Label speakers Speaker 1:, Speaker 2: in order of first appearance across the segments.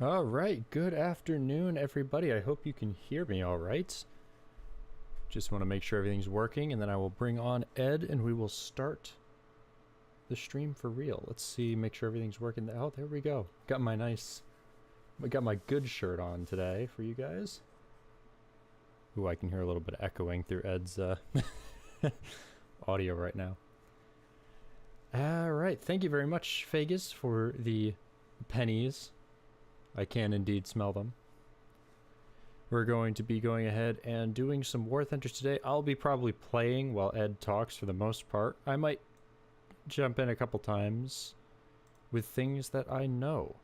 Speaker 1: All right, good afternoon, everybody. I hope you can hear me all right. Just want to make sure everything's working, and then I will bring on Ed, and we will start the stream for real. Let's see, make sure everything's working. Oh, there we go. Got my good shirt on today for you guys. Ooh, I can hear a little bit of echoing through Ed's audio right now. All right, thank you very much, Vegas, for the pennies. I can indeed smell them. We're going to be going ahead and doing some War Thunder today. I'll be probably playing while Ed talks for the most part. I might jump in a couple times with things that I know.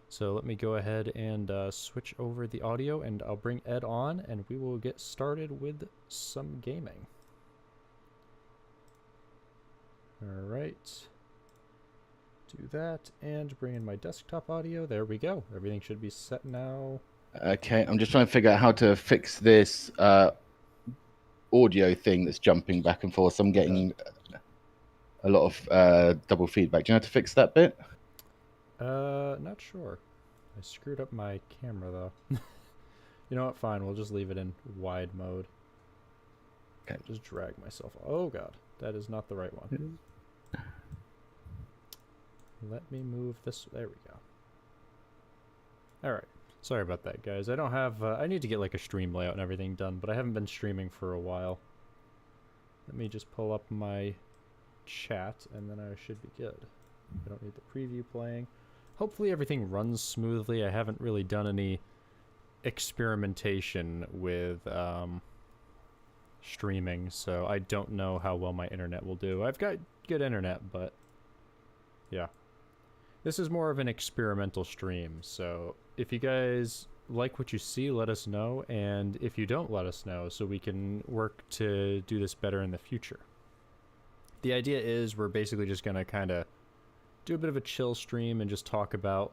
Speaker 1: So let me go ahead and switch over the audio, and I'll bring Ed on, and we will get started with some gaming. All right. Do that and bring in my desktop audio. There we go. Everything should be set now.
Speaker 2: Okay, I'm just trying to figure out how to fix this audio thing that's jumping back and forth. So I'm getting a lot of double feedback. Do you know how to fix that bit?
Speaker 1: Not sure. I screwed up my camera though. You know what? Fine. We'll just leave it in wide mode.
Speaker 2: Okay.
Speaker 1: I'll just drag myself. Oh god, that is not the right one. Let me move this. There we go. All right. Sorry about that, guys. I don't have. I need to get like a stream layout and everything done, but I haven't been streaming for a while. Let me just pull up my chat, and then I should be good. I don't need the preview playing. Hopefully everything runs smoothly. I haven't really done any experimentation with streaming, so I don't know how well my internet will do. I've got good internet, but yeah. This is more of an experimental stream, so if you guys like what you see, let us know, and if you don't, let us know so we can work to do this better in the future. The idea is we're basically just going to kind of do a bit of a chill stream and just talk about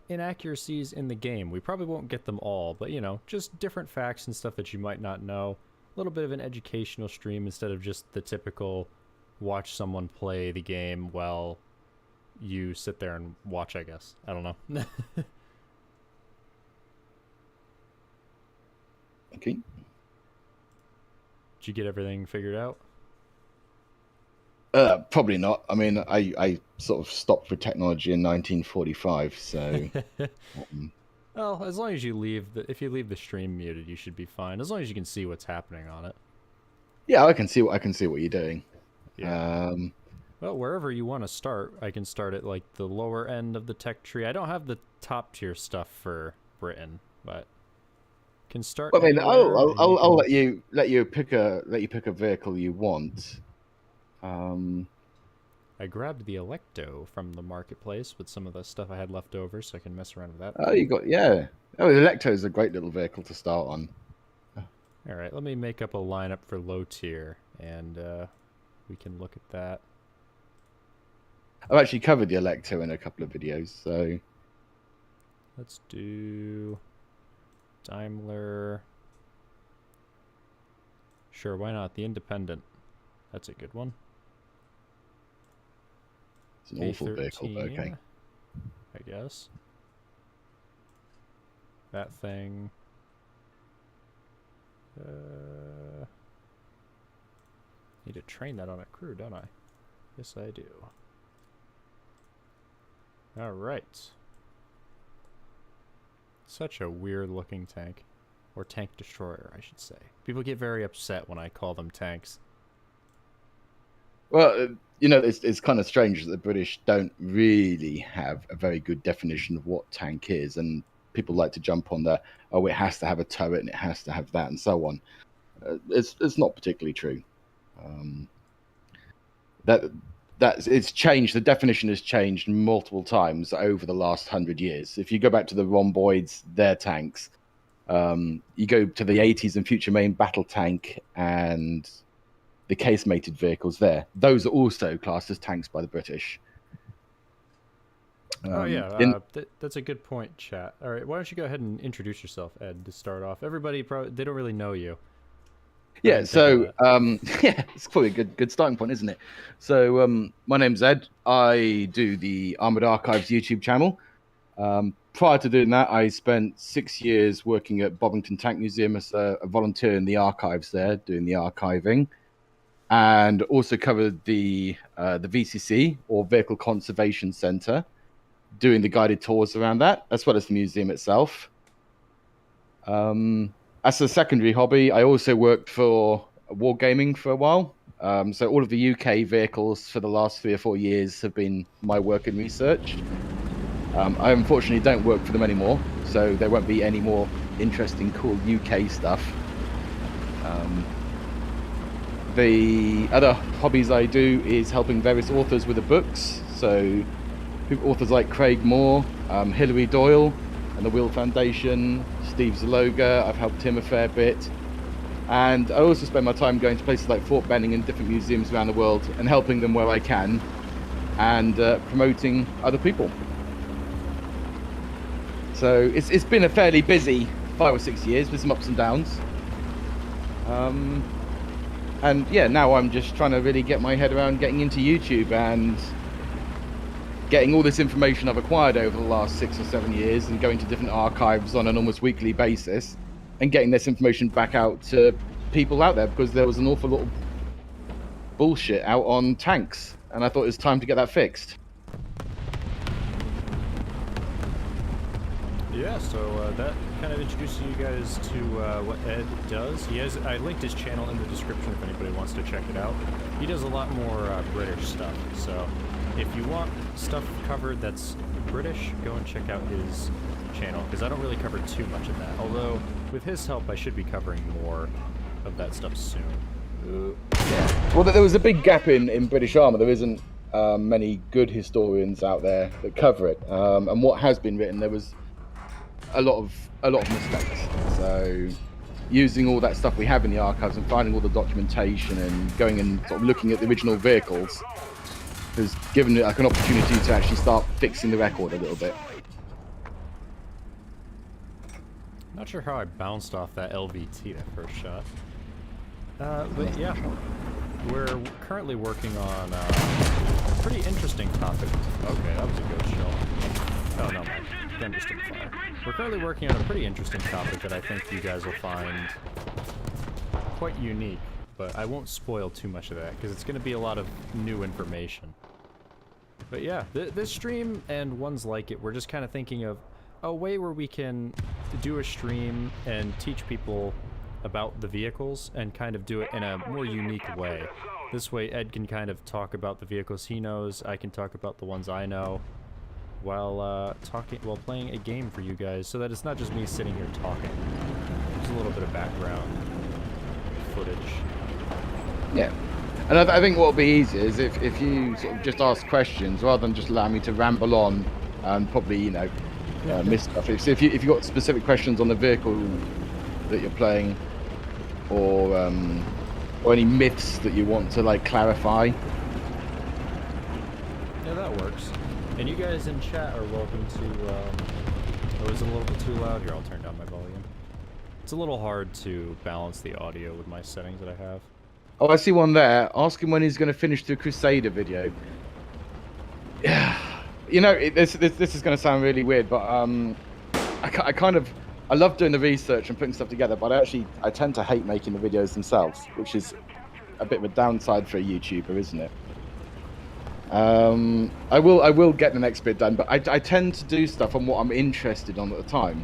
Speaker 1: inaccuracies in the game. We probably won't get them all, but you know, just different facts and stuff that you might not know. A little bit of an educational stream instead of just the typical watch someone play the game while you sit there and watch, I guess. I don't know.
Speaker 2: Okay.
Speaker 1: Did you get everything figured out?
Speaker 2: Probably not. I mean, I sort of stopped with technology in 1945, so.
Speaker 1: Well, as long as you leave if you leave the stream muted, you should be fine. As long as you can see what's happening on it.
Speaker 2: Yeah, I can see what you're doing.
Speaker 1: Yeah. Well, wherever you want to start, I can start at like the lower end of the tech tree. I don't have the top tier stuff for Britain, but can start.
Speaker 2: Well, I mean, I'll let you pick a vehicle you want.
Speaker 1: I grabbed the Electo from the marketplace with some of the stuff I had left over, so I can mess around with that.
Speaker 2: Oh, yeah. Oh, the Electo is a great little vehicle to start on.
Speaker 1: All right, let me make up a lineup for low tier, and we can look at that.
Speaker 2: I've actually covered the Electo in a couple of videos, so.
Speaker 1: Let's do Daimler. Sure, why not? The Independent. That's a good one.
Speaker 2: It's an awful vehicle, but okay.
Speaker 1: I guess. That thing. Need to train that on a crew, don't I? Yes, I do. Alright. Such a weird looking tank. Or tank destroyer, I should say. People get very upset when I call them tanks.
Speaker 2: Well, you know, it's kind of strange that the British don't really have a very good definition of what tank is, and people like to jump on the, oh, it has to have a turret and it has to have that and so on. It's not particularly true. It's changed. The definition has changed multiple times over the last 100 years. If you go back to the rhomboids, their tanks, you go to the 80s and future main battle tank and the casemated vehicles there. Those are also classed as tanks by the British.
Speaker 1: Oh, yeah. That's a good point, chat. All right, why don't you go ahead and introduce yourself, Ed, to start off. Everybody, they don't really know you.
Speaker 2: Yeah, so yeah, it's probably a good starting point, isn't it? So my name's Ed. I do the Armored Archives YouTube channel. Prior to doing that, I spent 6 years working at Bovington Tank Museum as a volunteer in the archives there, doing the archiving, and also covered the VCC, or Vehicle Conservation Center, doing the guided tours around that, as well as the museum itself. As a secondary hobby, I also worked for wargaming for a while. So all of the UK vehicles for the last 3 or 4 years have been my work and research. I unfortunately don't work for them anymore, so there won't be any more interesting, cool UK stuff. The other hobbies I do is helping various authors with the books. So authors like Craig Moore, Hilary Doyle, and the Wheel Foundation, Steve Zaloga. I've helped him a fair bit. And I also spend my time going to places like Fort Benning and different museums around the world and helping them where I can, and promoting other people. So it's been a fairly busy 5 or 6 years with some ups and downs. And yeah, now I'm just trying to really get my head around getting into YouTube and getting all this information I've acquired over the last 6 or 7 years and going to different archives on an almost weekly basis and getting this information back out to people out there, because there was an awful lot of bullshit out on tanks, and I thought it was time to get that fixed.
Speaker 1: Yeah, so that kind of introduces you guys to what Ed does. I linked his channel in the description if anybody wants to check it out. He does a lot more British stuff, so if you want stuff covered that's British, go and check out his channel, because I don't really cover too much of that, although with his help I should be covering more of that stuff soon.
Speaker 2: Yeah. Well, there was a big gap in British armour. There isn't many good historians out there that cover it, and what has been written, there was a lot of mistakes. So using all that stuff we have in the archives and finding all the documentation and going and sort of looking at the original vehicles has given it like an opportunity to actually start fixing the record a little bit.
Speaker 1: Not sure how I bounced off that LVT that first shot. But yeah, we're currently working on a pretty interesting topic. Okay, that was a ghost shell. Oh no, my gun just didn't fire. We're currently working on a pretty interesting topic that I think you guys will find quite unique, but I won't spoil too much of that because it's going to be a lot of new information. But yeah, this stream and ones like it, we're just kind of thinking of a way where we can do a stream and teach people about the vehicles and kind of do it in a more unique way. This way Ed can kind of talk about the vehicles he knows, I can talk about the ones I know, while playing a game for you guys, so that it's not just me sitting here talking. There's a little bit of background footage. Yeah.
Speaker 2: And I think what will be easier is if you sort of just ask questions rather than just allow me to ramble on and probably, you know, miss stuff. So if you've got specific questions on the vehicle that you're playing, or any myths that you want to like clarify.
Speaker 1: Yeah, that works. And you guys in chat are welcome to, oh, is it a little bit too loud? Here, I'll turn down my volume. It's a little hard to balance the audio with my settings that I have.
Speaker 2: Oh, I see one there. Ask him when he's going to finish the Crusader video. Yeah. You know, this is going to sound really weird, but I love doing the research and putting stuff together, but I tend to hate making the videos themselves, which is a bit of a downside for a YouTuber, isn't it? I will get the next bit done, but I tend to do stuff on what I'm interested on at the time.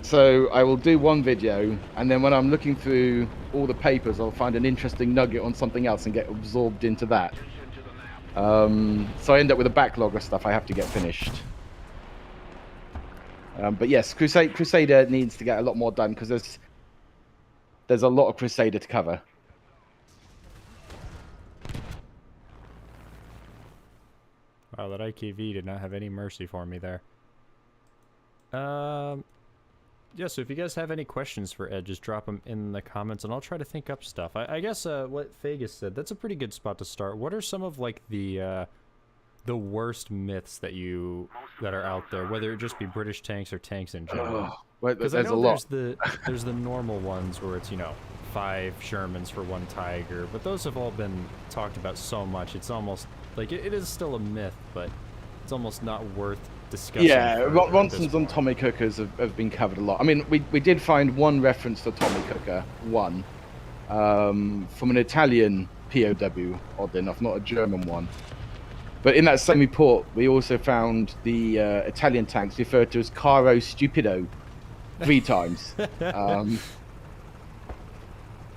Speaker 2: So I will do one video, and then when I'm looking through all the papers, I'll find an interesting nugget on something else and get absorbed into that. So I end up with a backlog of stuff I have to get finished. But yes, Crusader needs to get a lot more done, because there's a lot of Crusader to cover.
Speaker 1: Wow, that IKV did not have any mercy for me there. Yeah, so if you guys have any questions for Ed, just drop them in the comments, and I'll try to think up stuff. I guess what Vegas said, that's a pretty good spot to start. What are some of like the worst myths that are out there, whether it just be British tanks or tanks in general?
Speaker 2: Because there's a lot.
Speaker 1: There's the normal ones where it's, you know, 5 Shermans for 1 Tiger, but those have all been talked about so much, it's almost like it is still a myth, but it's almost not worth discussing.
Speaker 2: Yeah,
Speaker 1: further at this
Speaker 2: Ronson's on
Speaker 1: point.
Speaker 2: Tommy Cookers have been covered a lot. I mean, we did find one reference to Tommy Cooker, from an Italian POW, oddly enough, not a German one. But in that same report, we also found the Italian tanks referred to as Caro Stupido 3 times.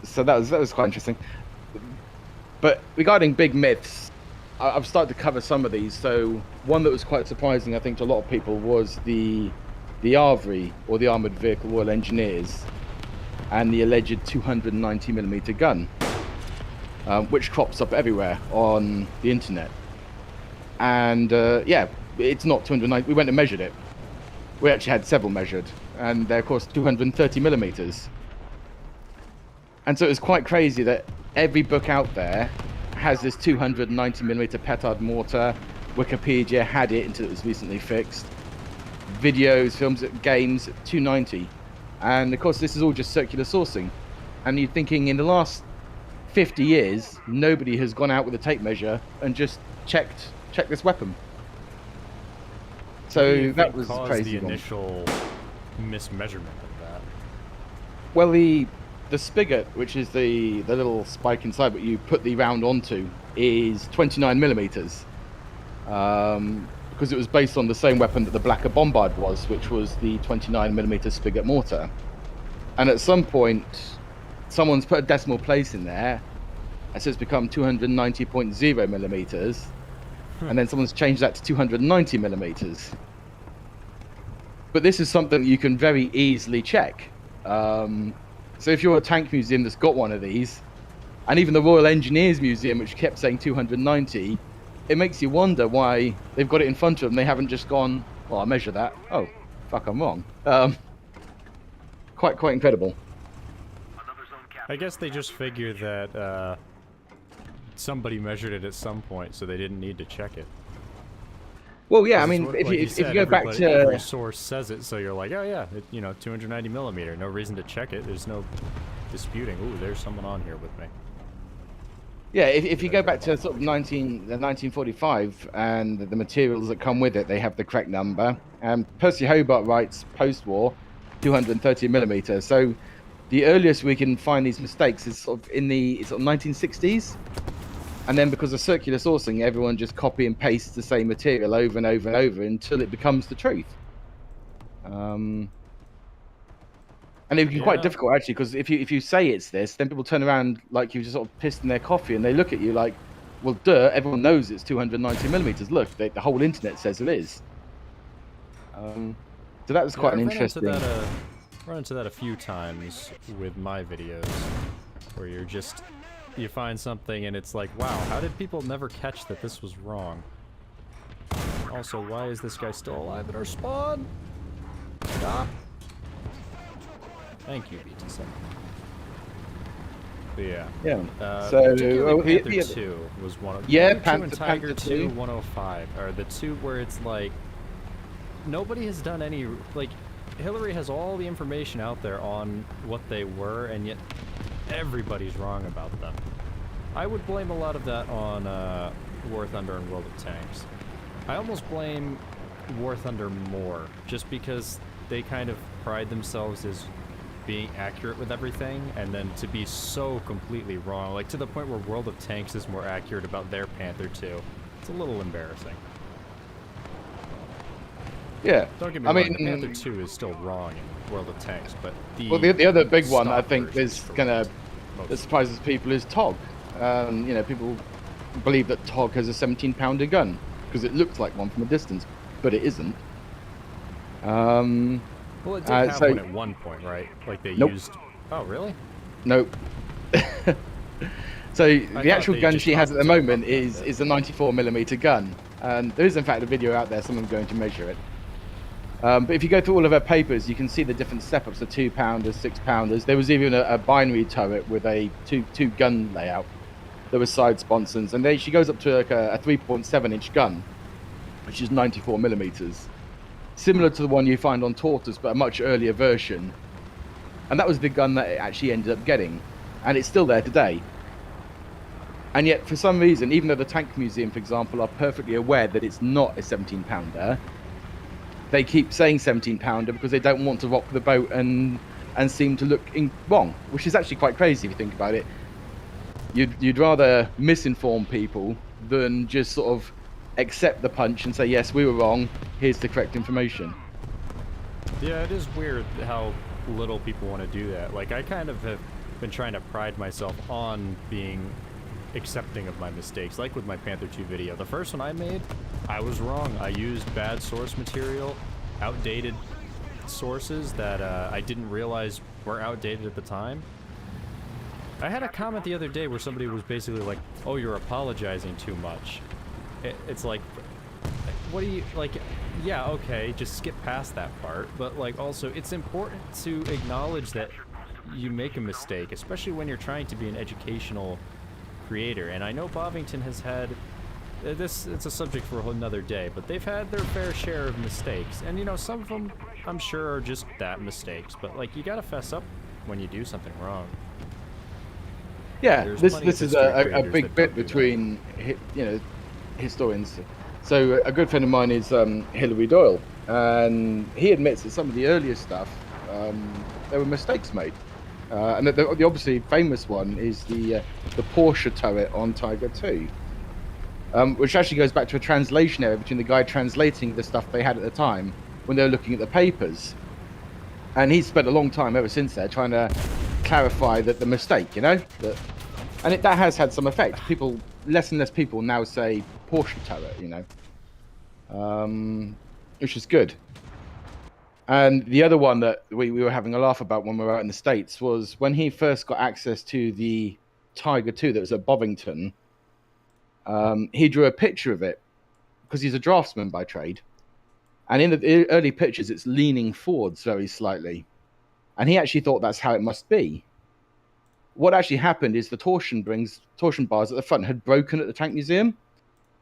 Speaker 2: So that was quite interesting. But regarding big myths, I've started to cover some of these. So one that was quite surprising, I think, to a lot of people was the ARVRI, or the Armoured Vehicle Royal Engineers, and the alleged 290mm gun, which crops up everywhere on the internet. And yeah, it's not 290. We went and measured it. We actually had several measured, and they're of course 230mm. And so it was quite crazy that every book out there has this 290mm petard mortar. Wikipedia had it until it was recently fixed. Videos, films, games, 290. And of course this is all just circular sourcing. And you're thinking in the last 50 years, nobody has gone out with a tape measure and just checked this weapon. So that was crazy.
Speaker 1: The initial mismeasurement of that.
Speaker 2: Well, the spigot, which is the little spike inside what you put the round onto, is 29mm. Because it was based on the same weapon that the Blacker Bombard was, which was the 29mm spigot mortar. And at some point, someone's put a decimal place in there, and so it's become 290.0mm. And then someone's changed that to 290mm. But this is something you can very easily check. So if you're a tank museum that's got one of these, and even the Royal Engineers Museum, which kept saying 290, it makes you wonder why they've got it in front of them. They haven't just gone, well, I'll measure that. Oh, fuck, I'm wrong. Quite incredible.
Speaker 1: I guess they just figured that somebody measured it at some point, so they didn't need to check it.
Speaker 2: Well, yeah, I mean, if you go back to
Speaker 1: every source says it, so you're like, oh yeah, 290mm. No reason to check it. There's no disputing. Ooh, there's someone on here with me.
Speaker 2: Yeah, if you go back to sort of 1945 and the materials that come with it, they have the correct number. Percy Hobart writes post-war 230mm. So the earliest we can find these mistakes is sort of in the 1960s. And then because of circular sourcing, everyone just copy and paste the same material over and over and over until it becomes the truth. And it can be quite difficult, actually, because if you say it's this, then people turn around like you just sort of pissed in their coffee, and they look at you like, well, duh, everyone knows it's 290mm. Look, the whole internet says it is. So that was quite an interesting...
Speaker 1: Run into that a few times with my videos, where you find something and it's like, wow, how did people never catch that this was wrong? Also, why is this guy still alive in our spawn? Stop. Thank you, BT7. But yeah.
Speaker 2: Yeah.
Speaker 1: Panther 2 was one of them.
Speaker 2: Yeah,
Speaker 1: Panther 2 and Tiger 2,
Speaker 2: 2.
Speaker 1: 105 are the two where it's like nobody has done any, like, Hillary has all the information out there on what they were, and yet everybody's wrong about them. I would blame a lot of that on War Thunder and World of Tanks. I almost blame War Thunder more, just because they kind of pride themselves as being accurate with everything, and then to be so completely wrong, like to the point where World of Tanks is more accurate about their Panther 2. It's a little embarrassing.
Speaker 2: Yeah,
Speaker 1: don't get me wrong, the Panther 2 is still wrong in World of Tanks, but
Speaker 2: the other big one I think is that surprises people is TOG. People believe that TOG has a 17-pounder gun because it looks like one from a distance, but it isn't.
Speaker 1: Well, it did have one at one point, right? Like they used... Oh, really?
Speaker 2: Nope. So the actual gun she has at the moment is a 94mm gun. And there is in fact a video out there, someone's going to measure it. But if you go through all of her papers, you can see the different step-ups, the 2-pounders, 6-pounders. There was even a binary turret with a two gun layout. There were side sponsons, and she goes up to like a 3.7-inch gun, which is 94mm. Similar to the one you find on Tortoise, but a much earlier version. And that was the gun that it actually ended up getting. And it's still there today. And yet, for some reason, even though the Tank Museum, for example, are perfectly aware that it's not a 17-pounder, they keep saying 17-pounder because they don't want to rock the boat and seem to look wrong, which is actually quite crazy if you think about it. You'd rather misinform people than just sort of accept the punch and say, yes, we were wrong, here's the correct information.
Speaker 1: Yeah, it is weird how little people want to do that. Like, I kind of have been trying to pride myself on being accepting of my mistakes, like with my Panther 2 video. The first one I made, I was wrong. I used bad source material, outdated sources that I didn't realize were outdated at the time. I had a comment the other day where somebody was basically like, oh, you're apologizing too much. It's like, what do you, like, yeah, okay, just skip past that part, but like also it's important to acknowledge that you make a mistake, especially when you're trying to be an educational creator. And I know Bovington has had it's a subject for another day, but they've had their fair share of mistakes, and you know, some of them I'm sure are just that, mistakes, but like, you gotta fess up when you do something wrong.
Speaker 2: Yeah,
Speaker 1: There's
Speaker 2: this is a big bit between historians. So a good friend of mine is Hilary Doyle, and he admits that some of the earlier stuff there were mistakes made. And the obviously famous one is the Porsche turret on Tiger 2, which actually goes back to a translation error between the guy translating the stuff they had at the time when they were looking at the papers. And he's spent a long time ever since there trying to clarify that the mistake, you know? That has had some effect. Less and less people now say Porsche turret, you know? Which is good. And the other one that we were having a laugh about when we were out in the States was when he first got access to the Tiger 2 that was at Bovington, he drew a picture of it because he's a draftsman by trade. And in the early pictures, it's leaning forwards very slightly. And he actually thought that's how it must be. What actually happened is the torsion bars at the front had broken at the Tank Museum.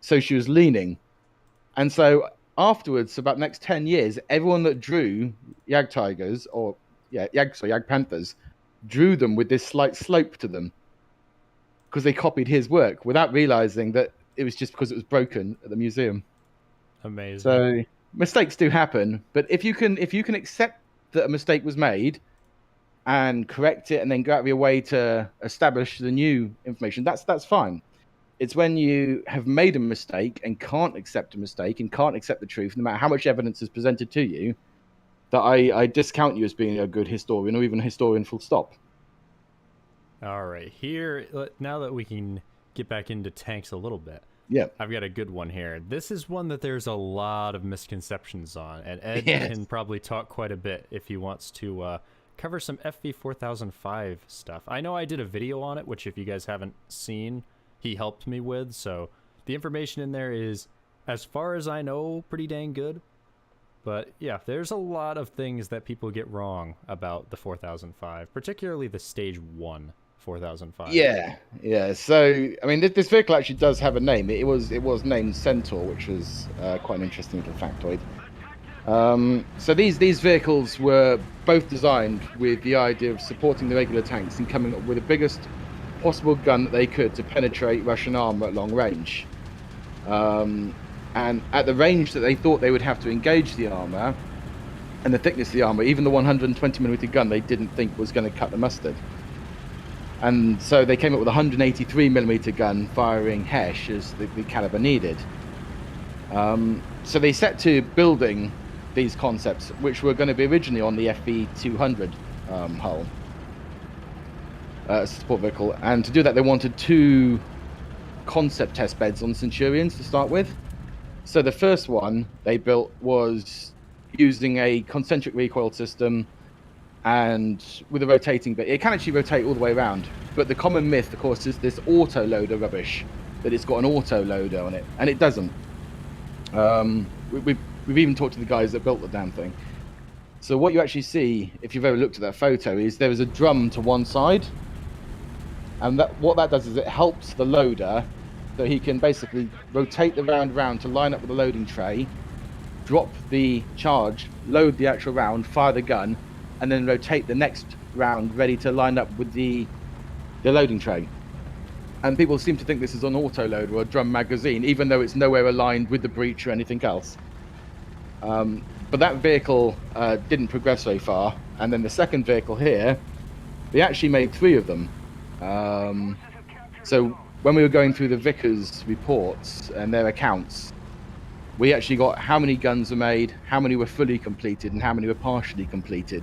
Speaker 2: So she was leaning. And so afterwards, about the next 10 years, everyone that drew Yag Tigers, Yag Panthers, drew them with this slight slope to them because they copied his work without realizing that it was just because it was broken at the museum.
Speaker 1: Amazing.
Speaker 2: So mistakes do happen, but if you can accept that a mistake was made and correct it and then go out of your way to establish the new information, that's fine. It's when you have made a mistake and can't accept a mistake and can't accept the truth, no matter how much evidence is presented to you, that I discount you as being a good historian or even a historian full stop.
Speaker 1: All right, here, now that we can get back into tanks a little bit,
Speaker 2: yeah,
Speaker 1: I've got a good one here. This is one that there's a lot of misconceptions on, and Ed can probably talk quite a bit if he wants to cover some FV 4005 stuff. I know I did a video on it, which if you guys haven't seen, he helped me with, so the information in there is, as far as I know, pretty dang good. But yeah, there's a lot of things that people get wrong about the 4005, particularly the Stage 1 4005.
Speaker 2: Yeah. So, I mean, this vehicle actually does have a name. It was named Centaur, which was quite an interesting little factoid. So these vehicles were both designed with the idea of supporting the regular tanks and coming up with the biggest possible gun that they could to penetrate Russian armor at long range. And at the range that they thought they would have to engage the armor and the thickness of the armor, even the 120mm gun they didn't think was going to cut the mustard. And so they came up with a 183mm gun firing Hesh as the caliber needed. So they set to building these concepts, which were going to be originally on the FV200 hull. Support vehicle, and to do that they wanted 2 concept test beds on Centurions to start with. So the first one they built was using a concentric recoil system and with a rotating bit. It can actually rotate all the way around, but the common myth, of course, is this auto loader rubbish, that it's got an auto loader on it, and it doesn't. We've even talked to the guys that built the damn thing. So what you actually see, if you've ever looked at that photo, is there is a drum to one side. And what that does is it helps the loader, so he can basically rotate the round to line up with the loading tray, drop the charge, load the actual round, fire the gun, and then rotate the next round ready to line up with the loading tray. and people seem to think this is an autoload or a drum magazine, even though it's nowhere aligned with the breech or anything else. But that vehicle didn't progress very far, and then the second vehicle here, they actually made 3 of them. So when we were going through the Vickers reports and their accounts, we actually got how many guns were made, how many were fully completed, and how many were partially completed.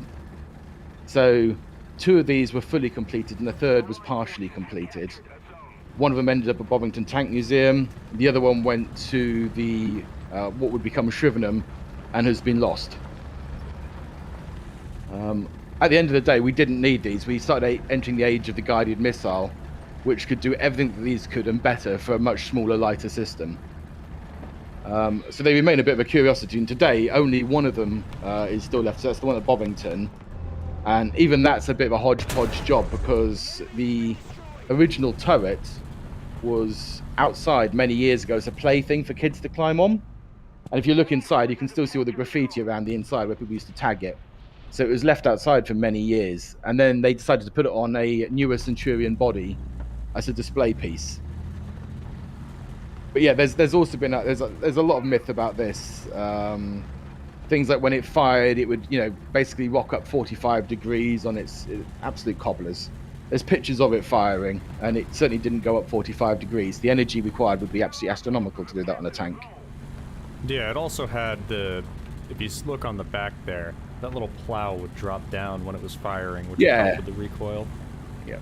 Speaker 2: So 2 of these were fully completed, and the third was partially completed. One of them ended up at Bovington Tank Museum. The other one went to the what would become Shrivenham and has been lost. At the end of the day, we didn't need these. We started entering the age of the guided missile, which could do everything that these could and better for a much smaller, lighter system. So they remain a bit of a curiosity, and today only one of them is still left, so that's the one at Bovington. And even that's a bit of a hodgepodge job, because the original turret was outside many years ago as a plaything for kids to climb on. And if you look inside, you can still see all the graffiti around the inside where people used to tag it. So it was left outside for many years. And then they decided to put it on a newer Centurion body as a display piece. But yeah, there's also been there's a lot of myth about this. Things like when it fired, it would basically rock up 45 degrees on its absolute cobblers. There's pictures of it firing, and it certainly didn't go up 45 degrees. The energy required would be absolutely astronomical to do that on a tank.
Speaker 1: Yeah, it also had if you look on the back there, that little plow would drop down when it was firing, which would help with the recoil.
Speaker 2: Yeah.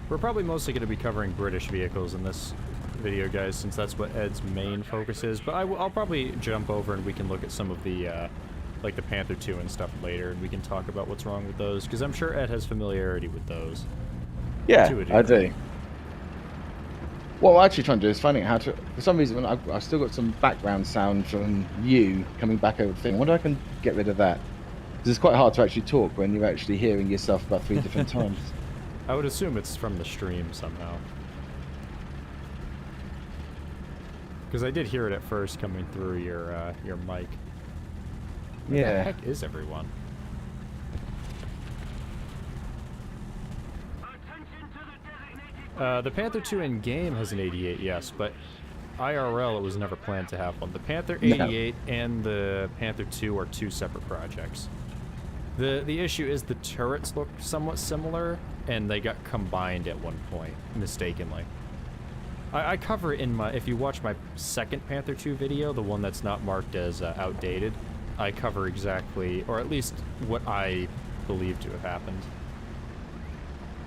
Speaker 1: We're probably mostly going to be covering British vehicles in this video, guys, since that's what Ed's main focus is. But I'll probably jump over and we can look at some of the, like the Panther II and stuff later, and we can talk about what's wrong with those, because I'm sure Ed has familiarity with those.
Speaker 2: Yeah, I do. What I'm actually trying to do is finding out how to... For some reason, I've still got some background sound from you coming back over the thing. I wonder if I can get rid of that. Because it's quite hard to actually talk when you're actually hearing yourself about 3 different times.
Speaker 1: I would assume it's from the stream somehow. Because I did hear it at first coming through your mic. Where the heck is everyone? The Panther II in game has an 88, yes, but IRL it was never planned to have one. The Panther 88 and the Panther II are 2 separate projects. The issue is the turrets look somewhat similar, and they got combined at one point, mistakenly. I cover it in my... If you watch my second Panther II video, the one that's not marked as outdated, I cover exactly, or at least what I believe to have happened.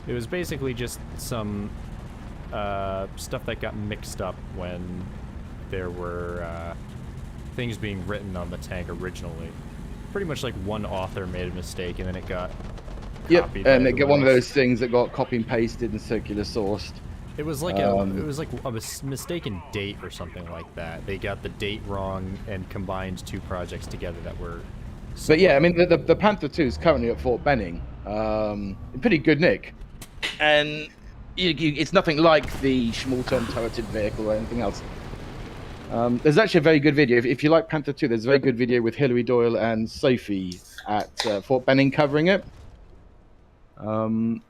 Speaker 1: It was basically just some stuff that got mixed up when there were things being written on the tank originally. Pretty much like one author made a mistake and then it got copied.
Speaker 2: And it got one of those things that got copy and pasted and circular sourced.
Speaker 1: It was like a mistaken date or something like that. They got the date wrong and combined 2 projects together that were...
Speaker 2: But yeah, I mean, the Panther II is currently at Fort Benning. In pretty good nick. And it's nothing like the Schmalton turreted vehicle or anything else. There's actually a very good video. If you like Panther II, there's a very good video with Hilary Doyle and Sophie at Fort Benning covering it. And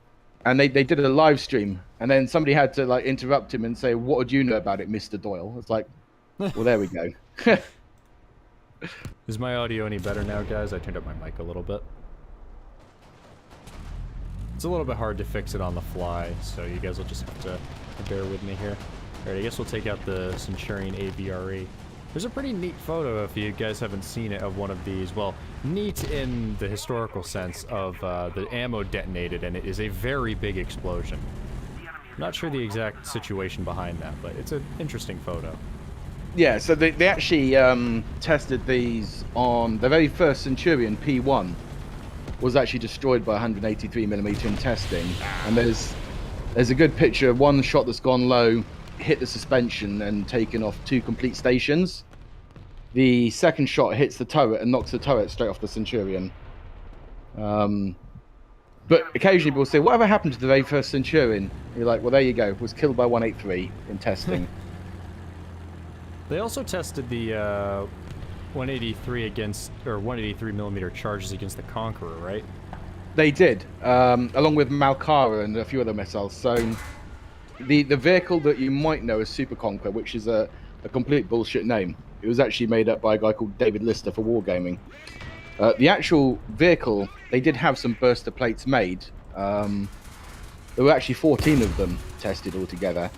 Speaker 2: they did a live stream, and then somebody had to like interrupt him and say, "What would you know about it, Mr. Doyle?" It's like, well, there we go.
Speaker 1: Is my audio any better now, guys? I turned up my mic a little bit. It's a little bit hard to fix it on the fly, so you guys will just have to bear with me here. Alright, I guess we'll take out the Centurion Abre. There's a pretty neat photo, if you guys haven't seen it, of one of these. Well, neat in the historical sense of the ammo detonated, and it is a very big explosion. Not sure the exact situation behind that, but it's an interesting photo.
Speaker 2: Yeah, so they actually tested these on the very first Centurion P1 was actually destroyed by 183mm in testing, and there's a good picture of one shot that's gone low, hit the suspension and taken off 2 complete stations. The second shot hits the turret and knocks the turret straight off the Centurion. But occasionally people say, whatever happened to the very first Centurion? You're like, well, there you go. It was killed by 183 in testing.
Speaker 1: They also tested the 183 against, or 183mm charges against the Conqueror, right?
Speaker 2: They did, along with Malkara and a few other missiles. So the vehicle that you might know as Super Conqueror, which is a complete bullshit name, it was actually made up by a guy called David Lister for Wargaming. The actual vehicle, they did have some burster plates made. There were actually 14 of them tested altogether.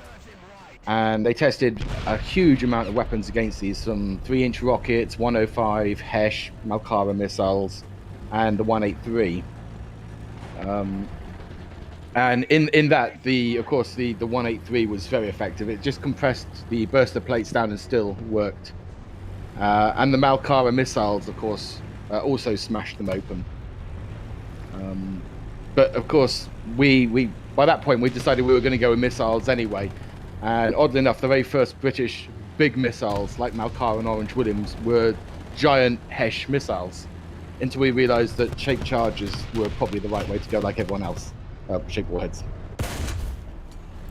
Speaker 2: And they tested a huge amount of weapons against these, some 3-inch rockets, 105 Hesh, Malkara missiles, and the 183. And in that, of course, the 183 was very effective. It just compressed the burster plates down and still worked. And the Malkara missiles, of course, also smashed them open. But of course, we by that point we decided we were going to go with missiles anyway. And oddly enough, the very first British big missiles, like Malkara and Orange Williams, were giant Hesh missiles. Until we realised that shaped charges were probably the right way to go, like everyone else. Shaped warheads.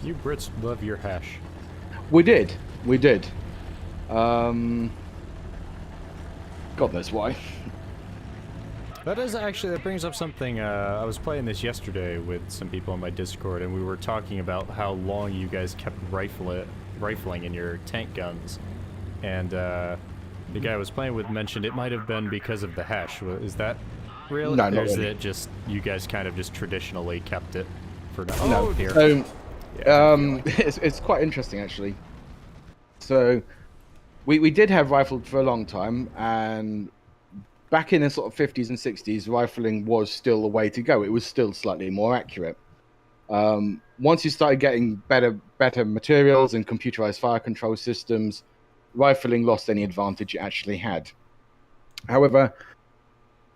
Speaker 1: You Brits love your Hesh.
Speaker 2: We did. God knows why.
Speaker 1: That brings up something. I was playing this yesterday with some people on my Discord, and we were talking about how long you guys kept rifling in your tank guns. And the guy I was playing with mentioned it might have been because of the Hesh. Is that real?
Speaker 2: No,
Speaker 1: or
Speaker 2: not
Speaker 1: is
Speaker 2: really.
Speaker 1: it just you guys kind of just traditionally kept it for now?
Speaker 2: No.
Speaker 1: Oh dear.
Speaker 2: So,
Speaker 1: Yeah,
Speaker 2: it's quite interesting actually. So, we did have rifled for a long time, and back in the sort of 50s and 60s, rifling was still the way to go. It was still slightly more accurate. Once you started getting better materials and computerized fire control systems, rifling lost any advantage it actually had. However,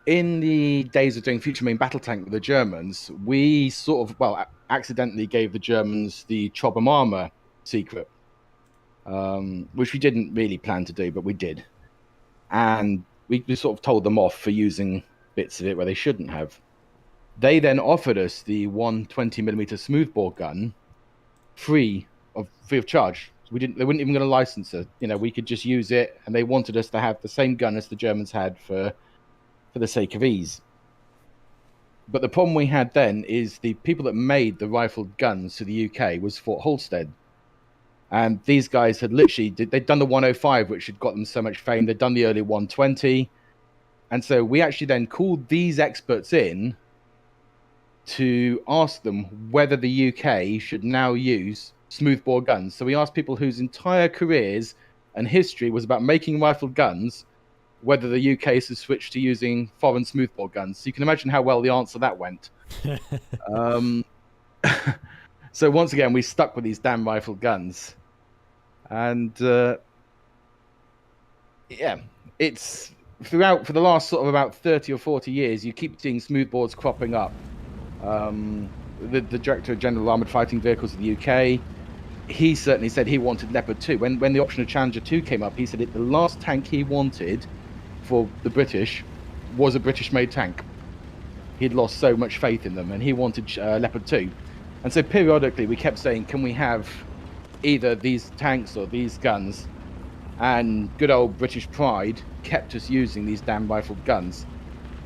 Speaker 2: in the days of doing future main battle tank with the Germans, we sort of, accidentally gave the Germans the Chobham armor secret, which we didn't really plan to do, but we did. And we sort of told them off for using bits of it where they shouldn't have. They then offered us the 120mm smoothbore gun free of charge. So they weren't even going to license it. We could just use it, and they wanted us to have the same gun as the Germans had for the sake of ease. But the problem we had then is the people that made the rifled guns to the UK was Fort Halstead. And these guys had they'd done the 105, which had got them so much fame. They'd done the early 120. And so we actually then called these experts in to ask them whether the UK should now use smoothbore guns. So we asked people whose entire careers and history was about making rifled guns, whether the UK has switched to using foreign smoothbore guns. So you can imagine how well the answer that went. So once again, we stuck with these damn rifled guns. And it's for the last sort of about 30 or 40 years, you keep seeing smoothbores cropping up. The Director of General Armoured Fighting Vehicles of the UK, he certainly said he wanted Leopard 2. When the option of Challenger 2 came up, he said the last tank he wanted for the British was a British-made tank. He'd lost so much faith in them, and he wanted Leopard 2. And so periodically we kept saying, can we have either these tanks or these guns? And good old British pride kept us using these damn rifled guns.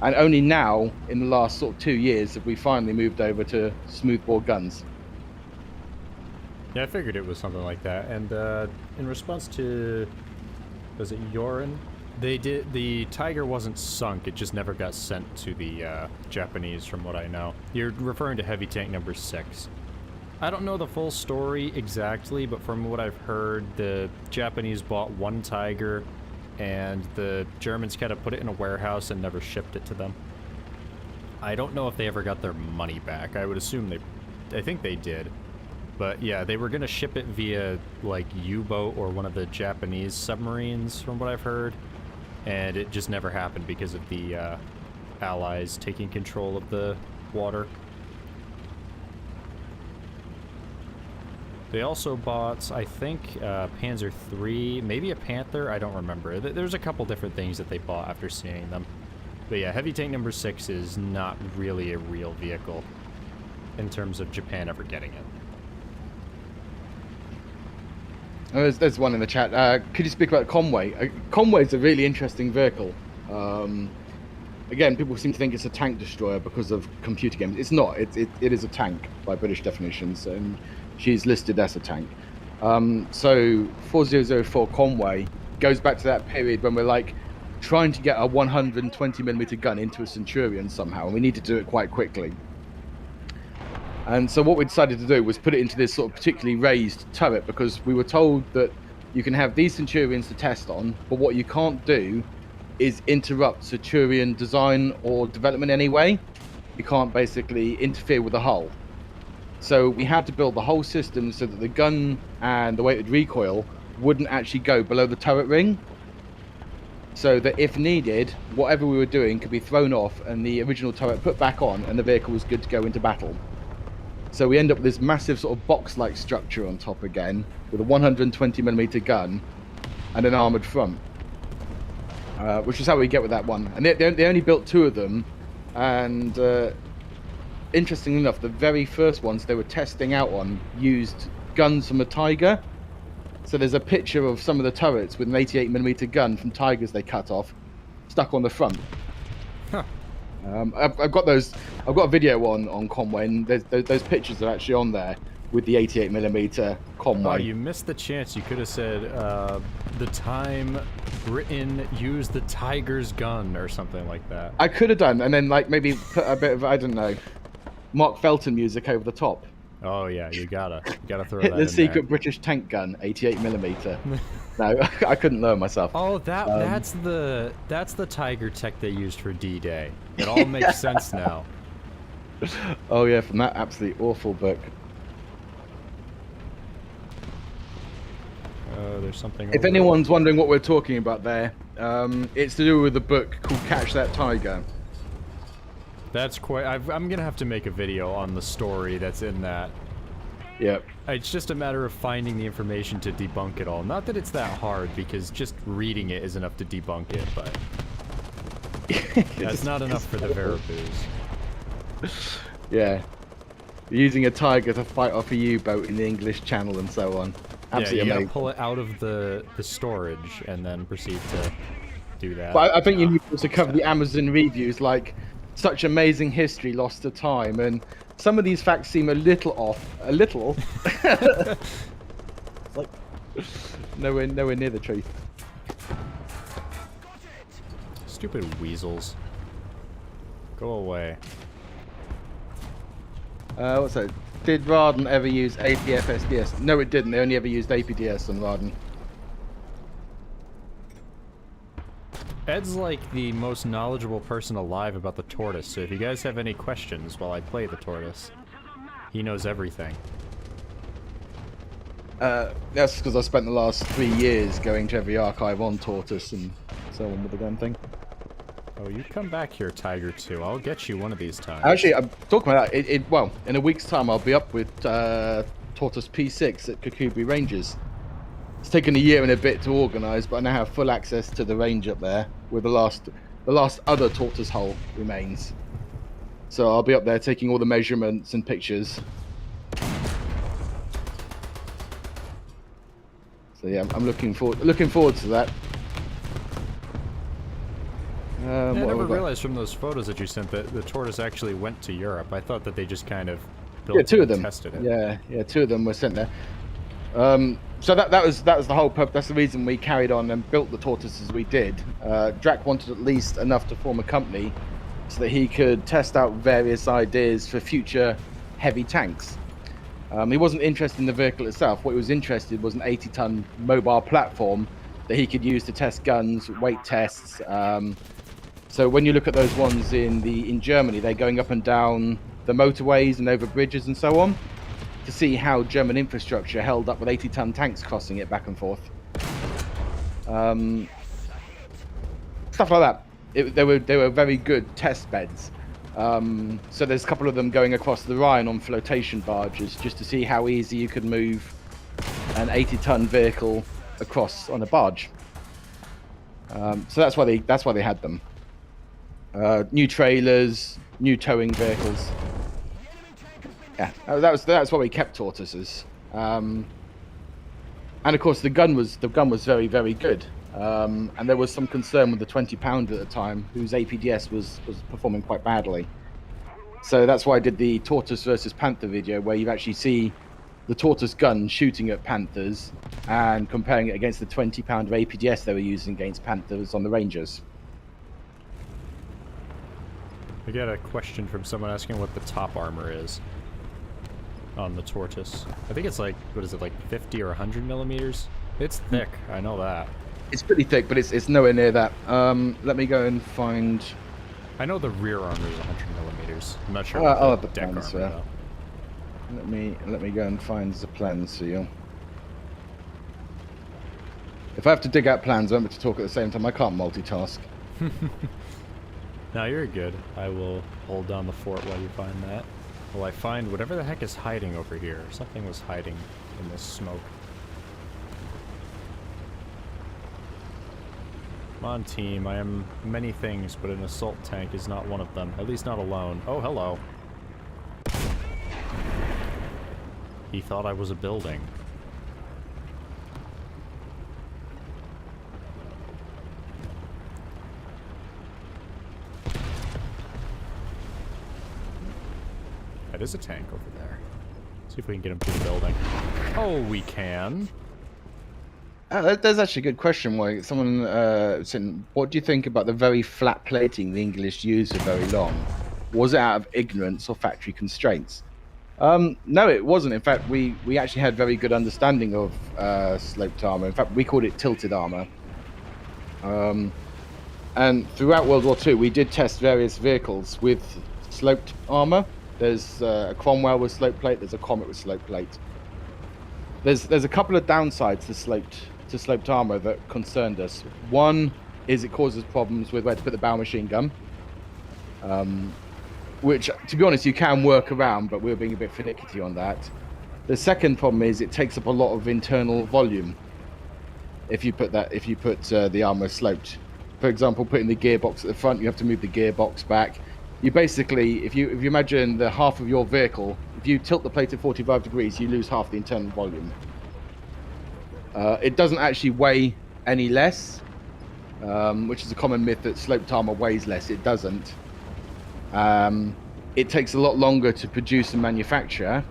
Speaker 2: And only now, in the last sort of 2 years, have we finally moved over to smoothbore guns.
Speaker 1: Yeah, I figured it was something like that. And in response to, was it Yorin? The Tiger wasn't sunk, it just never got sent to the Japanese, from what I know. You're referring to heavy tank number 6. I don't know the full story exactly, but from what I've heard, the Japanese bought one Tiger, and the Germans kind of put it in a warehouse and never shipped it to them. I don't know if they ever got their money back. I would assume I think they did. But yeah, they were going to ship it via, like, U-boat or one of the Japanese submarines, from what I've heard. And it just never happened because of the Allies taking control of the water. They also bought, I think, Panzer III, maybe a Panther, I don't remember. There's a couple different things that they bought after seeing them. But yeah, heavy tank number 6 is not really a real vehicle in terms of Japan ever getting it.
Speaker 2: Oh, there's one in the chat. Could you speak about Conway? Conway's a really interesting vehicle. again, people seem to think it's a tank destroyer because of computer games. It's not. It is a tank by British definitions, and she's listed as a tank. So 4004 Conway goes back to that period when we're like trying to get a 120mm gun into a Centurion somehow, and we need to do it quite quickly. And so what we decided to do was put it into this sort of particularly raised turret, because we were told that you can have these Centurions to test on, but what you can't do is interrupt Centurion design or development in any way. You can't basically interfere with the hull. So we had to build the whole system so that the gun and the weighted recoil wouldn't actually go below the turret ring, so that if needed, whatever we were doing could be thrown off and the original turret put back on and the vehicle was good to go into battle. So we end up with this massive sort of box-like structure on top again, with a 120mm gun and an armoured front, which is how we get with that one. And they only built 2 of them, and interestingly enough, the very first ones they were testing out on used guns from a Tiger. So there's a picture of some of the turrets with an 88mm gun from Tigers they cut off, stuck on the front.
Speaker 1: Huh.
Speaker 2: I've got those. I've got a video on Conway, and those pictures are actually on there with the 88mm Conway.
Speaker 1: Oh, you missed the chance. You could have said the time Britain used the Tiger's gun or something like that.
Speaker 2: I could have done, and then like maybe put a bit of, I don't know, Mark Felton music over the top.
Speaker 1: Oh yeah, you gotta throw
Speaker 2: Hit
Speaker 1: that
Speaker 2: the
Speaker 1: in
Speaker 2: secret
Speaker 1: there.
Speaker 2: British tank gun, 88mm. No, I couldn't learn myself.
Speaker 1: Oh, that's the Tiger tech they used for D-Day. It all makes sense now.
Speaker 2: Oh yeah, from that absolutely awful book.
Speaker 1: There's something.
Speaker 2: If anyone's wondering what we're talking about there, it's to do with a book called Catch That Tiger.
Speaker 1: That's quite. I'm gonna have to make a video on the story that's in that.
Speaker 2: Yep.
Speaker 1: It's just a matter of finding the information to debunk it all. Not that it's that hard, because just reading it is enough to debunk it, but that's not enough for the Verapus.
Speaker 2: Yeah. Using a Tiger to fight off a U-boat in the English Channel and so on. Absolutely
Speaker 1: yeah, you
Speaker 2: amazing.
Speaker 1: gotta pull it out of the storage and then proceed to do that.
Speaker 2: But I think you need to cover the Amazon reviews, like such amazing history lost to time, and some of these facts seem a little off. A little. Like nowhere near the truth.
Speaker 1: Stupid weasels. Go away.
Speaker 2: What's that? Did Raden ever use APF SDS? No, it didn't. They only ever used APDS on Raden.
Speaker 1: Ed's like the most knowledgeable person alive about the tortoise, so if you guys have any questions while I play the tortoise, he knows everything.
Speaker 2: That's because I spent the last 3 years going to every archive on tortoise and so on with the damn thing.
Speaker 1: Oh, you come back here, Tiger 2. I'll get you one of these times.
Speaker 2: Actually, I'm talking about that. Well, in a week's time, I'll be up with Tortoise P6 at Kokubri Ranges. It's taken a year and a bit to organise, but I now have full access to the range up there, where the last other tortoise hull remains. So I'll be up there taking all the measurements and pictures. So yeah, I'm looking forward to that.
Speaker 1: I never realized from those photos that you sent that the tortoise actually went to Europe. I thought that they just kind of built it and tested it.
Speaker 2: Yeah, 2 of them were sent there. So that was the whole purpose. That's the reason we carried on and built the tortoises we did. Drac wanted at least enough to form a company so that he could test out various ideas for future heavy tanks. He wasn't interested in the vehicle itself. What he was interested in was an 80-ton mobile platform that he could use to test guns, weight tests. So when you look at those ones in Germany, they're going up and down the motorways and over bridges and so on, to see how German infrastructure held up with 80-ton tanks crossing it back and forth. Stuff like that. They were very good test beds. So there's a couple of them going across the Rhine on flotation barges just to see how easy you could move an 80-ton vehicle across on a barge. So that's why they had them. New trailers, new towing vehicles. Yeah, that's why we kept tortoises. And of course the gun was very, very good. And there was some concern with the 20-pounder at the time, whose APDS was performing quite badly. So that's why I did the Tortoise versus Panther video, where you actually see the Tortoise gun shooting at Panthers and comparing it against the 20-pounder APDS they were using against Panthers on the Rangers.
Speaker 1: I got a question from someone asking what the top armor is on the Tortoise. I think it's like, what is it, like 50 or 100 millimeters? It's thick, I know that.
Speaker 2: It's pretty thick, but it's nowhere near that. Let me go and find...
Speaker 1: I know the rear armor is 100 millimeters. I'm not sure
Speaker 2: I'll
Speaker 1: what
Speaker 2: have
Speaker 1: the deck armor, though.
Speaker 2: Let me go and find the plans for you. If I have to dig out plans, I won't be able to talk at the same time. I can't multitask.
Speaker 1: No, you're good. I will hold down the fort while you find that. Will I find whatever the heck is hiding over here? Something was hiding in this smoke. Come on, team. I am many things, but an assault tank is not one of them. At least not alone. Oh, hello. He thought I was a building. That is a tank over there. See if we can get him through the building. Oh, we can.
Speaker 2: There's actually a good question. Why someone said, what do you think about the very flat plating the English used for very long? Was it out of ignorance or factory constraints? No, it wasn't. In fact, we actually had very good understanding of sloped armor. In fact, we called it tilted armor. And throughout World War II, we did test various vehicles with sloped armor. There's a Cromwell with slope plate. There's a Comet with slope plate. There's a couple of downsides to sloped armor that concerned us. One is it causes problems with where to put the bow machine gun, which, to be honest, you can work around, but we were being a bit finicky on that. The second problem is it takes up a lot of internal volume if you put the armor sloped. For example, putting the gearbox at the front, you have to move the gearbox back. You basically, if you imagine the half of your vehicle, if you tilt the plate at 45 degrees, you lose half the internal volume. It doesn't actually weigh any less, which is a common myth that sloped armor weighs less. It doesn't. It takes a lot longer to produce and manufacture.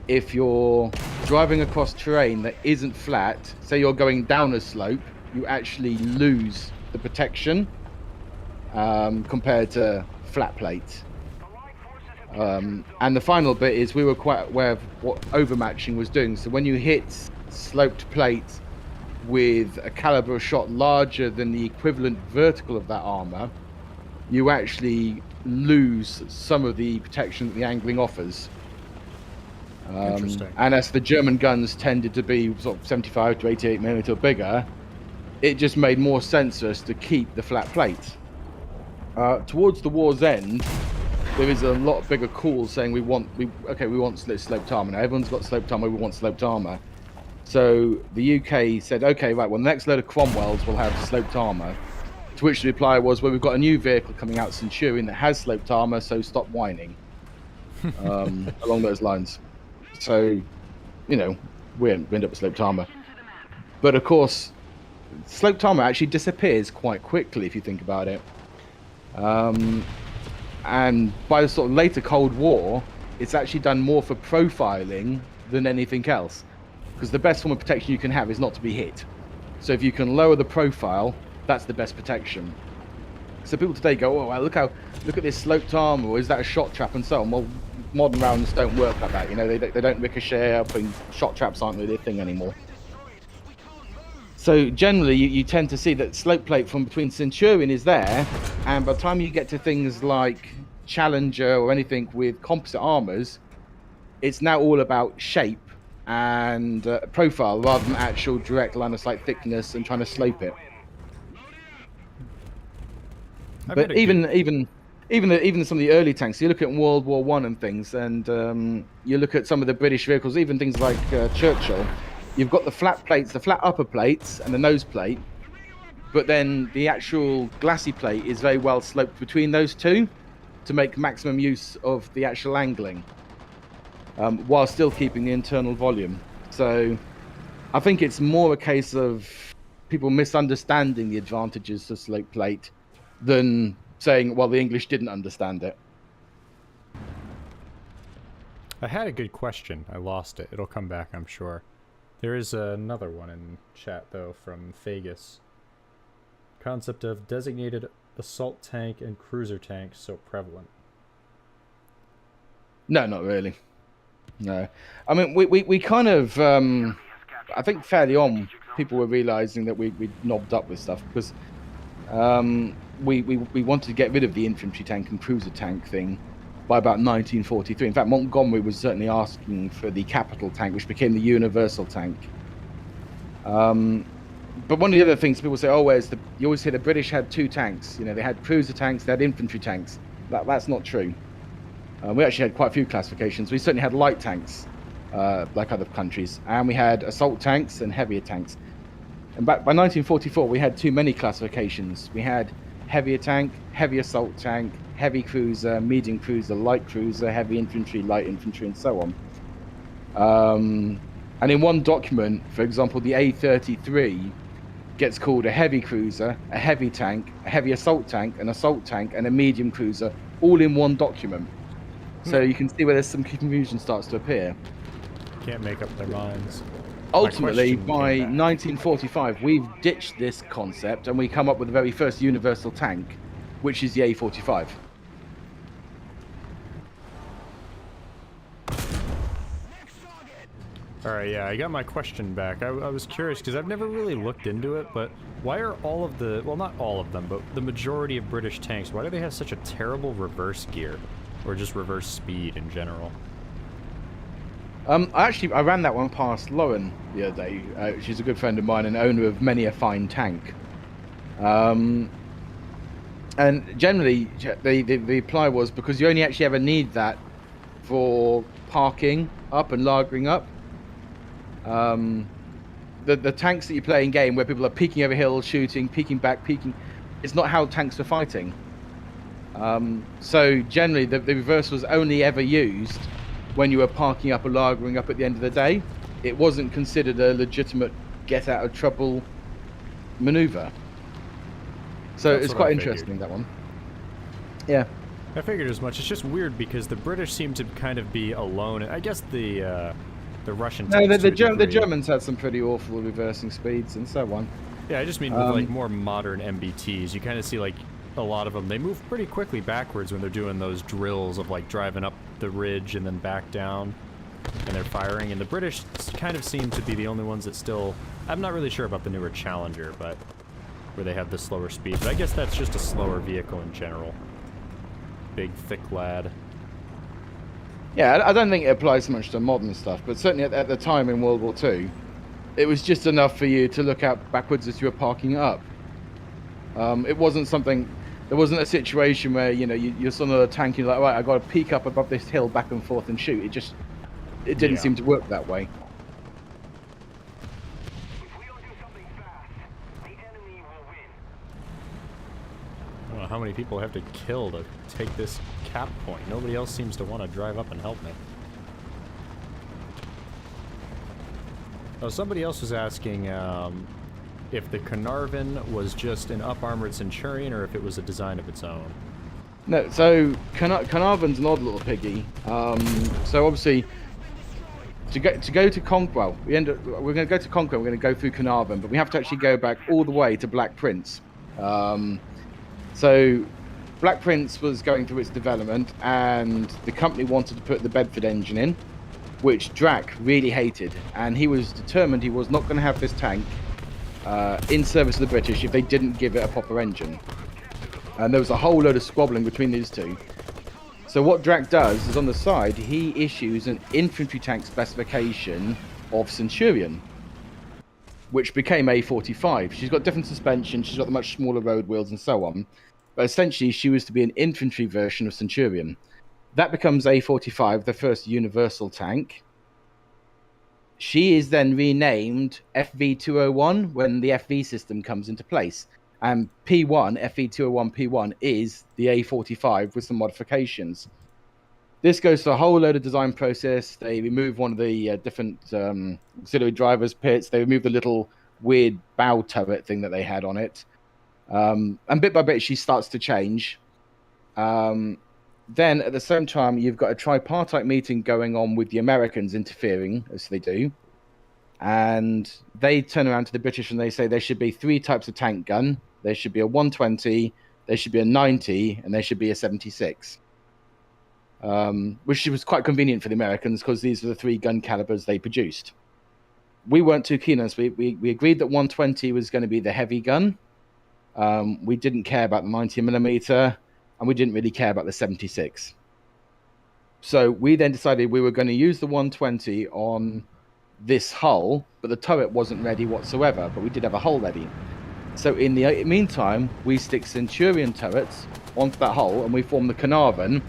Speaker 2: If you're driving across terrain that isn't flat, say you're going down a slope, you actually lose the protection compared to flat plate. And the final bit is we were quite aware of what overmatching was doing. So when you hit sloped plate with a caliber of shot larger than the equivalent vertical of that armor, you actually lose some of the protection that the angling offers.
Speaker 1: Interesting.
Speaker 2: And as the German guns tended to be sort of 75 to 88 millimeter bigger, it just made more sense for us to keep the flat plate. Towards the war's end, there is a lot bigger call saying we want sloped armor. Now everyone's got sloped armor. We want sloped armor. So the UK said, okay, right. Well, the next load of Cromwells will have sloped armor. To which the reply was, well, we've got a new vehicle coming out, Centurion, that has sloped armor. So stop whining. Along those lines. So, we end up with sloped armor. But of course, sloped armor actually disappears quite quickly if you think about it. And by the sort of later Cold War, it's actually done more for profiling than anything else. Because the best form of protection you can have is not to be hit. So if you can lower the profile, that's the best protection. So people today go, oh, well, look at this sloped armor, or is that a shot trap and so on? Well, modern rounds don't work like that. They don't ricochet up, and shot traps aren't really a thing anymore. So generally, you tend to see that slope plate from between Centurion is there, and by the time you get to things like Challenger or anything with composite armors, it's now all about shape and profile rather than actual direct line of sight thickness and trying to slope it. But even some of the early tanks, you look at World War I and things, and you look at some of the British vehicles, even things like Churchill. You've got the flat plates, the flat upper plates and the nose plate, but then the actual glassy plate is very well sloped between those two to make maximum use of the actual angling, while still keeping the internal volume. So I think it's more a case of people misunderstanding the advantages of slope plate than saying, well, the English didn't understand it.
Speaker 1: I had a good question. I lost it. It'll come back, I'm sure. There is another one in chat, though, from Fagus. Concept of designated assault tank and cruiser tank so prevalent.
Speaker 2: No, not really. No. I mean, we kind of, I think fairly on, people were realizing that we knobbed up with stuff because we wanted to get rid of the infantry tank and cruiser tank thing by about 1943. In fact, Montgomery was certainly asking for the capital tank, which became the universal tank. But one of the other things people say, oh, you always hear the British had two tanks. You know, they had cruiser tanks, they had infantry tanks. That's not true. We actually had quite a few classifications. We certainly had light tanks, like other countries, and we had assault tanks and heavier tanks. And by 1944, we had too many classifications. We had heavier tank, heavy assault tank, heavy cruiser, medium cruiser, light cruiser, heavy infantry, light infantry, and so on. And in one document, for example, the A33 gets called a heavy cruiser, a heavy tank, a heavy assault tank, an assault tank, and a medium cruiser, all in one document. So you can see where there's some confusion starts to appear.
Speaker 1: Can't make up their minds.
Speaker 2: Ultimately, by 1945, we've ditched this concept and we come up with the very first universal tank, which is the A45.
Speaker 1: Alright, yeah, I got my question back. I was curious because I've never really looked into it, but why are all of the, well, not all of them, but the majority of British tanks, why do they have such a terrible reverse gear? Or just reverse speed in general?
Speaker 2: I ran that one past Lauren the other day. She's a good friend of mine and owner of many a fine tank. And generally, the reply was because you only actually ever need that for parking up and lagering up. The tanks that you play in game where people are peeking over hills, shooting, peeking back, peeking, it's not how tanks are fighting. So generally, the reverse was only ever used when you were parking up or lagering up at the end of the day. It wasn't considered a legitimate get-out-of-trouble maneuver. So it's quite interesting, that one. Yeah.
Speaker 1: I figured as much. It's just weird because the British seem to kind of be alone. I guess the Russian tanks.
Speaker 2: No, the Germans had some pretty awful reversing speeds and so on.
Speaker 1: Yeah, I just mean with like more modern MBTs, you kind of see like a lot of them, they move pretty quickly backwards when they're doing those drills of like driving up the ridge and then back down and they're firing, and the British kind of seem to be the only ones that still, I'm not really sure about the newer Challenger, but where they have the slower speed, but I guess that's just a slower vehicle in general. Big thick lad.
Speaker 2: Yeah, I don't think it applies so much to modern stuff, but certainly at the time in World War II, it was just enough for you to look out backwards as you were parking up. It wasn't something. There wasn't a situation where, you know, you're on a tank, you're like, right, I got to peek up above this hill back and forth and shoot. It didn't seem to work that way.
Speaker 3: If we don't do something fast, the enemy will win.
Speaker 1: I don't know how many people I have to kill to take this cap point. Nobody else seems to want to drive up and help me. Oh, somebody else was asking if the Carnarvon was just an up-armored Centurion or if it was a design of its own.
Speaker 2: No, so Carnarvon's an odd little piggy. So obviously, to go to Conquer, well, we're going to go to Conquer. We're going to go through Carnarvon, but we have to actually go back all the way to Black Prince. So Black Prince was going through its development, and the company wanted to put the Bedford engine in, which Drac really hated, and he was determined he was not going to have this tank in service of the British if they didn't give it a proper engine. And there was a whole load of squabbling between these two. So what Drac does is on the side, he issues an infantry tank specification of Centurion, which became A45. She's got different suspension, she's got the much smaller road wheels and so on. But essentially, she was to be an infantry version of Centurion. That becomes A45, the first universal tank. She is then renamed FV201 when the FV system comes into place. And P1, FV201 P1, is the A45 with some modifications. This goes through a whole load of design process. They remove one of the different auxiliary drivers pits. They remove the little weird bow turret thing that they had on it. And bit by bit, she starts to change. Then at the same time, you've got a tripartite meeting going on with the Americans interfering, as they do. And they turn around to the British and they say there should be 3 types of tank gun. There should be a 120, there should be a 90, and there should be a 76. Which was quite convenient for the Americans because these were the 3 gun calibers they produced. We weren't too keen on this. We agreed that 120 was going to be the heavy gun. We didn't care about the 90mm, and we didn't really care about the 76. So we then decided we were going to use the 120 on this hull, but the turret wasn't ready whatsoever, but we did have a hull ready. So in the meantime, we stick Centurion turrets onto that hull, and we form the Carnarvon,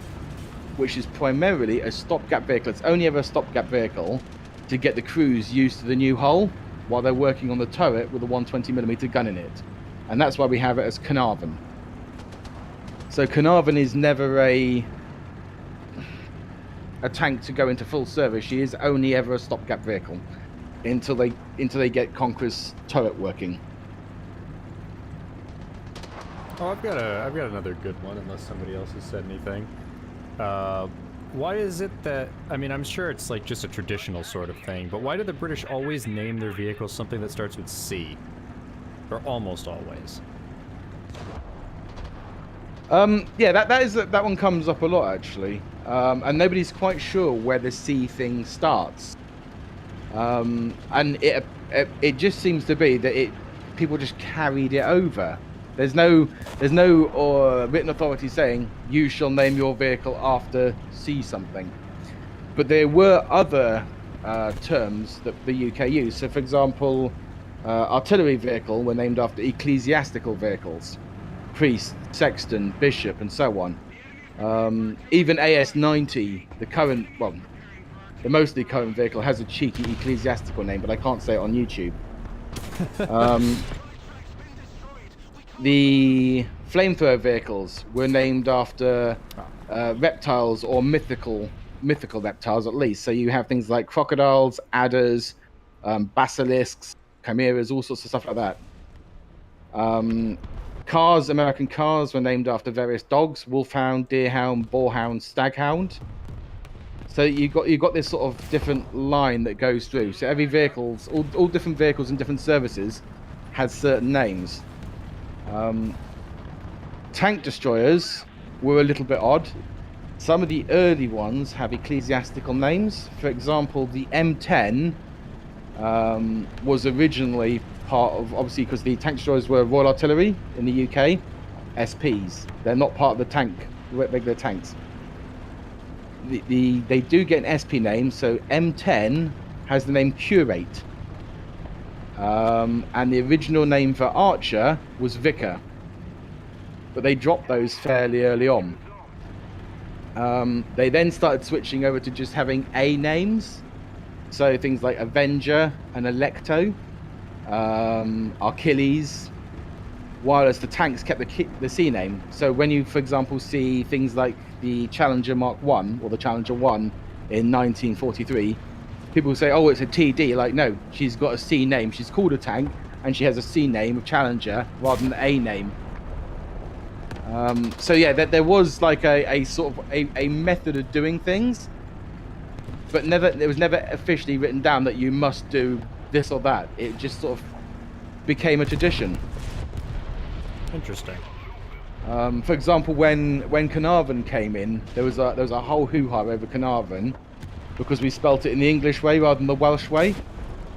Speaker 2: which is primarily a stopgap vehicle. It's only ever a stopgap vehicle to get the crews used to the new hull while they're working on the turret with a 120mm gun in it. And that's why we have it as Carnarvon. So Carnarvon is never a tank to go into full service. She is only ever a stopgap vehicle until they get Conqueror's turret working.
Speaker 1: Oh, I've got another good one, unless somebody else has said anything. Why is it that, I mean, I'm sure it's like just a traditional sort of thing, but why do the British always name their vehicles something that starts with C? Or almost always.
Speaker 2: Yeah, that one comes up a lot actually, and nobody's quite sure where the C thing starts. And it just seems to be that people just carried it over. There's no written authority saying you shall name your vehicle after C something. But there were other terms that the UK used. So, for example, artillery vehicle were named after ecclesiastical vehicles, priest, sexton, bishop, and so on. Even AS-90, the mostly current vehicle, has a cheeky ecclesiastical name, but I can't say it on YouTube. The flamethrower vehicles were named after reptiles or mythical reptiles at least. So you have things like crocodiles, adders, basilisks, chimeras, all sorts of stuff like that. Cars, American cars, were named after various dogs: wolfhound, deerhound, boarhound, staghound. So you got this sort of different line that goes through. So every vehicles, all different vehicles and different services, had certain names. Tank destroyers were a little bit odd. Some of the early ones have ecclesiastical names. For example, the M10 was originally part of, obviously because the tank destroyers were Royal Artillery in the UK, SPs. They're not part of the tank, regular tanks. They do get an SP name, so M10 has the name Curate. And the original name for Archer was Vicar, but they dropped those fairly early on. They then started switching over to just having A names, so things like Avenger and Electo, Achilles, whilst the tanks kept the C name. So when you, for example, see things like the Challenger Mark 1 or the Challenger 1 in 1943, people say, oh, it's a TD. Like, no, she's got a C name. She's called a tank, and she has a C name of Challenger rather than an A name. So yeah, there was like a sort of a method of doing things, but it was never officially written down that you must do this or that. It just sort of became a tradition.
Speaker 1: Interesting.
Speaker 2: For example, when Carnarvon came in, there was a whole hoo-ha over Carnarvon because we spelt it in the English way rather than the Welsh way,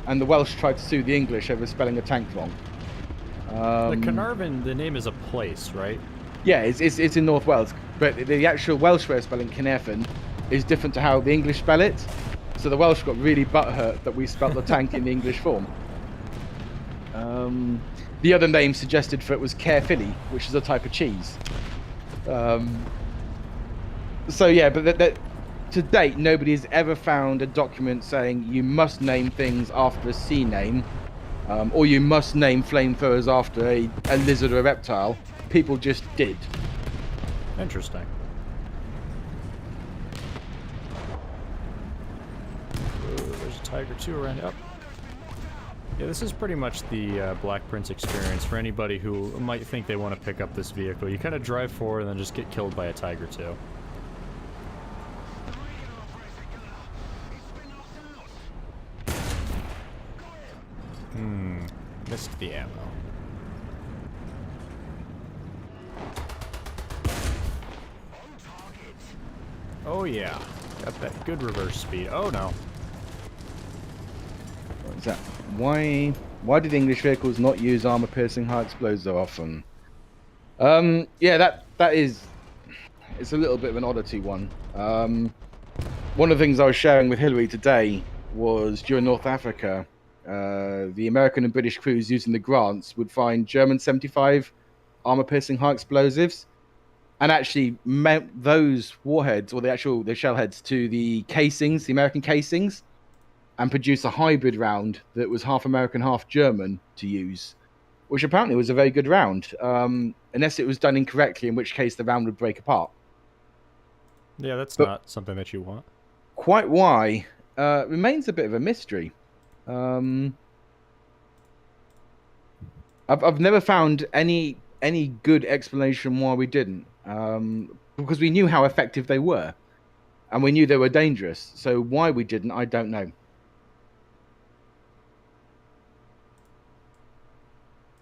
Speaker 2: and the Welsh tried to sue the English over spelling a tank wrong.
Speaker 1: The Carnarvon, the name is a place, right?
Speaker 2: Yeah, it's in North Wales, but the actual Welsh way of spelling Caernarfon is different to how the English spell it. So the Welsh got really butthurt that we spelt the tank in the English form. The other name suggested for it was Caerphilly, which is a type of cheese. So yeah, but to date, nobody has ever found a document saying you must name things after a sea name, or you must name flamethrowers after a lizard or a reptile. People just did.
Speaker 1: Interesting. There's a Tiger 2 around up. Yeah, this is pretty much the Black Prince experience for anybody who might think they want to pick up this vehicle. You kind of drive forward and then just get killed by a Tiger too. Missed the ammo. Oh yeah, got that good reverse speed. Oh no.
Speaker 2: What is that? Why did English vehicles not use armor-piercing high explosives so often? Yeah, that is, it's a little bit of an oddity one. One of the things I was sharing with Hillary today was during North Africa, the American and British crews using the Grants would find German 75 armor-piercing high explosives, and actually mount those warheads or the shell heads to the casings, the American casings, and produce a hybrid round that was half American, half German to use, which apparently was a very good round, unless it was done incorrectly, in which case the round would break apart.
Speaker 1: Yeah, that's not something that you want.
Speaker 2: Quite why remains a bit of a mystery. I've never found any good explanation why we didn't, because we knew how effective they were, and we knew they were dangerous. So why we didn't, I don't know.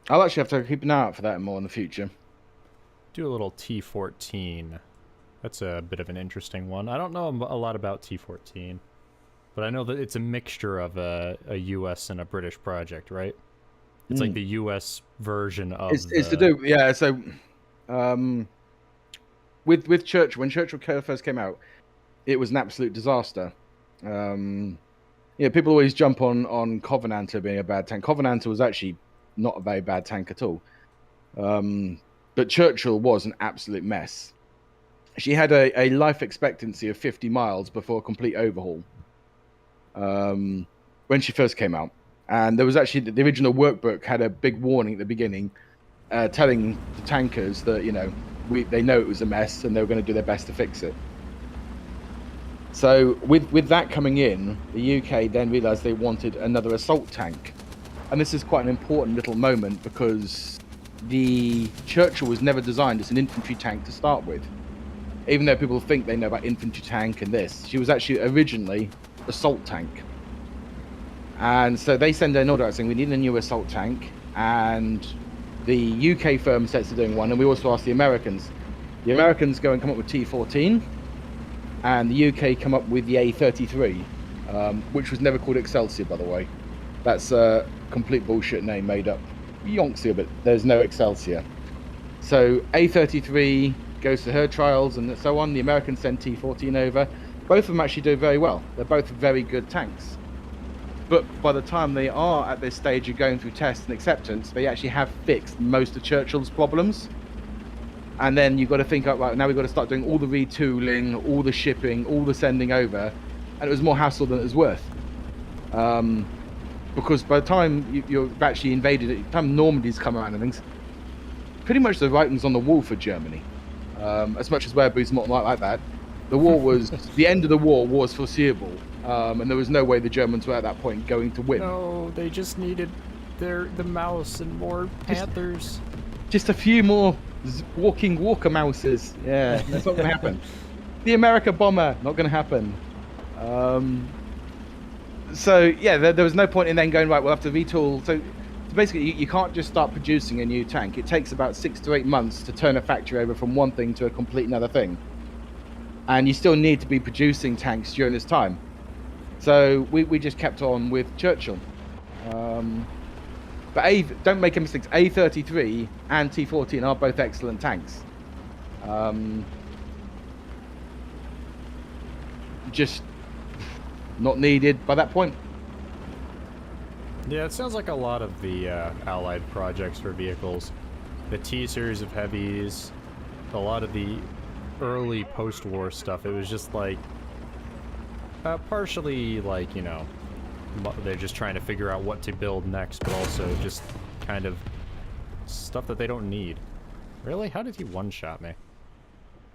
Speaker 2: I'll actually have to keep an eye out for that more in the future.
Speaker 1: Do a little T-14. That's a bit of an interesting one. I don't know a lot about T-14, but I know that it's a mixture of a U.S. and a British project, right? It's like the U.S. version of
Speaker 2: it's to do, yeah. So, with Churchill, when Churchill first came out, it was an absolute disaster. Yeah, people always jump on Covenanter being a bad tank. Covenanter was actually not a very bad tank at all. But Churchill was an absolute mess. She had a life expectancy of 50 miles before a complete overhaul when she first came out. And there was actually, the original workbook had a big warning at the beginning telling the tankers that, you know, they know it was a mess and they were going to do their best to fix it. So with that coming in, the UK then realised they wanted another assault tank. And this is quite an important little moment because the Churchill was never designed as an infantry tank to start with. Even though people think they know about infantry tank and this, she was actually originally assault tank. And so they send an order out saying we need a new assault tank, and the UK firm sets to doing one, and we also ask the Americans. The Americans go and come up with T-14, and the UK come up with the A-33, which was never called Excelsior, by the way. That's a complete bullshit name made up. Yonksia, but there's no Excelsior. So A-33 goes to her trials and so on. The Americans send T-14 over. Both of them actually do very well. They're both very good tanks. But by the time they are at this stage of going through tests and acceptance, they actually have fixed most of Churchill's problems. And then you've got to think up, right, now we've got to start doing all the retooling, all the shipping, all the sending over. And it was more hassle than it was worth. Because by the time you've actually invaded it, by the time Normandy's come around and things, pretty much the writing's on the wall for Germany. As much as Wehrbu's not like that. The war was, the end of the war was foreseeable. And there was no way the Germans were at that point going to win.
Speaker 1: No, they just needed the mouse and more panthers.
Speaker 2: Just a few more walking walker mouses. Yeah, that's not going to happen. The America bomber, not going to happen. So yeah, there was no point in then going, right, we'll have to retool. So basically, you can't just start producing a new tank. It takes about 6 to 8 months to turn a factory over from one thing to a complete another thing. And you still need to be producing tanks during this time. So we just kept on with Churchill. But don't make a mistake, A-33 and T-14 are both excellent tanks. Just not needed by that point.
Speaker 1: Yeah, it sounds like a lot of the Allied projects for vehicles. The T-series of heavies, a lot of the early post-war stuff, it was just like, partially like, you know, they're just trying to figure out what to build next, but also just kind of stuff that they don't need. Really? How did he one-shot me?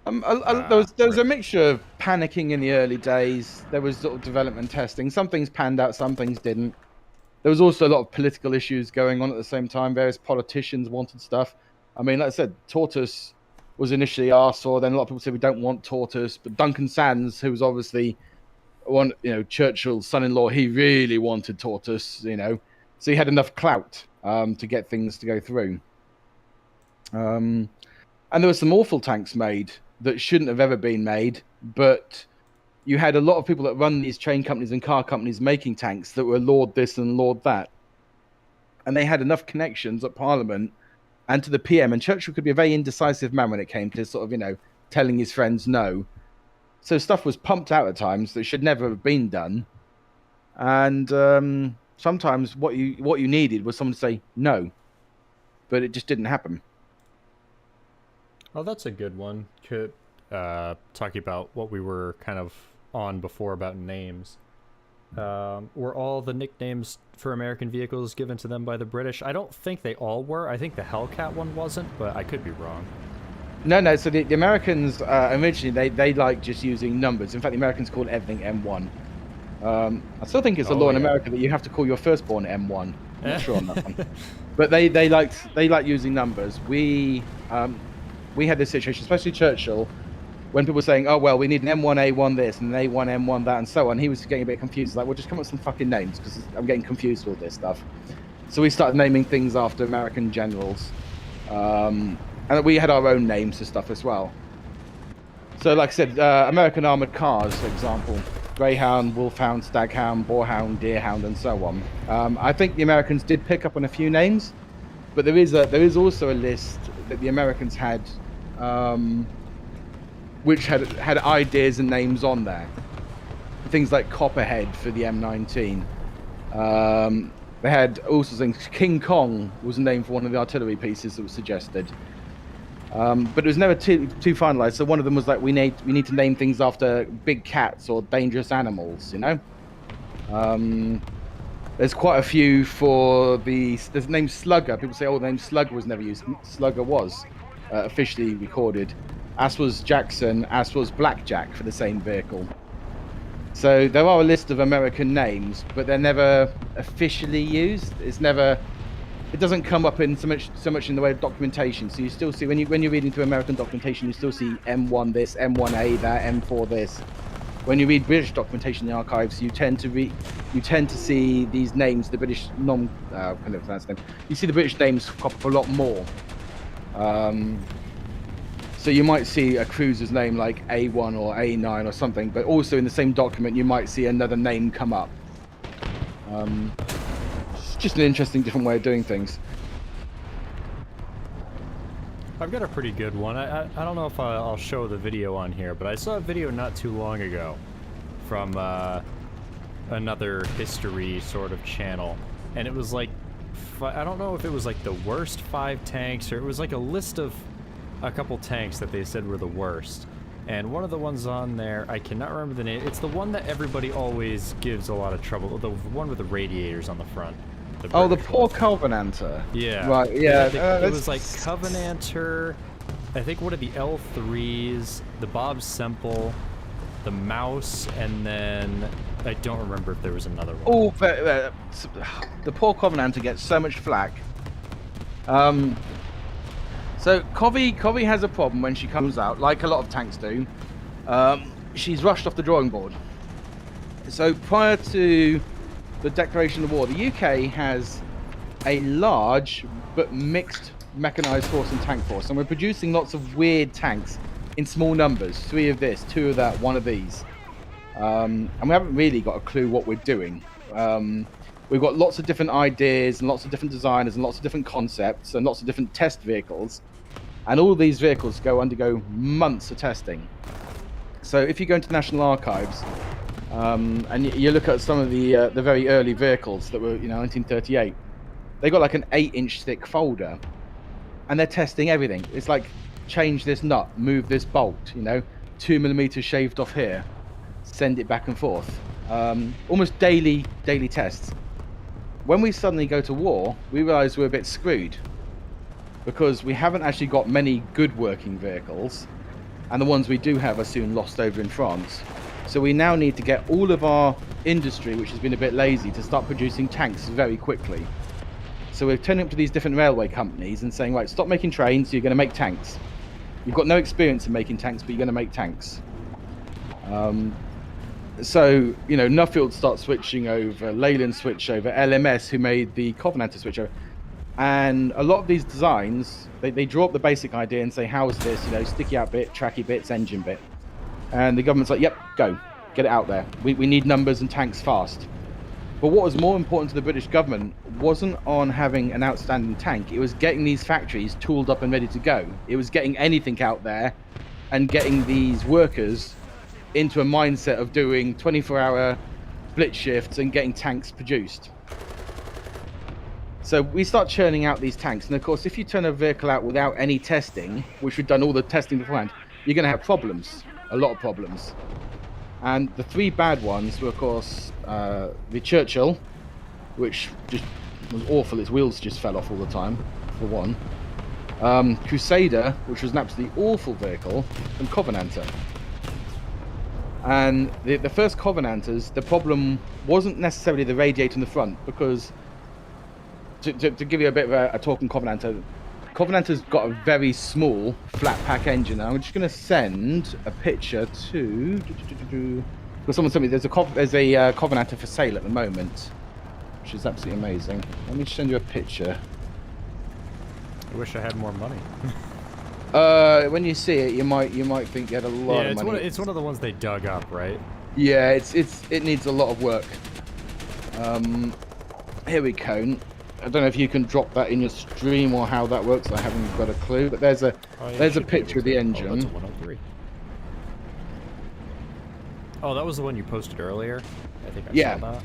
Speaker 2: There was a mixture of panicking in the early days. There was sort of development testing. Some things panned out, some things didn't. There was also a lot of political issues going on at the same time. Various politicians wanted stuff. I mean, like I said, Tortoise was initially asked for. Then a lot of people said we don't want Tortoise. But Duncan Sands, who was obviously Churchill's son-in-law, he really wanted Tortoise. So he had enough clout to get things to go through. And there were some awful tanks made that shouldn't have ever been made, but you had a lot of people that run these train companies and car companies making tanks that were Lord this and Lord that. And they had enough connections at Parliament and to the PM. And Churchill could be a very indecisive man when it came to sort of, telling his friends no. So stuff was pumped out at times that should never have been done. And sometimes what you needed was someone to say no. But it just didn't happen.
Speaker 1: Oh, that's a good one. Talking about what we were kind of on before about names. Were all the nicknames for American vehicles given to them by the British? I don't think they all were. I think the Hellcat one wasn't, but I could be wrong.
Speaker 2: No. So the Americans, originally, they like just using numbers. In fact, the Americans called everything M1. I still think it's a law in America that you have to call your firstborn M1. I'm not sure on that one. But they like using numbers. We had this situation, especially Churchill, when people were saying, oh, well, we need an M1A1 this and an A1M1 that and so on. He was getting a bit confused. Like, well, just come up with some fucking names because I'm getting confused with all this stuff. So we started naming things after American generals. And we had our own names for stuff as well. So like I said, American armored cars, for example, Greyhound, Wolfhound, Staghound, Boarhound, Deerhound, and so on. I think the Americans did pick up on a few names, but there is also a list that the Americans had, which had ideas and names on there. Things like Copperhead for the M19. They had also things. King Kong was a name for one of the artillery pieces that was suggested. But it was never too finalized. So one of them was like, we need to name things after big cats or dangerous animals, There's quite a few for there's the name Slugger. People say, oh, the name Slugger was never used. Slugger was officially recorded, as was Jackson, as was Blackjack for the same vehicle. So there are a list of American names, but they're never officially used. It doesn't come up in so much in the way of documentation. So you still see when you're reading through American documentation, you still see M1 this, M1A that, M4 this. When you read British documentation in the archives, you tend to see these names, the British you see the British names crop up a lot more. So you might see a cruiser's name like A1 or A9 or something, but also in the same document you might see another name come up. It's just an interesting, different way of doing things.
Speaker 1: I've got a pretty good one. I don't know if I'll show the video on here, but I saw a video not too long ago from another history sort of channel, and it was like, I don't know if it was like the worst 5 tanks, or it was like a list of a couple tanks that they said were the worst. And one of the ones on there, I cannot remember the name. It's the one that everybody always gives a lot of trouble. The one with the radiators on the front. The
Speaker 2: poor Covenanter.
Speaker 1: Yeah.
Speaker 2: Right, yeah.
Speaker 1: It was like Covenanter, I think one of the L3s, the Bob Semple, the Mouse, and then I don't remember if there was another one.
Speaker 2: Oh, the poor Covenanter gets so much flack. So Covey has a problem when she comes out, like a lot of tanks do. She's rushed off the drawing board. So prior to the declaration of war, the UK has a large but mixed mechanized force and tank force, and we're producing lots of weird tanks in small numbers, 3 of this, 2 of that, 1 of these. And we haven't really got a clue what we're doing. We've got lots of different ideas and lots of different designers and lots of different concepts and lots of different test vehicles. And all these vehicles undergo months of testing. So if you go into National Archives and you look at some of the very early vehicles that were, 1938, they got like an 8-inch thick folder, and they're testing everything. It's like, change this nut, move this bolt, 2mm shaved off here, send it back and forth. Almost daily tests. When we suddenly go to war, we realize we're a bit screwed, because we haven't actually got many good working vehicles, and the ones we do have are soon lost over in France. So we now need to get all of our industry which has been a bit lazy to start producing tanks very quickly. So we're turning up to these different railway companies and saying, right, stop making trains, you're going to make tanks. You've got no experience in making tanks, but you're going to make tanks. So, you know, Nuffield starts switching over, Leyland switch over, LMS, who made the Covenanter switch over. And a lot of these designs, they draw up the basic idea and say, how is this, you know, sticky out bit, tracky bits, engine bit. And the government's like, yep, go, get it out there. We need numbers and tanks fast. But what was more important to the British government wasn't on having an outstanding tank. It was getting these factories tooled up and ready to go. It was getting anything out there and getting these workers into a mindset of doing 24-hour split shifts and getting tanks produced. So we start churning out these tanks. And of course, if you turn a vehicle out without any testing, which we've done all the testing beforehand, you're going to have problems, a lot of problems. And the three bad ones were, of course, the Churchill, which just was awful. Its wheels just fell off all the time, for one. Crusader, which was an absolutely awful vehicle, and Covenanter. And the first Covenanters, the problem wasn't necessarily the radiator in the front, because to give you a bit of a talk on Covenanter, Covenanter's got a very small flat pack engine. And I'm just going to send a picture to... Because someone told me there's a Covenanter for sale at the moment, which is absolutely amazing. Let me just send you a picture.
Speaker 1: I wish I had more money.
Speaker 2: When you see it, you might think you had a lot of money.
Speaker 1: It's one of the ones they dug up, right?
Speaker 2: Yeah, it needs a lot of work. Here we go. I don't know if you can drop that in your stream or how that works. I haven't got a clue. But there's a picture of the engine.
Speaker 1: Oh, that's a 103. Oh, that was the one you posted earlier. I think I saw that.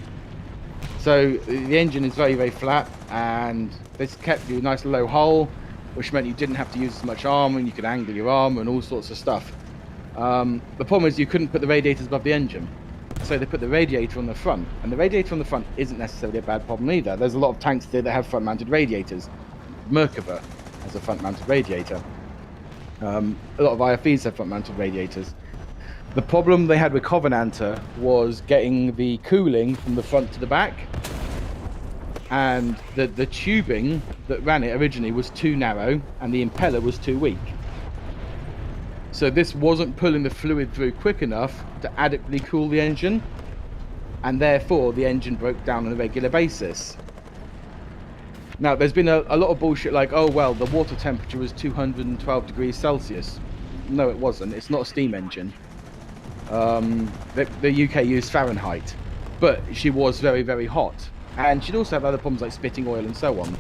Speaker 2: So the engine is very, very flat, and this kept you a nice low hull, which meant you didn't have to use as much armor, and you could angle your armor and all sorts of stuff. The problem is you couldn't put the radiators above the engine. So they put the radiator on the front, and the radiator on the front isn't necessarily a bad problem either. There's a lot of tanks there that have front-mounted radiators. Merkava has a front-mounted radiator. A lot of IFVs have front-mounted radiators. The problem they had with Covenanter was getting the cooling from the front to the back, and the tubing that ran it originally was too narrow, and the impeller was too weak. So this wasn't pulling the fluid through quick enough to adequately cool the engine, and therefore the engine broke down on a regular basis. Now, there's been a lot of bullshit like, oh, well, the water temperature was 212 degrees Celsius. No, it wasn't. It's not a steam engine. The UK used Fahrenheit, but she was very, very hot. And she'd also have other problems like spitting oil and so on.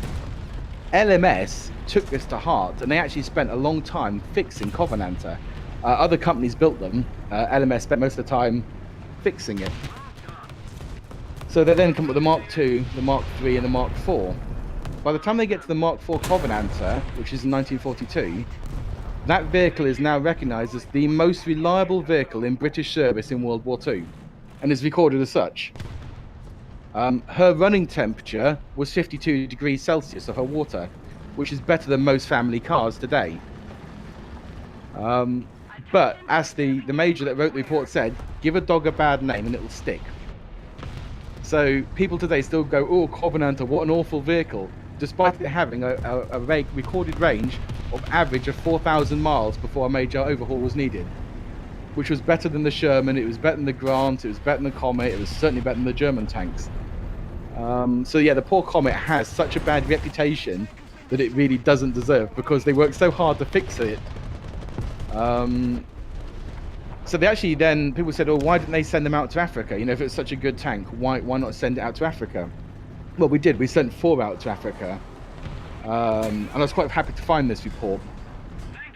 Speaker 2: LMS took this to heart, and they actually spent a long time fixing Covenanter. Other companies built them. LMS spent most of the time fixing it. So they then come up with the Mark II, the Mark III, and the Mark IV. By the time they get to the Mark IV Covenanter, which is in 1942, that vehicle is now recognised as the most reliable vehicle in British service in World War II, and is recorded as such. Her running temperature was 52 degrees Celsius of her water, which is better than most family cars today. But as the major that wrote the report said, give a dog a bad name and it'll stick. So people today still go, oh, Covenanter, what an awful vehicle, despite it having a recorded range of average of 4,000 miles before a major overhaul was needed, which was better than the Sherman, it was better than the Grant, it was better than the Comet, it was certainly better than the German tanks. So yeah, the poor Comet has such a bad reputation that it really doesn't deserve, because they worked so hard to fix it. So they actually then, people said, oh, why didn't they send them out to Africa? You know, if it's such a good tank, why not send it out to Africa? Well, we did. We sent 4 out to Africa. And I was quite happy to find this report.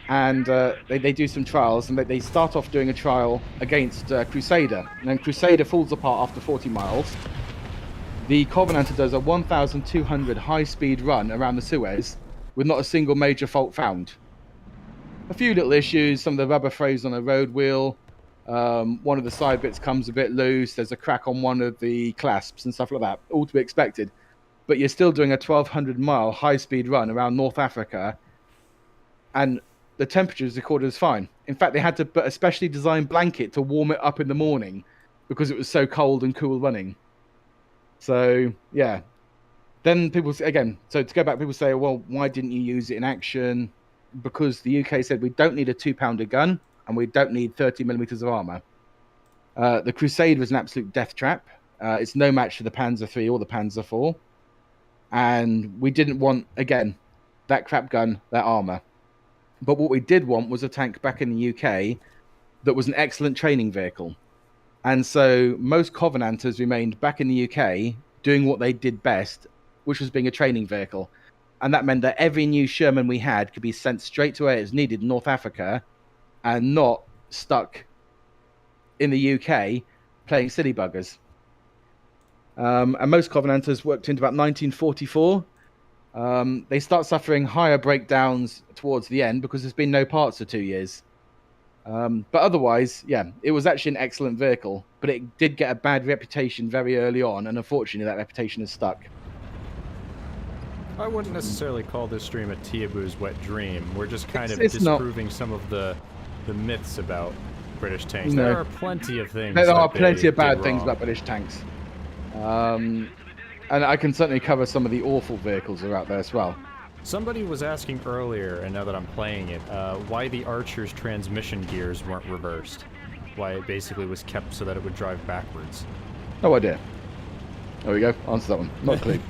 Speaker 2: And they do some trials, and they start off doing a trial against Crusader. And then Crusader falls apart after 40 miles. The Covenanter does a 1,200 high-speed run around the Suez with not a single major fault found. A few little issues, some of the rubber froze on a road wheel, one of the side bits comes a bit loose, there's a crack on one of the clasps and stuff like that, all to be expected. But you're still doing a 1,200-mile high-speed run around North Africa, and the temperature is recorded as fine. In fact, they had to put a specially designed blanket to warm it up in the morning, because it was so cold and cool running. So yeah. Then people again. So to go back, people say, well, why didn't you use it in action? Because the UK said we don't need a 2-pounder gun and we don't need 30 millimeters of armor. The Crusader is an absolute death trap. It's no match for the Panzer III or the Panzer IV. And we didn't want, again, that crap gun, that armor. But what we did want was a tank back in the UK that was an excellent training vehicle. And so most Covenanters remained back in the UK doing what they did best, which was being a training vehicle. And that meant that every new Sherman we had could be sent straight to where it was needed in North Africa and not stuck in the UK playing silly buggers. And most Covenanters worked into about 1944. They start suffering higher breakdowns towards the end because there's been no parts for 2 years. But otherwise, yeah, it was actually an excellent vehicle, but it did get a bad reputation very early on, and unfortunately that reputation is stuck.
Speaker 1: I wouldn't necessarily call this stream a Tiabu's wet dream. We're just kind of
Speaker 2: It's
Speaker 1: disproving some of the myths about British tanks.
Speaker 2: No.
Speaker 1: There are plenty of things.
Speaker 2: There are
Speaker 1: that
Speaker 2: plenty
Speaker 1: they
Speaker 2: of bad
Speaker 1: did
Speaker 2: things
Speaker 1: wrong.
Speaker 2: about British tanks. And I can certainly cover some of the awful vehicles that are out there as well.
Speaker 1: Somebody was asking earlier, and now that I'm playing it, why the Archer's transmission gears weren't reversed. Why it basically was kept so that it would drive backwards.
Speaker 2: No idea. There we go. Answer that one. Not a clue.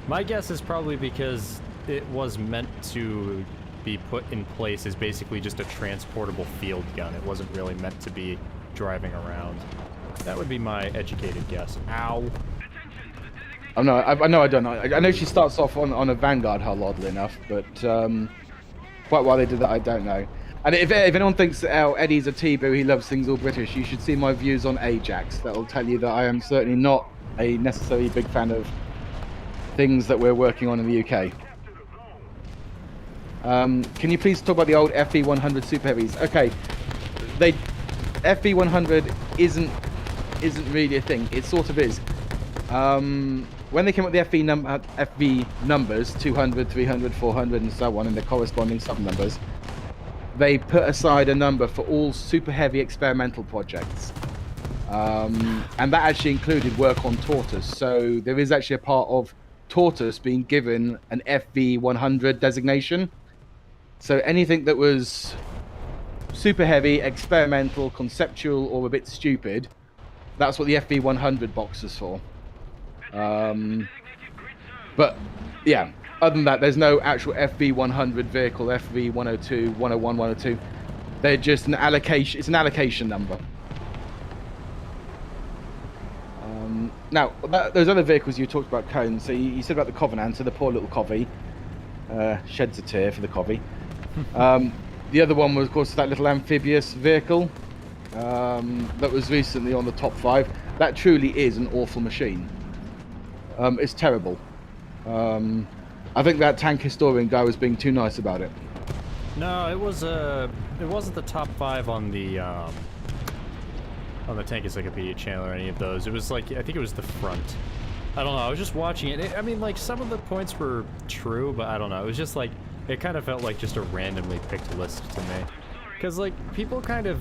Speaker 1: My guess is probably because it was meant to be put in place as basically just a transportable field gun. It wasn't really meant to be driving around. That would be my educated guess. Ow.
Speaker 2: Oh, no, I know I don't know. I know she starts off on a Vanguard hull, oddly enough, but quite why they did that, I don't know. And if anyone thinks Eddie's a T-Boo, he loves things all British, you should see my views on Ajax. That'll tell you that I am certainly not a necessarily big fan of things that we're working on in the UK. Can you please talk about the old FE100 Super Heavies? Okay, FE100 isn't really a thing. It sort of is. When they came up with the FV numbers, 200, 300, 400, and so on, and the corresponding sub-numbers, they put aside a number for all super heavy experimental projects. And that actually included work on Tortoise. So there is actually a part of Tortoise being given an FV100 designation. So anything that was super heavy, experimental, conceptual, or a bit stupid, that's what the FV100 box is for. But yeah, other than that, there's no actual FV100 vehicle, FV102, 101, 102. They're just an allocation. It's an allocation number. Now, those other vehicles you talked about, Cone. So you said about the Covenanter, the poor little covey. Sheds a tear for the covey. The other one was, of course, that little amphibious vehicle that was recently on the top 5. That truly is an awful machine. It's terrible. I think that tank historian guy was being too nice about it.
Speaker 1: No, it wasn't the top 5 on the Tank Encyclopedia channel or any of those. It was like, I think it was the front. I don't know, I was just watching it. I mean, like, some of the points were true, but I don't know. It was just like, it kind of felt like just a randomly picked list to me. Because, like, people kind of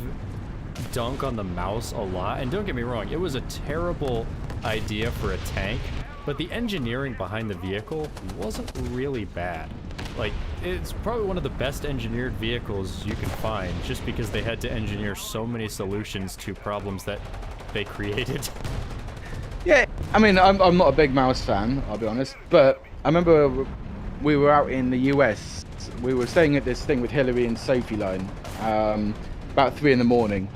Speaker 1: dunk on the mouse a lot, and don't get me wrong, it was a terrible idea for a tank, but the engineering behind the vehicle wasn't really bad. Like, it's probably one of the best engineered vehicles you can find, just because they had to engineer so many solutions to problems that they created.
Speaker 2: Yeah, I mean, I'm not a big mouse fan, I'll be honest, but I remember we were out in the US. We were staying at this thing with Hillary and Sophie line about 3 in the morning,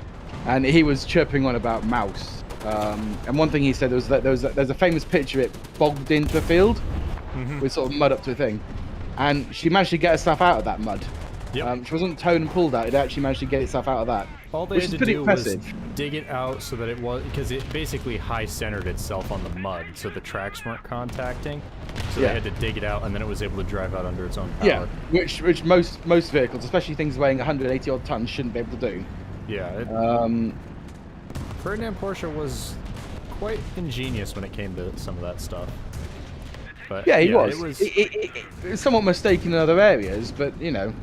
Speaker 2: and he was chirping on about mouse. And one thing he said was that there's a famous picture of it bogged into the field with sort of mud up to the thing, and she managed to get herself out of that mud.
Speaker 1: Yep.
Speaker 2: She wasn't towed and pulled out; it actually managed to get itself out of that.
Speaker 1: All they
Speaker 2: which
Speaker 1: had
Speaker 2: is
Speaker 1: to
Speaker 2: pretty
Speaker 1: do
Speaker 2: impressive.
Speaker 1: was dig it out so that it was, because it basically high-centered itself on the mud, so the tracks weren't contacting. So
Speaker 2: Yeah.
Speaker 1: they had to dig it out, and then it was able to drive out under its own power.
Speaker 2: Yeah, which most vehicles, especially things weighing 180 odd tons, shouldn't be able to do.
Speaker 1: Yeah. Ferdinand Porsche was quite ingenious when it came to some of that stuff. But
Speaker 2: Yeah, he
Speaker 1: was.
Speaker 2: was. It was somewhat mistaken in other areas, but you know,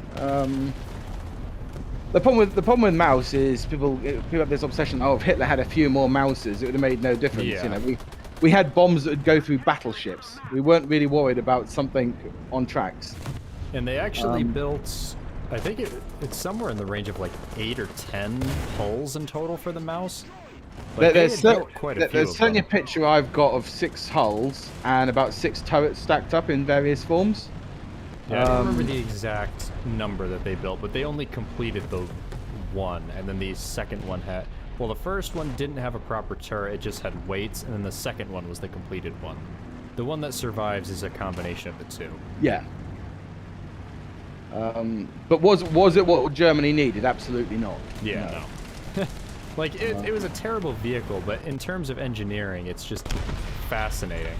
Speaker 2: The problem with mouse is people have this obsession. Oh, if Hitler had a few more mouses, it would have made no difference.
Speaker 1: Yeah.
Speaker 2: You know, we had bombs that would go through battleships. We weren't really worried about something on tracks.
Speaker 1: And they actually built, I think it's somewhere in the range of like 8 or 10 hulls in total for the mouse. Like,
Speaker 2: There's certainly a
Speaker 1: them.
Speaker 2: picture I've got of 6 hulls and about 6 turrets stacked up in various forms.
Speaker 1: Yeah, I don't remember the exact number that they built, but they only completed the one, and then the second one had... Well, the first one didn't have a proper turret, it just had weights, and then the second one was the completed one. The one that survives is a combination of the two.
Speaker 2: Yeah. But was it what Germany needed? Absolutely not.
Speaker 1: Yeah, no. Like, it was a terrible vehicle, but in terms of engineering, it's just fascinating.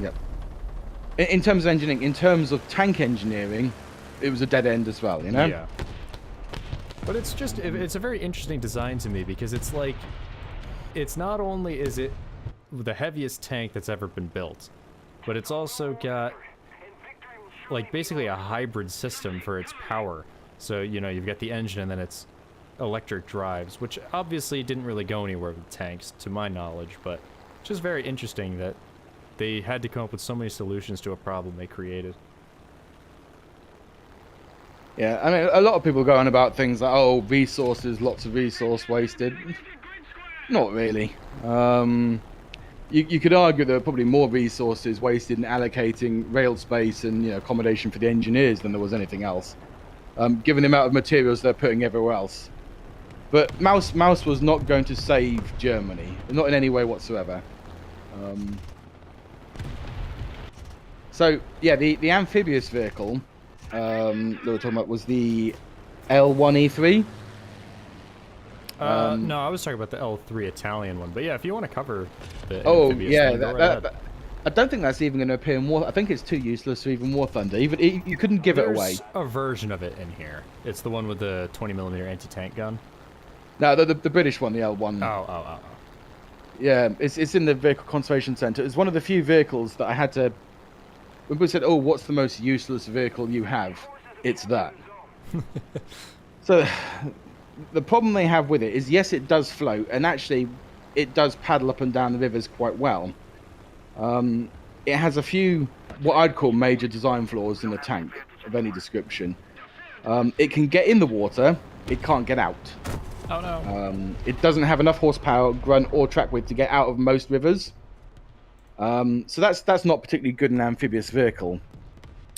Speaker 2: Yep. In terms of engineering, in terms of tank engineering, it was a dead end as well, you know?
Speaker 1: Yeah. But it's just, it's a very interesting design to me, because it's like, it's not only is it the heaviest tank that's ever been built, but it's also got, like, basically a hybrid system for its power. So, you know, you've got the engine and then it's electric drives, which obviously didn't really go anywhere with tanks, to my knowledge, but it's just very interesting that they had to come up with so many solutions to a problem they created.
Speaker 2: Yeah, I mean, a lot of people go on about things like, oh, resources, lots of resource wasted. Not really. You could argue there are probably more resources wasted in allocating rail space and, you know, accommodation for the engineers than there was anything else, given the amount of materials they're putting everywhere else. But Mouse was not going to save Germany, not in any way whatsoever. So yeah, the amphibious vehicle that we're talking about was the L1E3.
Speaker 1: No, I was talking about the L3 Italian one, but yeah, if you want to cover the
Speaker 2: Oh
Speaker 1: amphibious
Speaker 2: yeah,
Speaker 1: thing, go right ahead.
Speaker 2: I don't think that's even going to appear in War. I think it's too useless for even War Thunder. Even you couldn't give it away.
Speaker 1: There's a version of it in here. It's the one with the 20mm anti-tank gun.
Speaker 2: No, the British one, the L1.
Speaker 1: Oh.
Speaker 2: Yeah, it's in the Vehicle Conservation Centre. It's one of the few vehicles that I had to... When people said, oh, what's the most useless vehicle you have? It's that. So, the problem they have with it is, yes, it does float, and actually, it does paddle up and down the rivers quite well. It has a few, what I'd call major design flaws in the tank of any description. It can get in the water, it can't get out.
Speaker 1: Oh no.
Speaker 2: It doesn't have enough horsepower, grunt, or track width to get out of most rivers. So that's not particularly good in an amphibious vehicle.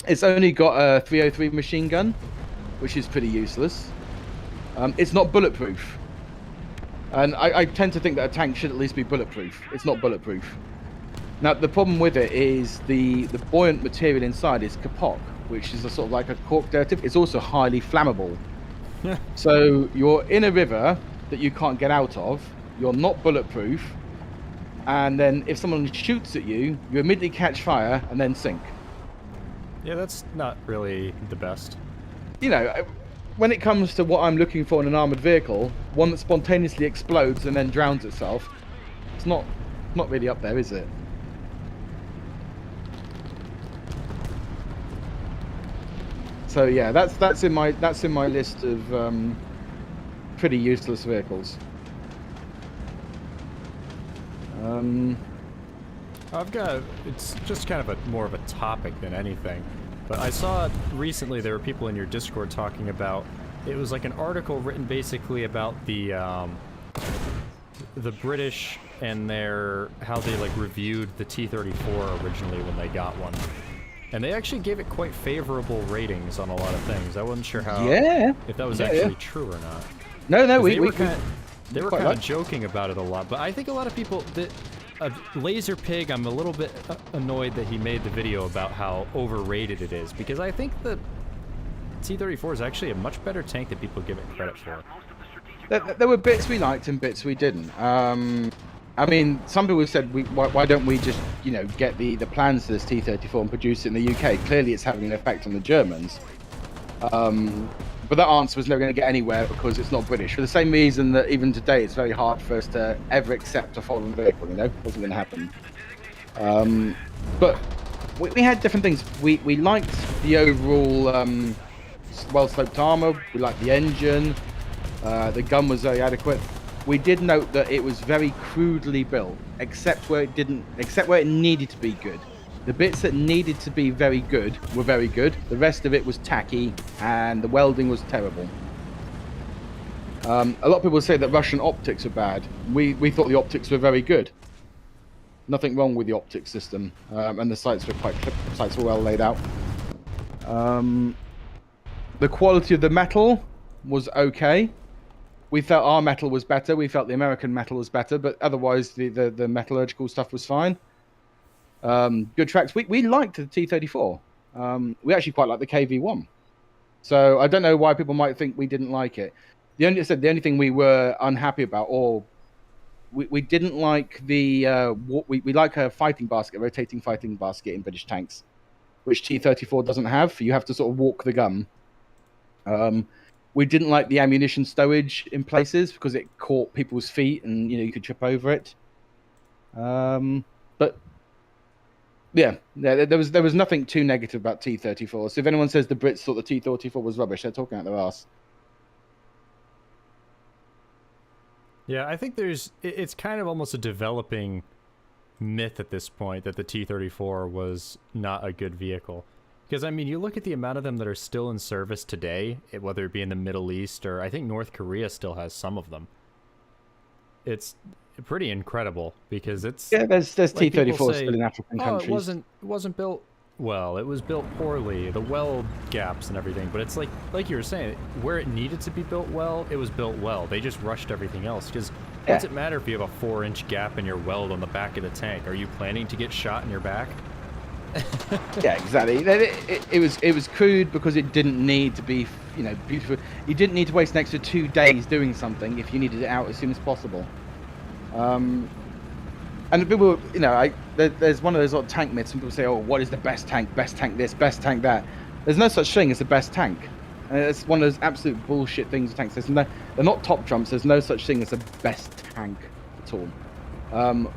Speaker 2: It's only got a 303 machine gun, which is pretty useless. It's not bulletproof. And I tend to think that a tank should at least be bulletproof. It's not bulletproof. Now, the problem with it is the buoyant material inside is kapok, which is a sort of like a cork derivative. It's also highly flammable. So you're in a river that you can't get out of, you're not bulletproof, and then if someone shoots at you, you immediately catch fire and then sink.
Speaker 1: Yeah, that's not really the best.
Speaker 2: You know, when it comes to what I'm looking for in an armoured vehicle, one that spontaneously explodes and then drowns itself, it's not really up there, is it? So yeah, that's in my list of pretty useless vehicles.
Speaker 1: It's just kind of more of a topic than anything, but I saw recently there were people in your Discord talking about, it was like an article written basically about the British and how they like reviewed the T-34 originally when they got one. And they actually gave it quite favorable ratings on a lot of things. I wasn't sure if that was actually true or not.
Speaker 2: No,
Speaker 1: they were kind of joking about it a lot, but I think a lot of people Laser Pig, I'm a little bit annoyed that he made the video about how overrated it is, because I think the T-34 is actually a much better tank than people give it credit for.
Speaker 2: There were bits we liked and bits we didn't. I mean, some people said, why don't we just, you know, get the plans for this T-34 and produce it in the UK? Clearly it's having an effect on the Germans. But that answer was never going to get anywhere because it's not British. For the same reason that even today it's very hard for us to ever accept a foreign vehicle, you know? It wasn't going to happen. But we had different things. We liked the overall well-sloped armour. We liked the engine. The gun was very adequate. We did note that it was very crudely built, except where it needed to be good. The bits that needed to be very good were very good. The rest of it was tacky, and the welding was terrible. A lot of people say that Russian optics are bad. We thought the optics were very good. Nothing wrong with the optics system, and the sights were well laid out. The quality of the metal was okay. We felt our metal was better. We felt the American metal was better, but otherwise the metallurgical stuff was fine. Good tracks. We liked the T-34. We actually quite like the KV-1. So I don't know why people might think we didn't like it. The only thing we were unhappy about, or we didn't like we like a rotating fighting basket in British tanks, which T-34 doesn't have. You have to sort of walk the gun. We didn't like the ammunition stowage in places because it caught people's feet and you could trip over it. But yeah, there was nothing too negative about T-34. So if anyone says the Brits thought the T-34 was rubbish, they're talking out their ass.
Speaker 1: Yeah, I think it's kind of almost a developing myth at this point that the T-34 was not a good vehicle. Because, I mean, you look at the amount of them that are still in service today, whether it be in the Middle East or I think North Korea still has some of them. It's pretty incredible because it's...
Speaker 2: Yeah, there's
Speaker 1: like
Speaker 2: T-34s still in African countries.
Speaker 1: It wasn't built well. It was built poorly. The weld gaps and everything. But it's like you were saying, where it needed to be built well, it was built well. They just rushed everything else. Because what's it matter if you have a 4-inch gap in your weld on the back of the tank? Are you planning to get shot in your back?
Speaker 2: Yeah, exactly. It was crude because it didn't need to be, beautiful. You didn't need to waste an extra 2 days doing something if you needed it out as soon as possible. And people, there's one of those sort of tank myths, and people say, "Oh, what is the best tank? Best tank this, best tank that." There's no such thing as the best tank. And it's one of those absolute bullshit things with tanks. They're not top trumps. There's no such thing as the best tank at all.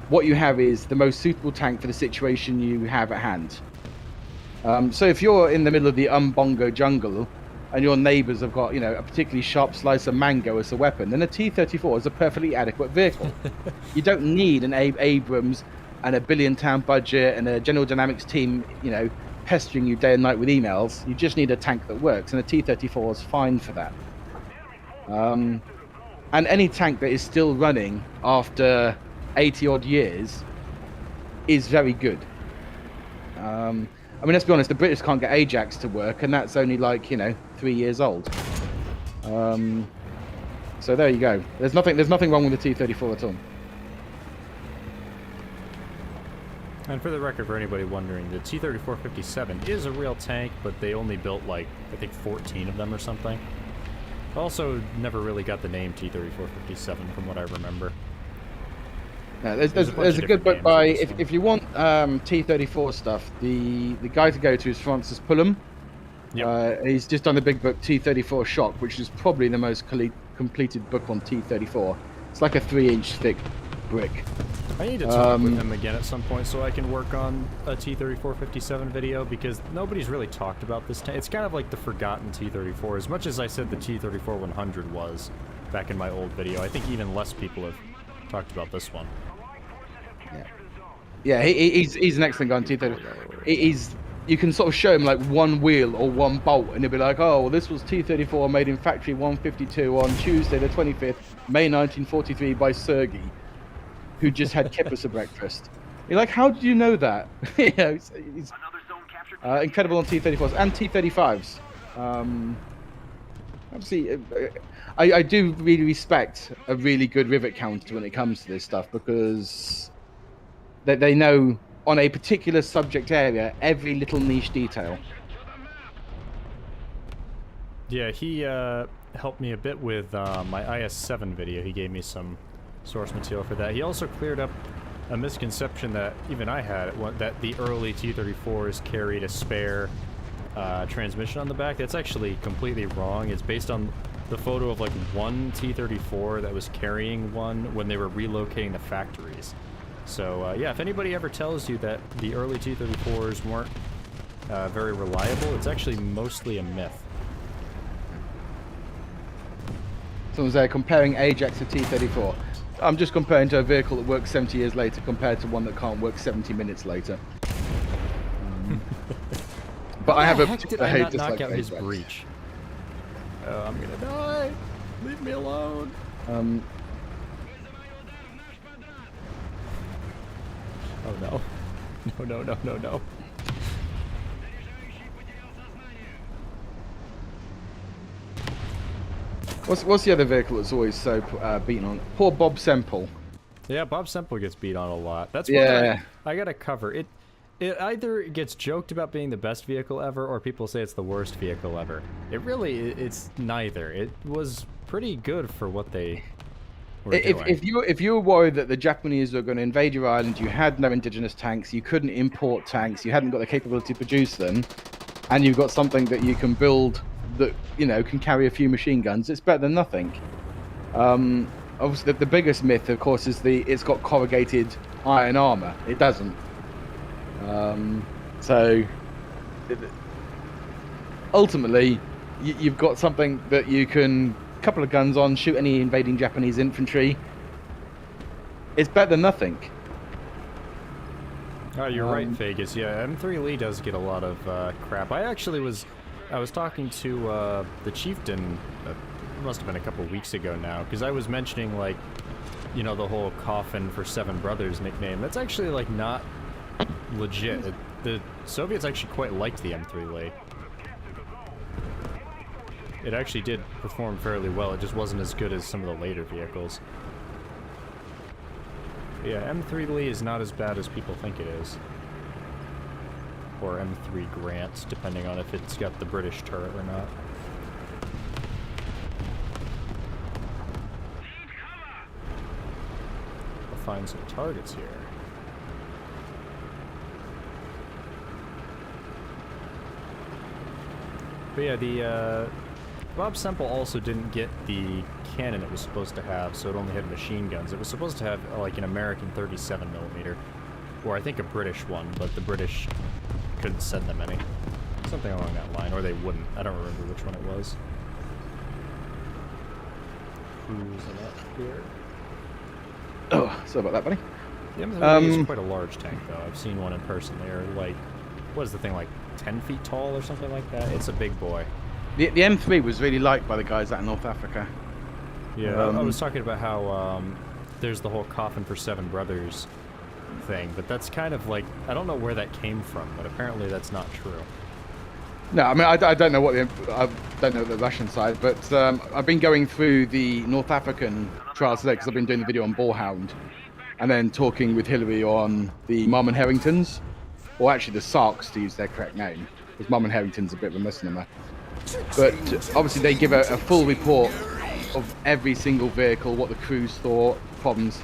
Speaker 2: What you have is the most suitable tank for the situation you have at hand. So if you're in the middle of the Umbongo jungle and your neighbors have got, a particularly sharp slice of mango as a weapon, then a T-34 is a perfectly adequate vehicle. You don't need an Abrams and a billion-pound budget and a General Dynamics team, pestering you day and night with emails. You just need a tank that works, and a T-34 is fine for that. And any tank that is still running after 80-odd years is very good. I mean, let's be honest, the British can't get Ajax to work, and that's only 3 years old. So there you go. There's nothing wrong with the T-34 at all.
Speaker 1: And for the record, for anybody wondering, the T-34-57 is a real tank, but they only built I think 14 of them or something. Also, never really got the name T-34-57 from what I remember.
Speaker 2: No, there's a good book by, if you want T-34 stuff, the guy to go to is Francis Pullum. Yep. He's just done the big book T-34 Shock, which is probably the most completed book on T-34. It's like a 3-inch thick brick.
Speaker 1: I need to talk with him again at some point so I can work on a T-34-57 video, because nobody's really talked about this tank. It's kind of like the forgotten T-34. As much as I said the T-34-100 was back in my old video, I think even less people have talked about this one.
Speaker 2: Yeah, he's an excellent guy on T-34. You can sort of show him one wheel or one bolt, and he'll be like, "Oh, well, this was T-34 made in factory 152 on Tuesday the 25th, May 1943 by Sergey, who just had kippers for breakfast." You're like, "How did you know that?" He's incredible on T-34s and T-35s. Obviously, I do really respect a really good rivet counter when it comes to this stuff, because they know on a particular subject area every little niche detail.
Speaker 1: Yeah, he helped me a bit with my IS-7 video. He gave me some source material for that. He also cleared up a misconception that even I had, that the early T-34s carried a spare transmission on the back. That's actually completely wrong. It's based on the photo of one T-34 that was carrying one when they were relocating the factories. So yeah, if anybody ever tells you that the early T-34s weren't very reliable, it's actually mostly a myth.
Speaker 2: Someone's there comparing Ajax to T-34. I'm just comparing to a vehicle that works 70 years later compared to one that can't work 70 minutes later. But I have a particular hate dislike
Speaker 1: knock out his
Speaker 2: Ajax.
Speaker 1: breach. Oh, I'm gonna die. Leave me alone. Oh no. No.
Speaker 2: What's the other vehicle that's always so beaten on? Poor Bob Semple.
Speaker 1: Yeah, Bob Semple gets beat on a lot. That's one
Speaker 2: Yeah.
Speaker 1: I gotta cover. It either gets joked about being the best vehicle ever, or people say it's the worst vehicle ever. It's neither. It was pretty good for what they were doing.
Speaker 2: If you were worried that the Japanese were going to invade your island, you had no indigenous tanks, you couldn't import tanks, you hadn't got the capability to produce them, and you've got something that you can build that can carry a few machine guns, it's better than nothing. Obviously, the biggest myth, of course, is it's got corrugated iron armor. It doesn't. Ultimately, you've got something that you can couple of guns on, shoot any invading Japanese infantry. It's better than nothing.
Speaker 1: Oh, you're right, Vegas. Yeah, M3 Lee does get a lot of crap. I was talking to the chieftain. It must have been a couple weeks ago now, because I was mentioning the whole coffin for Seven Brothers nickname. That's actually not legit. The Soviets actually quite liked the M3 Lee. It actually did perform fairly well. It just wasn't as good as some of the later vehicles. But yeah, M3 Lee is not as bad as people think it is. Or M3 Grant, depending on if it's got the British turret or not. I'll find some targets here. But yeah, the Bob Semple also didn't get the cannon it was supposed to have, so it only had machine guns. It was supposed to have an American 37mm, or I think a British one, but the British couldn't send them any. Something along that line, or they wouldn't. I don't remember which one it was. Cruising up here.
Speaker 2: Oh, sorry about that, buddy.
Speaker 1: The M3 is quite a large tank, though. I've seen one in person. They're what is the thing, 10 feet tall or something like that? It's a big boy.
Speaker 2: The M3 was really liked by the guys out in North Africa.
Speaker 1: Yeah, I was talking about how there's the whole coffin for Seven Brothers thing, but that's kind of I don't know where that came from, but apparently that's not true.
Speaker 2: No, I mean I don't know I don't know the Russian side, but I've been going through the North African trials today because I've been doing the video on Bullhound, and then talking with Hillary on the Marmon Harringtons, or actually the Sarks to use their correct name, because Marmon Harrington's a bit of a misnomer. But obviously they give a full report of every single vehicle, what the crews thought, problems.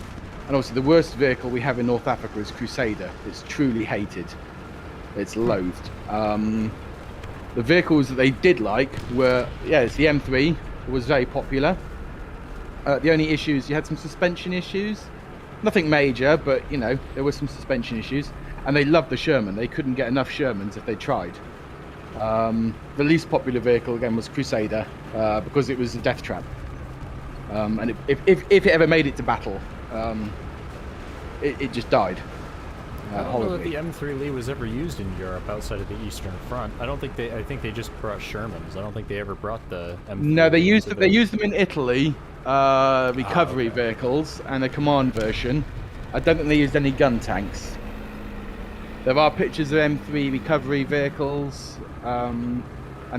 Speaker 2: And obviously the worst vehicle we have in North Africa is Crusader. It's truly hated. It's loathed. The vehicles that they did like were, it's the M3. It was very popular. The only issues, you had some suspension issues. Nothing major, but there were some suspension issues. And they loved the Sherman. They couldn't get enough Shermans if they tried. The least popular vehicle again was Crusader because it was a death trap, and if it ever made it to battle, it just died.
Speaker 1: I don't know that the M3 Lee was ever used in Europe outside of the Eastern Front. I think they just brought Shermans. I don't think they ever brought the M3
Speaker 2: No, they
Speaker 1: Lee
Speaker 2: used them in Italy, recovery vehicles and a command version. I don't think they used any gun tanks. There are pictures of M3 recovery vehicles, and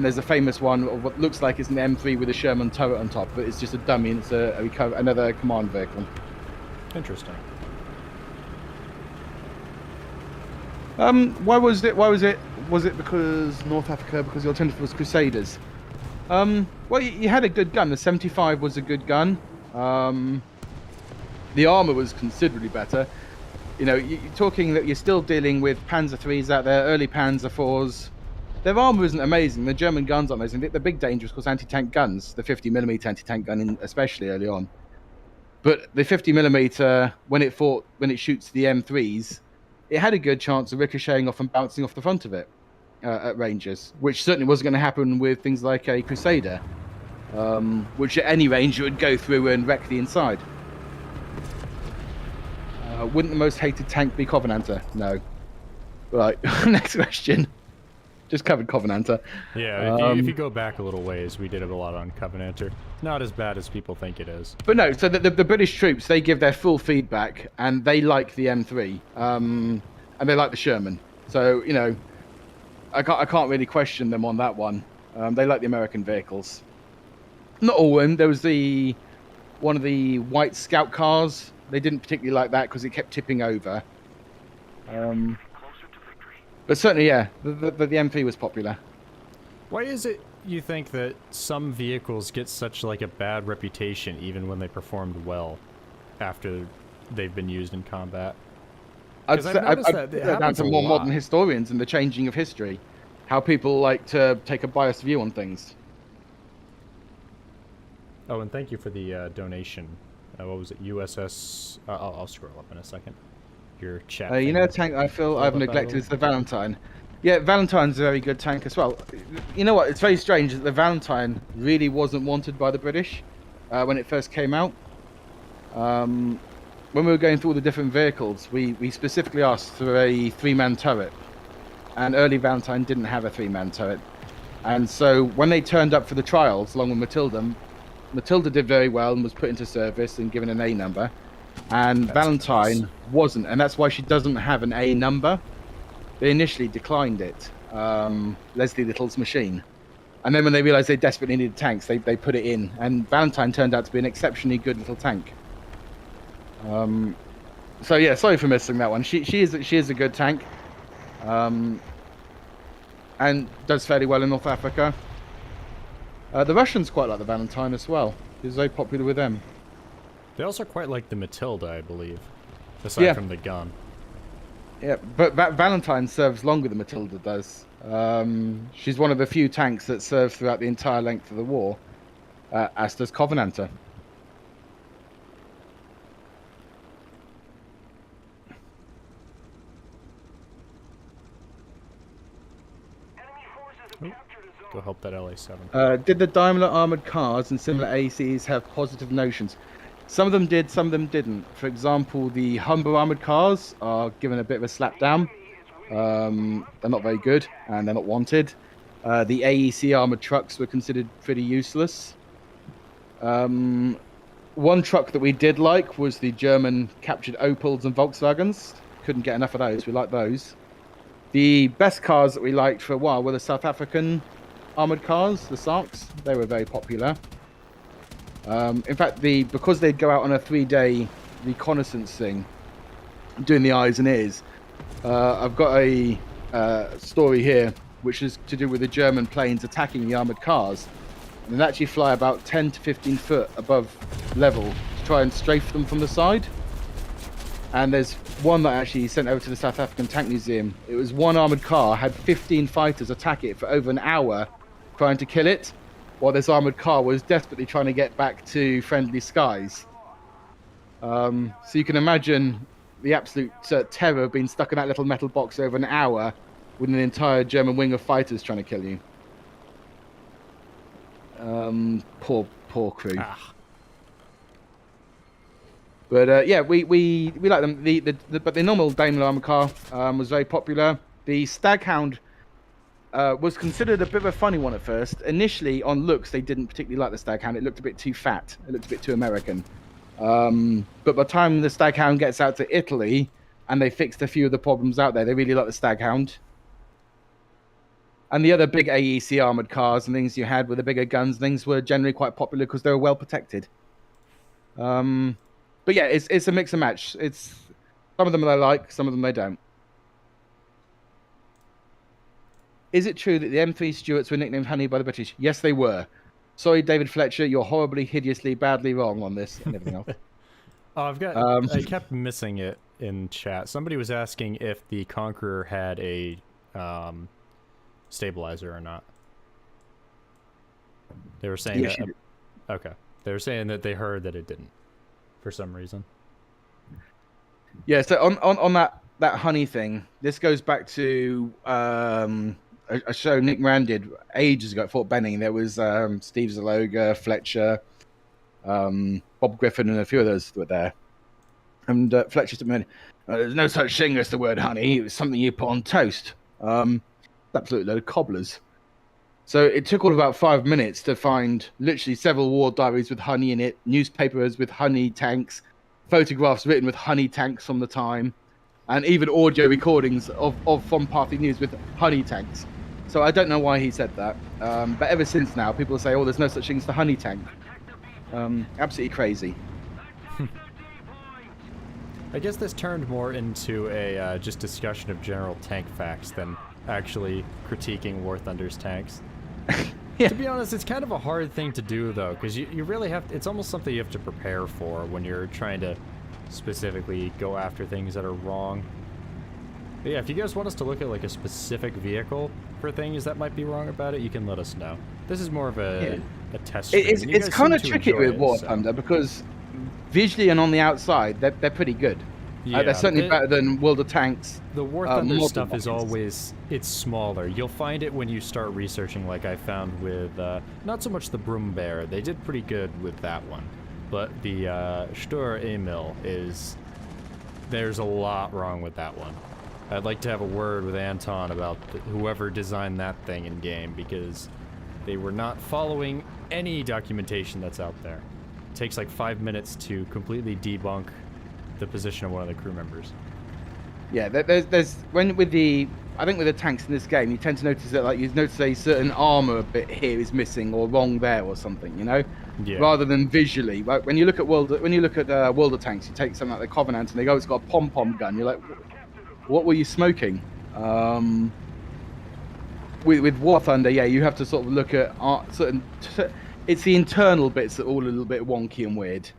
Speaker 2: there's a famous one of what looks like it's an M3 with a Sherman turret on top, but it's just a dummy and it's another command vehicle.
Speaker 1: Interesting.
Speaker 2: Why was it? Was it because North Africa? Because the alternative was Crusaders? Well, you had a good gun. The 75 was a good gun. The armor was considerably better. You're talking that you're still dealing with Panzer IIIs out there, early Panzer IVs. Their armor isn't amazing. The German guns aren't amazing. The big danger is, of course, anti-tank guns. The 50mm anti-tank gun, especially early on. But the 50mm, when it shoots the M3s, it had a good chance of ricocheting off and bouncing off the front of it at ranges, which certainly wasn't going to happen with things like a Crusader. which at any range you would go through and wreck the inside. Wouldn't the most hated tank be Covenanter? No. Right, next question. Just covered Covenanter.
Speaker 1: Yeah, if you go back a little ways, we did a lot on Covenanter. Not as bad as people think it is.
Speaker 2: But no, so the British troops, they give their full feedback, and they like the M3, and they like the Sherman. So, you know, I can't really question them on that one. They like the American vehicles. Not all of them. There was one of the white scout cars. They didn't particularly like that because it kept tipping over. But certainly, yeah, the M3 was popular.
Speaker 1: Why is it you think that some vehicles get such like a bad reputation even when they performed well after they've been used in combat?
Speaker 2: I'd say down to more modern historians and the changing of history, how people like to take a biased view on things.
Speaker 1: Oh, and thank you for the donation. What was it? USS. I'll scroll up in a second. Your chat.
Speaker 2: You know, a tank I feel I've neglected is the Valentine. Yeah, Valentine's a very good tank as well. You know what? It's very strange that the Valentine really wasn't wanted by the British when it first came out. When we were going through all the different vehicles, we specifically asked for a 3-man turret, and early Valentine didn't have a 3-man turret. And so when they turned up for the trials along with Matilda did very well and was put into service and given an A number, and that's Valentine nice. Wasn't, and that's why she doesn't have an A number. They initially declined it, Leslie Little's machine, and then when they realized they desperately needed tanks, they put it in, and Valentine turned out to be an exceptionally good little tank. So yeah, sorry for missing that one. She is a good tank, and does fairly well in North Africa. The Russians quite like the Valentine as well. It's very popular with them.
Speaker 1: They also quite like the Matilda, I believe, aside from the gun.
Speaker 2: Yeah, but Valentine serves longer than Matilda does. She's one of the few tanks that serve throughout the entire length of the war, as does Covenanter.
Speaker 1: Go help that LA7.
Speaker 2: Did the Daimler armored cars and similar ACs have positive notions? Some of them did, some of them didn't. For example, the Humber armored cars are given a bit of a slap down. They're not very good and they're not wanted. The AEC armored trucks were considered pretty useless. One truck that we did like was the German captured Opels and Volkswagens. Couldn't get enough of those. We liked those. The best cars that we liked for a while were the South African armored cars, the Sarks. They were very popular. In fact, because they'd go out on a 3-day reconnaissance thing, doing the eyes and ears, I've got a story here which is to do with the German planes attacking the armored cars, and they actually fly about 10 to 15 foot above level to try and strafe them from the side. And there's one that actually sent over to the South African Tank Museum. It was one armored car, had 15 fighters attack it for over an hour trying to kill it, while this armored car was desperately trying to get back to friendly skies. So you can imagine the absolute terror of being stuck in that little metal box over an hour with an entire German wing of fighters trying to kill you. Poor crew. But yeah, we like them. But the normal Daimler armored car was very popular. The Staghound was considered a bit of a funny one at first. Initially, on looks, they didn't particularly like the Staghound. It looked a bit too fat. It looked a bit too American. But by the time the Staghound gets out to Italy, and they fixed a few of the problems out there, they really like the Staghound. And the other big AEC armored cars and things you had with the bigger guns, things were generally quite popular because they were well protected. But yeah, it's a mix and match. It's some of them they like, some of them they don't. Is it true that the M3 Stuarts were nicknamed Honey by the British? Yes, they were. Sorry, David Fletcher, you're horribly, hideously, badly wrong on this and everything else.
Speaker 1: Oh, I've got. I kept missing it in chat. Somebody was asking if the Conqueror had a stabilizer or not. They were saying that. Okay, they were saying that they heard that it didn't, for some reason. Yeah.
Speaker 2: So on that Honey thing, this goes back to a show Nick Moran did ages ago at Fort Benning. There was Steve Zaloga, Fletcher, Bob Griffin, and a few others were there. And Fletcher said, "There's no such thing as the word honey. It was something you put on toast." Absolute load of cobblers. So it took all about 5 minutes to find literally several war diaries with honey in it, newspapers with honey tanks, photographs written with honey tanks from the time, and even audio recordings of from Parthy News with honey tanks. So I don't know why he said that. But ever since now, people say, "Oh, there's no such thing as the honey tank." Absolutely crazy.
Speaker 1: I guess this turned more into a just discussion of general tank facts than actually critiquing War Thunder's tanks.
Speaker 2: Yeah.
Speaker 1: To be honest, it's kind of a hard thing to do, though, because you really have... It's almost something you have to prepare for when you're trying to specifically go after things that are wrong. But yeah, if you guys want us to look at, like, a specific vehicle for things that might be wrong about it, you can let us know. This is more of a test stream.
Speaker 2: It's kind of tricky with War Thunder because visually and on the outside, they're pretty good.
Speaker 1: Yeah,
Speaker 2: they're certainly better than World of Tanks.
Speaker 1: The War Thunder stuff
Speaker 2: models.
Speaker 1: is always, it's smaller. You'll find it when you start researching, like I found with, not so much the Broom Bear. They did pretty good with that one. But the Stur Emil there's a lot wrong with that one. I'd like to have a word with Anton about whoever designed that thing in game, because they were not following any documentation that's out there. It takes like 5 minutes to completely debunk the position of one of the crew members.
Speaker 2: Yeah, there's with the tanks in this game, you tend to notice that, like, you notice a certain armor bit here is missing or wrong there or something, you know, rather than visually. Like when you look at World of Tanks, you take something like the Covenant and they go, "It's got a pom-pom gun." You're like, what were you smoking? With War Thunder, yeah, you have to sort of look at certain. It's the internal bits that are all a little bit wonky and weird.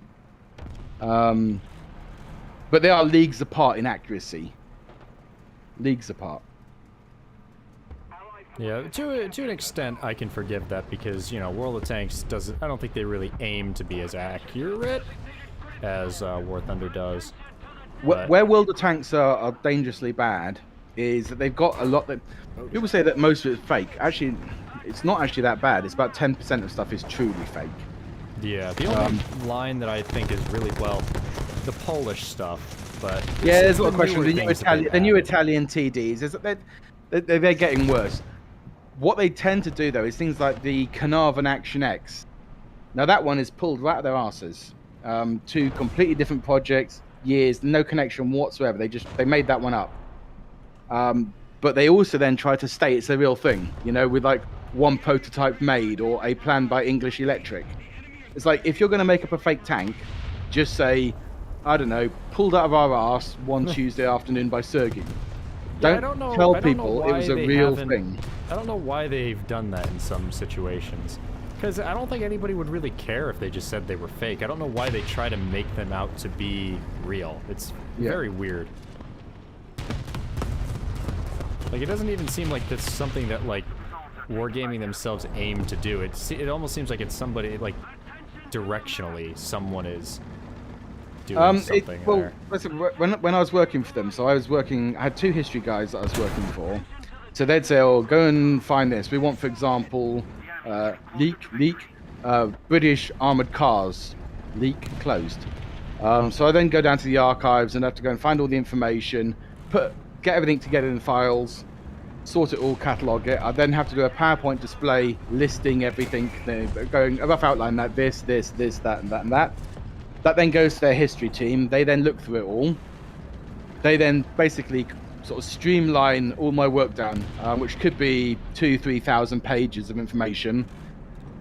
Speaker 2: But they are leagues apart in accuracy. Leagues apart.
Speaker 1: Yeah, to an extent, I can forgive that because, you know, World of Tanks doesn't... I don't think they really aim to be as accurate as War Thunder does.
Speaker 2: Where World of Tanks are dangerously bad is that they've got a lot that... People say that most of it's fake. Actually, it's not actually that bad. It's about 10% of stuff is truly fake.
Speaker 1: Yeah, the only line that I think is really, well, the Polish stuff, but...
Speaker 2: Yeah, there's a lot of questions. The new Italian TDs, is that they're getting worse. What they tend to do, though, is things like the Carnarvon Action X. Now, that one is pulled right out of their arses. Two completely different projects, years, no connection whatsoever. They made that one up. But they also then try to state it's a real thing, you know, with like one prototype made or a plan by English Electric. It's like, if you're going to make up a fake tank, just say, I don't know, pulled out of our arse one Tuesday afternoon by Sergey. Don't tell people it was a real thing.
Speaker 1: I don't know why they've done that in some situations. Because I don't think anybody would really care if they just said they were fake. I don't know why they try to make them out to be real. It's very weird. Like, it doesn't even seem like that's something that, like, Wargaming themselves aim to do. It almost seems like it's somebody, like, directionally, someone is doing something there.
Speaker 2: Listen, when I was working for them, I had two history guys that I was working for. So they'd say, "Oh, go and find this. We want, for example, British armored cars, leak closed." So I then go down to the archives and have to go and find all the information, get everything together in files, sort it all, catalog it. I then have to do a PowerPoint display listing everything, going a rough outline that this, that, and that, and that. That then goes to their history team. They then look through it all. They then basically sort of streamline all my work down, which could be 2,000-3,000 pages of information.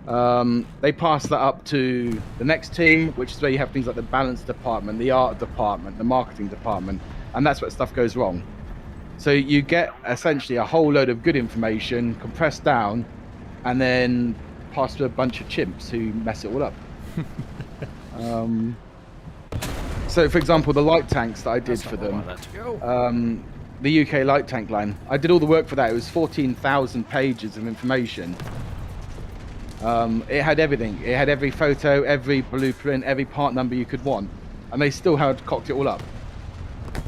Speaker 2: They pass that up to the next team, which is where you have things like the balance department, the art department, the marketing department, and that's where stuff goes wrong. So you get essentially a whole load of good information compressed down and then passed to a bunch of chimps who mess it all up. So, for example, the light tanks that I did for them, the UK light tank line, I did all the work for that. It was 14,000 pages of information. It had everything. It had every photo, every blueprint, every part number you could want. And they still had cocked it all up.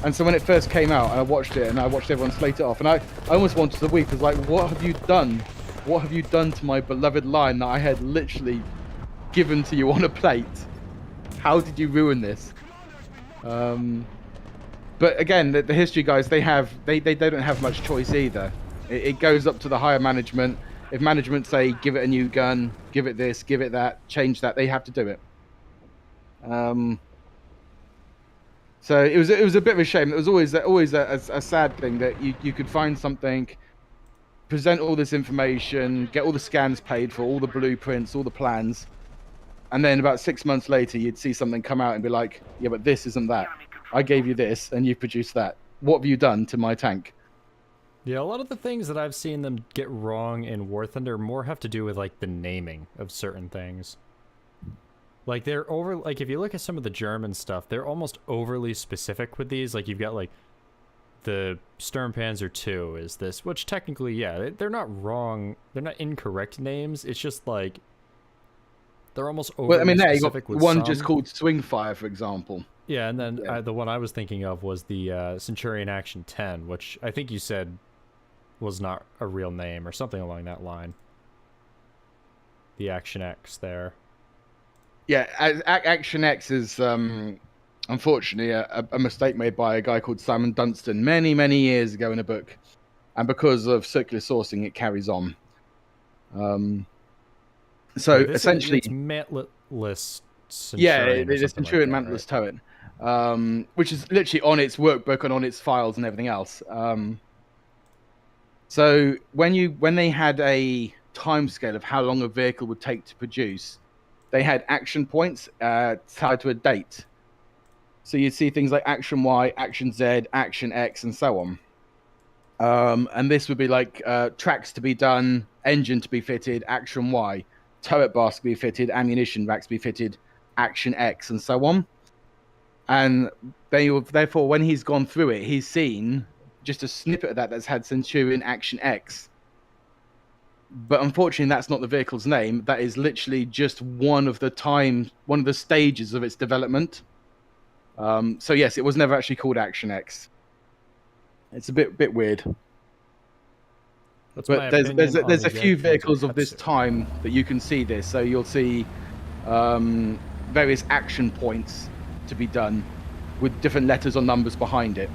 Speaker 2: And so when it first came out, and I watched it, and I watched everyone slate it off, and I almost wanted to weep. I was like, what have you done? What have you done to my beloved line that I had literally given to you on a plate? How did you ruin this? But again, the history guys, they don't have much choice either. It goes up to the higher management. If management say, give it a new gun, give it this, give it that, change that, they have to do it. So it was a bit of a shame. It was always a sad thing that you could find something, present all this information, get all the scans paid for, all the blueprints, all the plans, and then about 6 months later you'd see something come out and be like, yeah, but this isn't that. I gave you this and you've produced that. What have you done to my tank?
Speaker 1: Yeah, a lot of the things that I've seen them get wrong in War Thunder more have to do with like the naming of certain things. Like they're like if you look at some of the German stuff, they're almost overly specific with these. Like you've got like the Sturmpanzer II is this, which technically, yeah, they're not wrong. They're not incorrect names. It's just like they're almost overly specific with
Speaker 2: one
Speaker 1: some.
Speaker 2: just called Swingfire, for example.
Speaker 1: Yeah, and then the one I was thinking of was the Centurion Action 10, which I think you said was not a real name or something along that line. The Action X there.
Speaker 2: Yeah, Action X is unfortunately a mistake made by a guy called Simon Dunstan many years ago in a book, and because of circular sourcing, it carries on. So essentially,
Speaker 1: it's mantless Centurion.
Speaker 2: Yeah, the Centurion like mantless turret, which is literally on its workbook and on its files and everything else. So when they had a timescale of how long a vehicle would take to produce, they had action points tied to a date. So you'd see things like Action Y, Action Z, Action X, and so on. And this would be like tracks to be done, engine to be fitted, Action Y, turret bars to be fitted, ammunition racks to be fitted, Action X, and so on. And therefore, when he's gone through it, he's seen just a snippet of that that's had Centurion Action X. But unfortunately, that's not the vehicle's name. That is literally just one of the stages of its development. So yes, it was never actually called Action X. It's a bit weird. But there's a few vehicles of this time that you can see this. So you'll see various action points to be done with different letters or numbers behind it.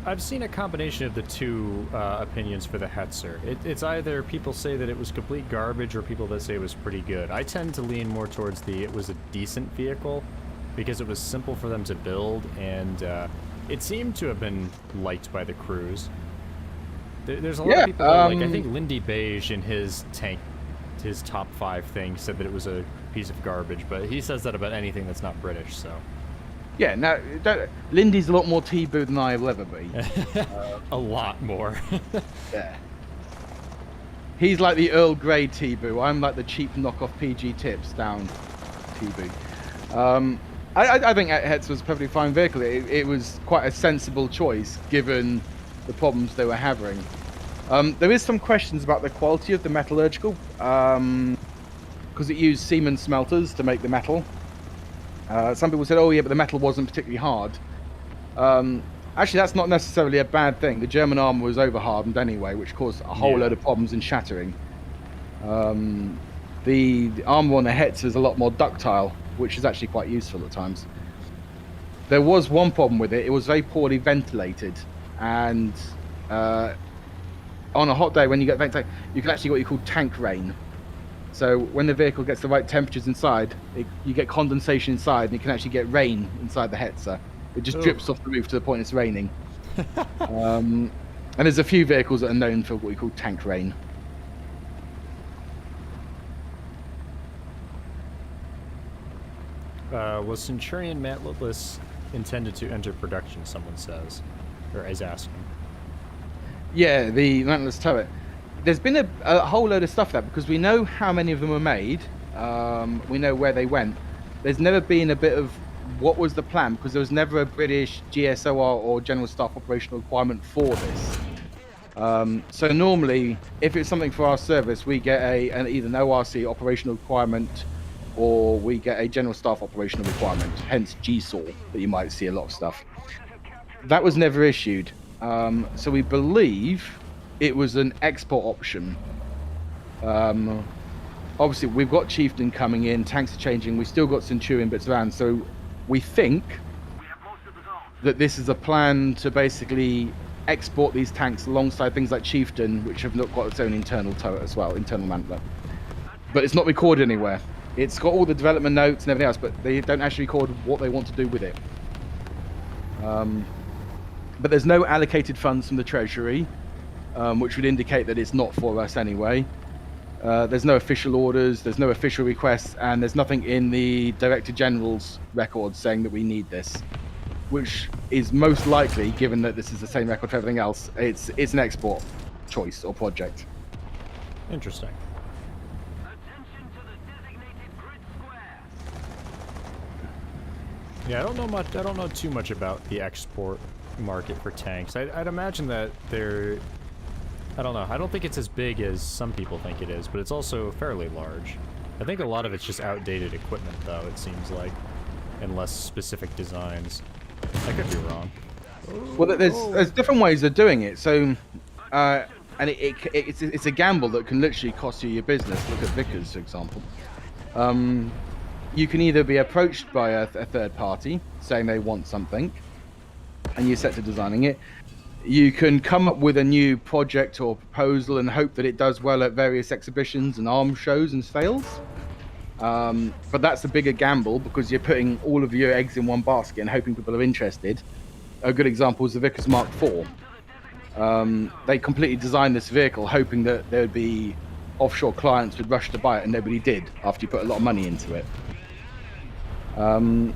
Speaker 1: I've seen a combination of the two opinions for the Hetzer. It's either people say that it was complete garbage or people that say it was pretty good. I tend to lean more towards it was a decent vehicle because it was simple for them to build, and it seemed to have been liked by the crews. There's a lot of people, like I think Lindy Beige in his top 5 thing said that it was a piece of garbage, but he says that about anything that's not British, so...
Speaker 2: Yeah, now Lindy's a lot more T-Boo than I will ever be.
Speaker 1: A lot more.
Speaker 2: Yeah. He's like the Earl Grey T-Boo. I'm like the cheap knockoff PG Tips down T-Boo. I think Hetz was a perfectly fine vehicle. It was quite a sensible choice given the problems they were having. There is some questions about the quality of the metallurgical, because it used Siemens smelters to make the metal. Some people said, oh yeah, but the metal wasn't particularly hard. Actually, that's not necessarily a bad thing. The German armor was over-hardened anyway, which caused a whole load of problems in shattering. The armor on the Hetz is a lot more ductile, which is actually quite useful at times. There was one problem with it. It was very poorly ventilated, and on a hot day when you get ventilated, you can actually get what you call tank rain. So when the vehicle gets the right temperatures inside, you get condensation inside, and you can actually get rain inside the Hetzer. It just drips off the roof to the point it's raining. And there's a few vehicles that are known for what we call tank rain.
Speaker 1: Was Centurion mantletless intended to enter production, someone says, or is asking?
Speaker 2: Yeah, the mantless turret. There's been a whole load of stuff there, because we know how many of them were made. We know where they went. There's never been a bit of what was the plan, because there was never a British GSOR or General Staff operational requirement for this. So normally, if it's something for our service, we get either an ORC operational requirement or we get a general staff operational requirement, hence GSOR, that you might see a lot of stuff. That was never issued. So we believe it was an export option. Obviously, we've got Chieftain coming in, tanks are changing, we've still got Centurion bits around, so we think that this is a plan to basically export these tanks alongside things like Chieftain, which have not got its own internal turret as well, internal mantler. But it's not recorded anywhere. It's got all the development notes and everything else, but they don't actually record what they want to do with it. But there's no allocated funds from the Treasury, which would indicate that it's not for us anyway. There's no official orders, there's no official requests, and there's nothing in the Director General's records saying that we need this, which is most likely, given that this is the same record for everything else, it's an export choice or project.
Speaker 1: Interesting.
Speaker 3: Attention to the designated grid square.
Speaker 1: Yeah, I don't know too much about the export market for tanks. I'd imagine that they're... I don't know. I don't think it's as big as some people think it is, but it's also fairly large. I think a lot of it's just outdated equipment, though, it seems like, and less specific designs. I could be wrong.
Speaker 2: Well, there's different ways of doing it. So, and it's a gamble that can literally cost you your business. Look at Vickers, for example. You can either be approached by a third party saying they want something, and you're set to designing it. You can come up with a new project or proposal and hope that it does well at various exhibitions and arms shows and sales. But that's a bigger gamble because you're putting all of your eggs in one basket and hoping people are interested. A good example is the Vickers Mark IV. They completely designed this vehicle hoping that there would be offshore clients would rush to buy it, and nobody did after you put a lot of money into it. And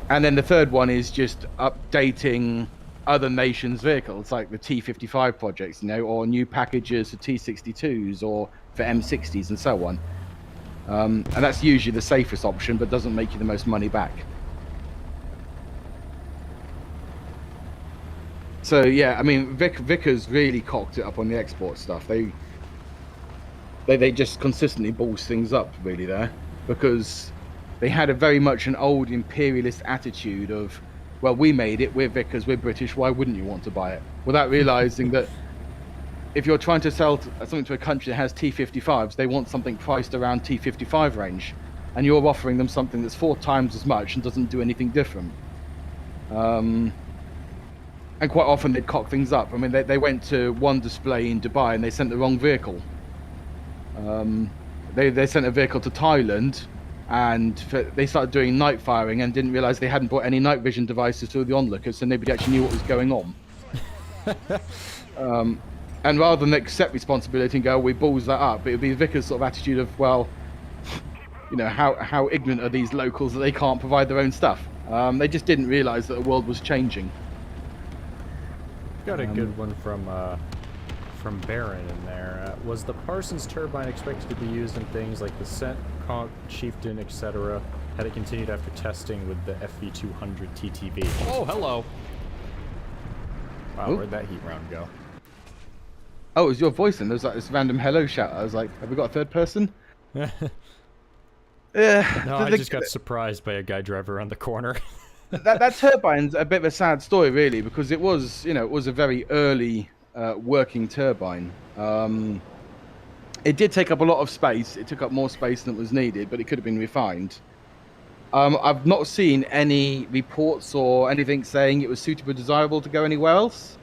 Speaker 2: then the third one is just updating other nations' vehicles, like the T-55 projects, or new packages for T-62s or for M60s and so on. And that's usually the safest option, but doesn't make you the most money back. So yeah, I mean, Vickers really cocked it up on the export stuff. They just consistently balls things up really there, because they had a very much an old imperialist attitude of, well, we made it, we're Vickers, we're British, why wouldn't you want to buy it? Without realizing that if you're trying to sell something to a country that has T-55s, they want something priced around T-55 range, and you're offering them something that's 4 times as much and doesn't do anything different. And quite often they'd cock things up. I mean, they went to one display in Dubai and they sent the wrong vehicle. They sent a vehicle to Thailand, and they started doing night firing and didn't realize they hadn't brought any night vision devices to the onlookers, so nobody actually knew what was going on. And rather than accept responsibility and go, we balls that up, it would be Vickers' sort of attitude of, well, you know, how ignorant are these locals that they can't provide their own stuff? They just didn't realize that the world was changing.
Speaker 1: Got a good one from Baron in there. Was the Parsons turbine expected to be used in things like the Cent, Conch, Chieftain, etc.? Had it continued after testing with the FV200 TTV? Oh, hello! Wow, where'd that heat round go?
Speaker 2: Oh, it was your voice, and there was like this random hello shout. I was like, have we got a third person?
Speaker 1: No, I just got surprised by a guy driving around the corner.
Speaker 2: that turbine's a bit of a sad story, really, because it was, you know, it was a very early working turbine. It did take up a lot of space. It took up more space than was needed, but it could have been refined. I've not seen any reports or anything saying it was suitable, desirable to go anywhere else.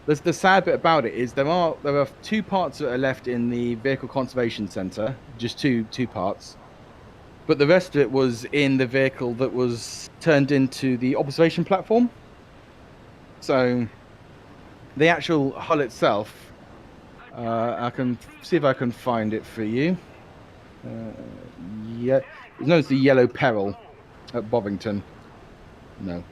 Speaker 2: The sad bit about it is there are 2 parts that are left in the Vehicle Conservation Center, just two parts. But the rest of it was in the vehicle that was turned into the observation platform. So the actual hull itself, I can see if I can find it for you. Yeah, it's known as the Yellow Peril at Bovington. No.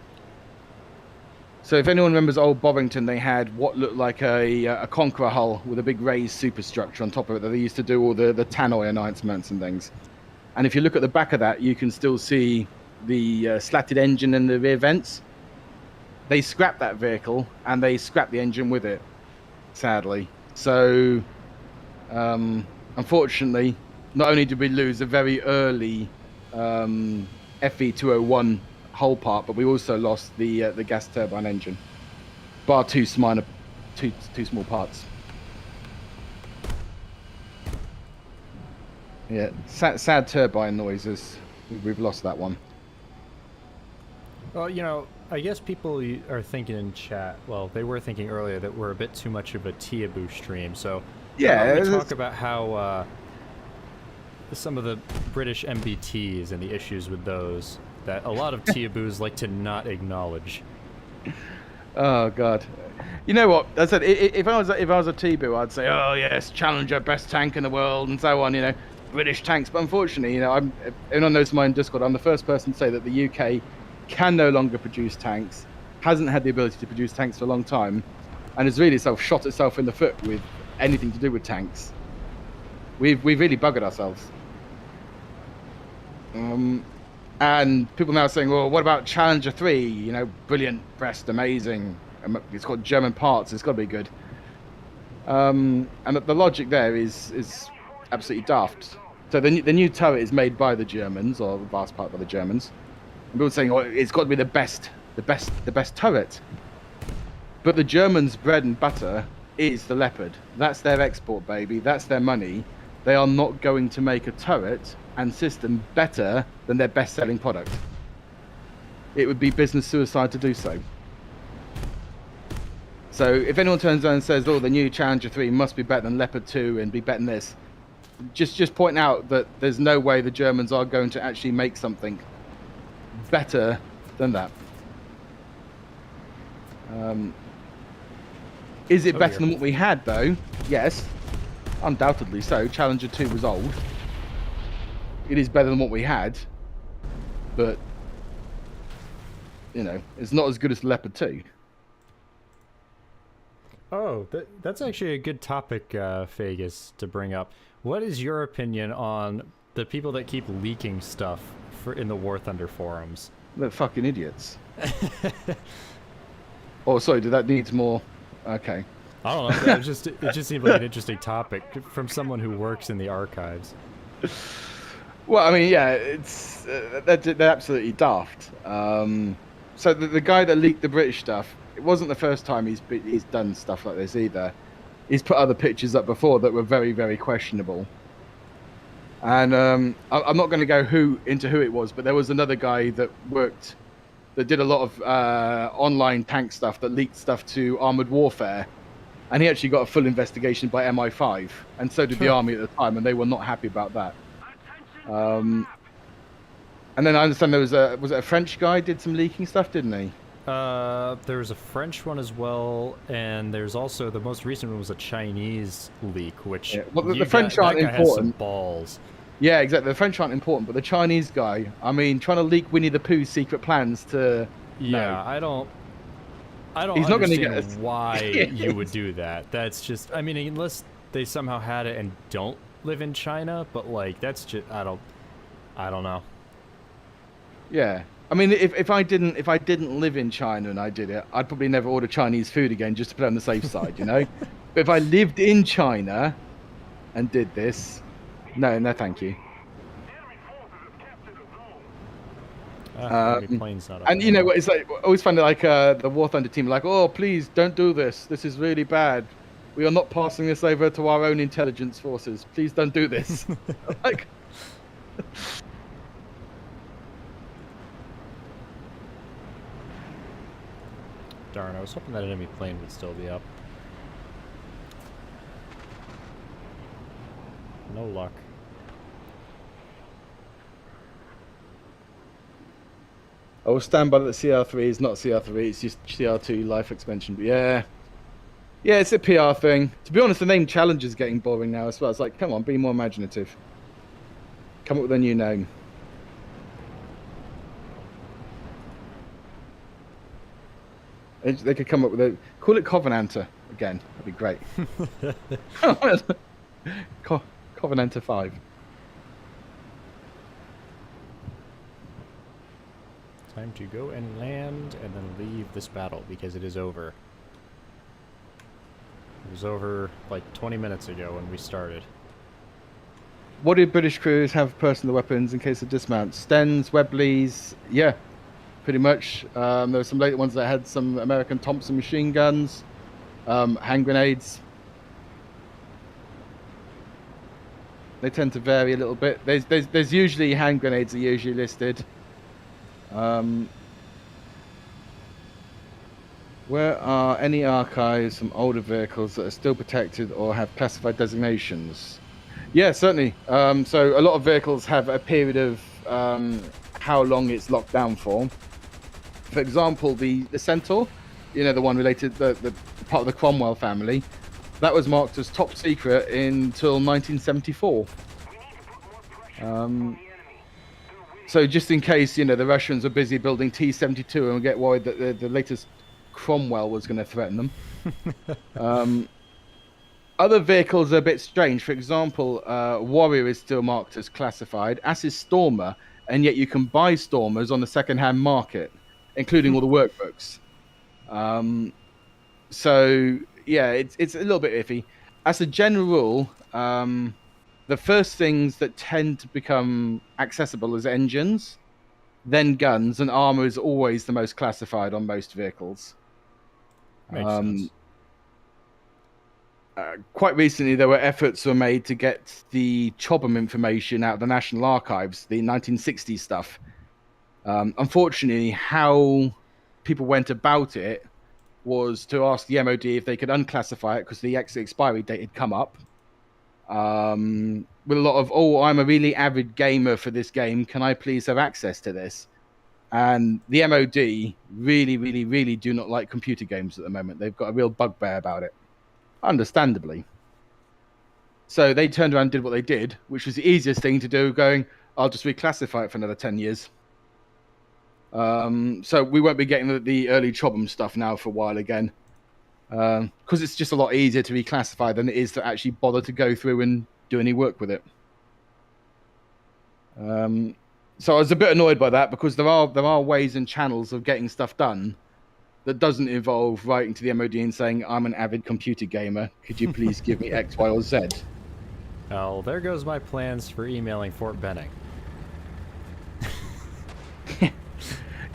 Speaker 2: So if anyone remembers old Bovington, they had what looked like a Conqueror hull with a big raised superstructure on top of it that they used to do all the tannoy announcements and things. And if you look at the back of that, you can still see the slatted engine and the rear vents. They scrapped that vehicle and they scrapped the engine with it, sadly. So, unfortunately, not only did we lose a very early FE201 hull part, but we also lost the gas turbine engine, bar two small parts. Yeah, sad turbine noises. We've lost that one.
Speaker 1: Well, you know, I guess people are thinking in chat, well, they were thinking earlier that we're a bit too much of a Tiabu stream, so
Speaker 2: yeah,
Speaker 1: we talk about how some of the British MBTs and the issues with those that a lot of Tiabus like to not acknowledge.
Speaker 2: Oh God, you know what? I said if I was a Tibu, I'd say, oh yes, Challenger, best tank in the world, and so on. You know, British tanks. But unfortunately, you know, everyone knows my Discord. I'm the first person to say that the UK can no longer produce tanks, hasn't had the ability to produce tanks for a long time, and has really shot itself in the foot with anything to do with tanks. We've really buggered ourselves. And people now saying, well, what about Challenger 3? You know, brilliant, breast, amazing. It's got German parts. It's got to be good. And the logic there is absolutely daft. So the new turret is made by the Germans, or the vast part by the Germans. And people saying, oh, it's got to be the best turret. But the Germans' bread and butter is the Leopard. That's their export, baby. That's their money. They are not going to make a turret and system better than their best-selling product. It would be business suicide to do so. So if anyone turns around and says, oh, the new Challenger 3 must be better than Leopard 2 and be better than this, just point out that there's no way the Germans are going to actually make something better than that. Is it better than what we had, though? Yes, undoubtedly so. Challenger 2 was old. It is better than what we had, but, you know, it's not as good as Leopard 2.
Speaker 1: Oh, that's actually a good topic, Vegas, to bring up. What is your opinion on the people that keep leaking stuff in the War Thunder forums?
Speaker 2: They're fucking idiots. Oh, sorry, did that need more? Okay.
Speaker 1: I don't know. It just seemed like an interesting topic from someone who works in the archives.
Speaker 2: Well, I mean, yeah, it's they're absolutely daft. So the guy that leaked the British stuff, it wasn't the first time he's done stuff like this either. He's put other pictures up before that were very, very questionable. And I'm not going to go into who it was, but there was another guy that did a lot of online tank stuff that leaked stuff to Armored Warfare, and he actually got a full investigation by MI5, and so did the army at the time, and they were not happy about that. And then I understand was it a French guy did some leaking stuff, didn't he?
Speaker 1: There was a French one as well, and there's also the most recent one was a Chinese leak, which
Speaker 2: well, the French aren't important.
Speaker 1: Has some balls.
Speaker 2: Yeah, exactly. The French aren't important, but the Chinese guy, I mean, trying to leak Winnie the Pooh's secret plans to...
Speaker 1: Yeah,
Speaker 2: no.
Speaker 1: I don't
Speaker 2: He's not
Speaker 1: understand
Speaker 2: gonna get
Speaker 1: why you would do that. That's just, I mean, unless they somehow had it and don't live in China, but like, that's just, I don't know.
Speaker 2: Yeah. I mean, if I didn't live in China and I did it, I'd probably never order Chinese food again just to put it on the safe side, you know? But if I lived in China and did this, no, thank you.
Speaker 1: Plane's not up
Speaker 2: And you know what? It's like always find like the War Thunder team, like, oh, please don't do this. This is really bad. We are not passing this over to our own intelligence forces. Please don't do this. Like,
Speaker 1: darn, I was hoping that enemy plane would still be up. No luck.
Speaker 2: I will stand by that CR3 is not CR3, it's just CR2 life expansion. But yeah, it's a PR thing. To be honest, the name Challenger is getting boring now as well. It's like, come on, be more imaginative. Come up with a new name. They could come up with call it Covenanter again. That'd be great. Covenanter 5.
Speaker 1: Time to go and land and then leave this battle because it is over. It was over like 20 minutes ago when we started.
Speaker 2: What did British crews have personal weapons in case of dismount? Stens, Webleys, yeah, pretty much. There were some later ones that had some American Thompson machine guns, hand grenades. They tend to vary a little bit. There's usually hand grenades are usually listed. Where are any archives from older vehicles that are still protected or have classified designations? Yeah, certainly. So a lot of vehicles have a period of how long it's locked down for. For example, the Centaur, you know, the one related, the part of the Cromwell family, that was marked as top secret until 1974. So just in case, you know, the Russians are busy building T-72 and get worried that the latest Cromwell was going to threaten them. Other vehicles are a bit strange. For example, Warrior is still marked as classified, as is Stormer, and yet you can buy Stormers on the second-hand market, including all the workbooks. So yeah, it's a little bit iffy. As a general rule, the first things that tend to become accessible is engines, then guns, and armor is always the most classified on most vehicles.
Speaker 1: Makes sense.
Speaker 2: Quite recently, there were efforts made to get the Chobham information out of the National Archives, the 1960s stuff. Unfortunately, how people went about it was to ask the MOD if they could unclassify it because the expiry date had come up. With a lot of, oh, I'm a really avid gamer for this game. Can I please have access to this? And the MOD really, really, really do not like computer games at the moment. They've got a real bugbear about it. Understandably. So they turned around and did what they did, which was the easiest thing to do, going, I'll just reclassify it for another 10 years. So we won't be getting the early Chobham stuff now for a while again. Because it's just a lot easier to reclassify than it is to actually bother to go through and do any work with it. So I was a bit annoyed by that because there are ways and channels of getting stuff done that doesn't involve writing to the MOD and saying, I'm an avid computer gamer. Could you please give me X, Y, or Z?
Speaker 1: Well, there goes my plans for emailing Fort Benning.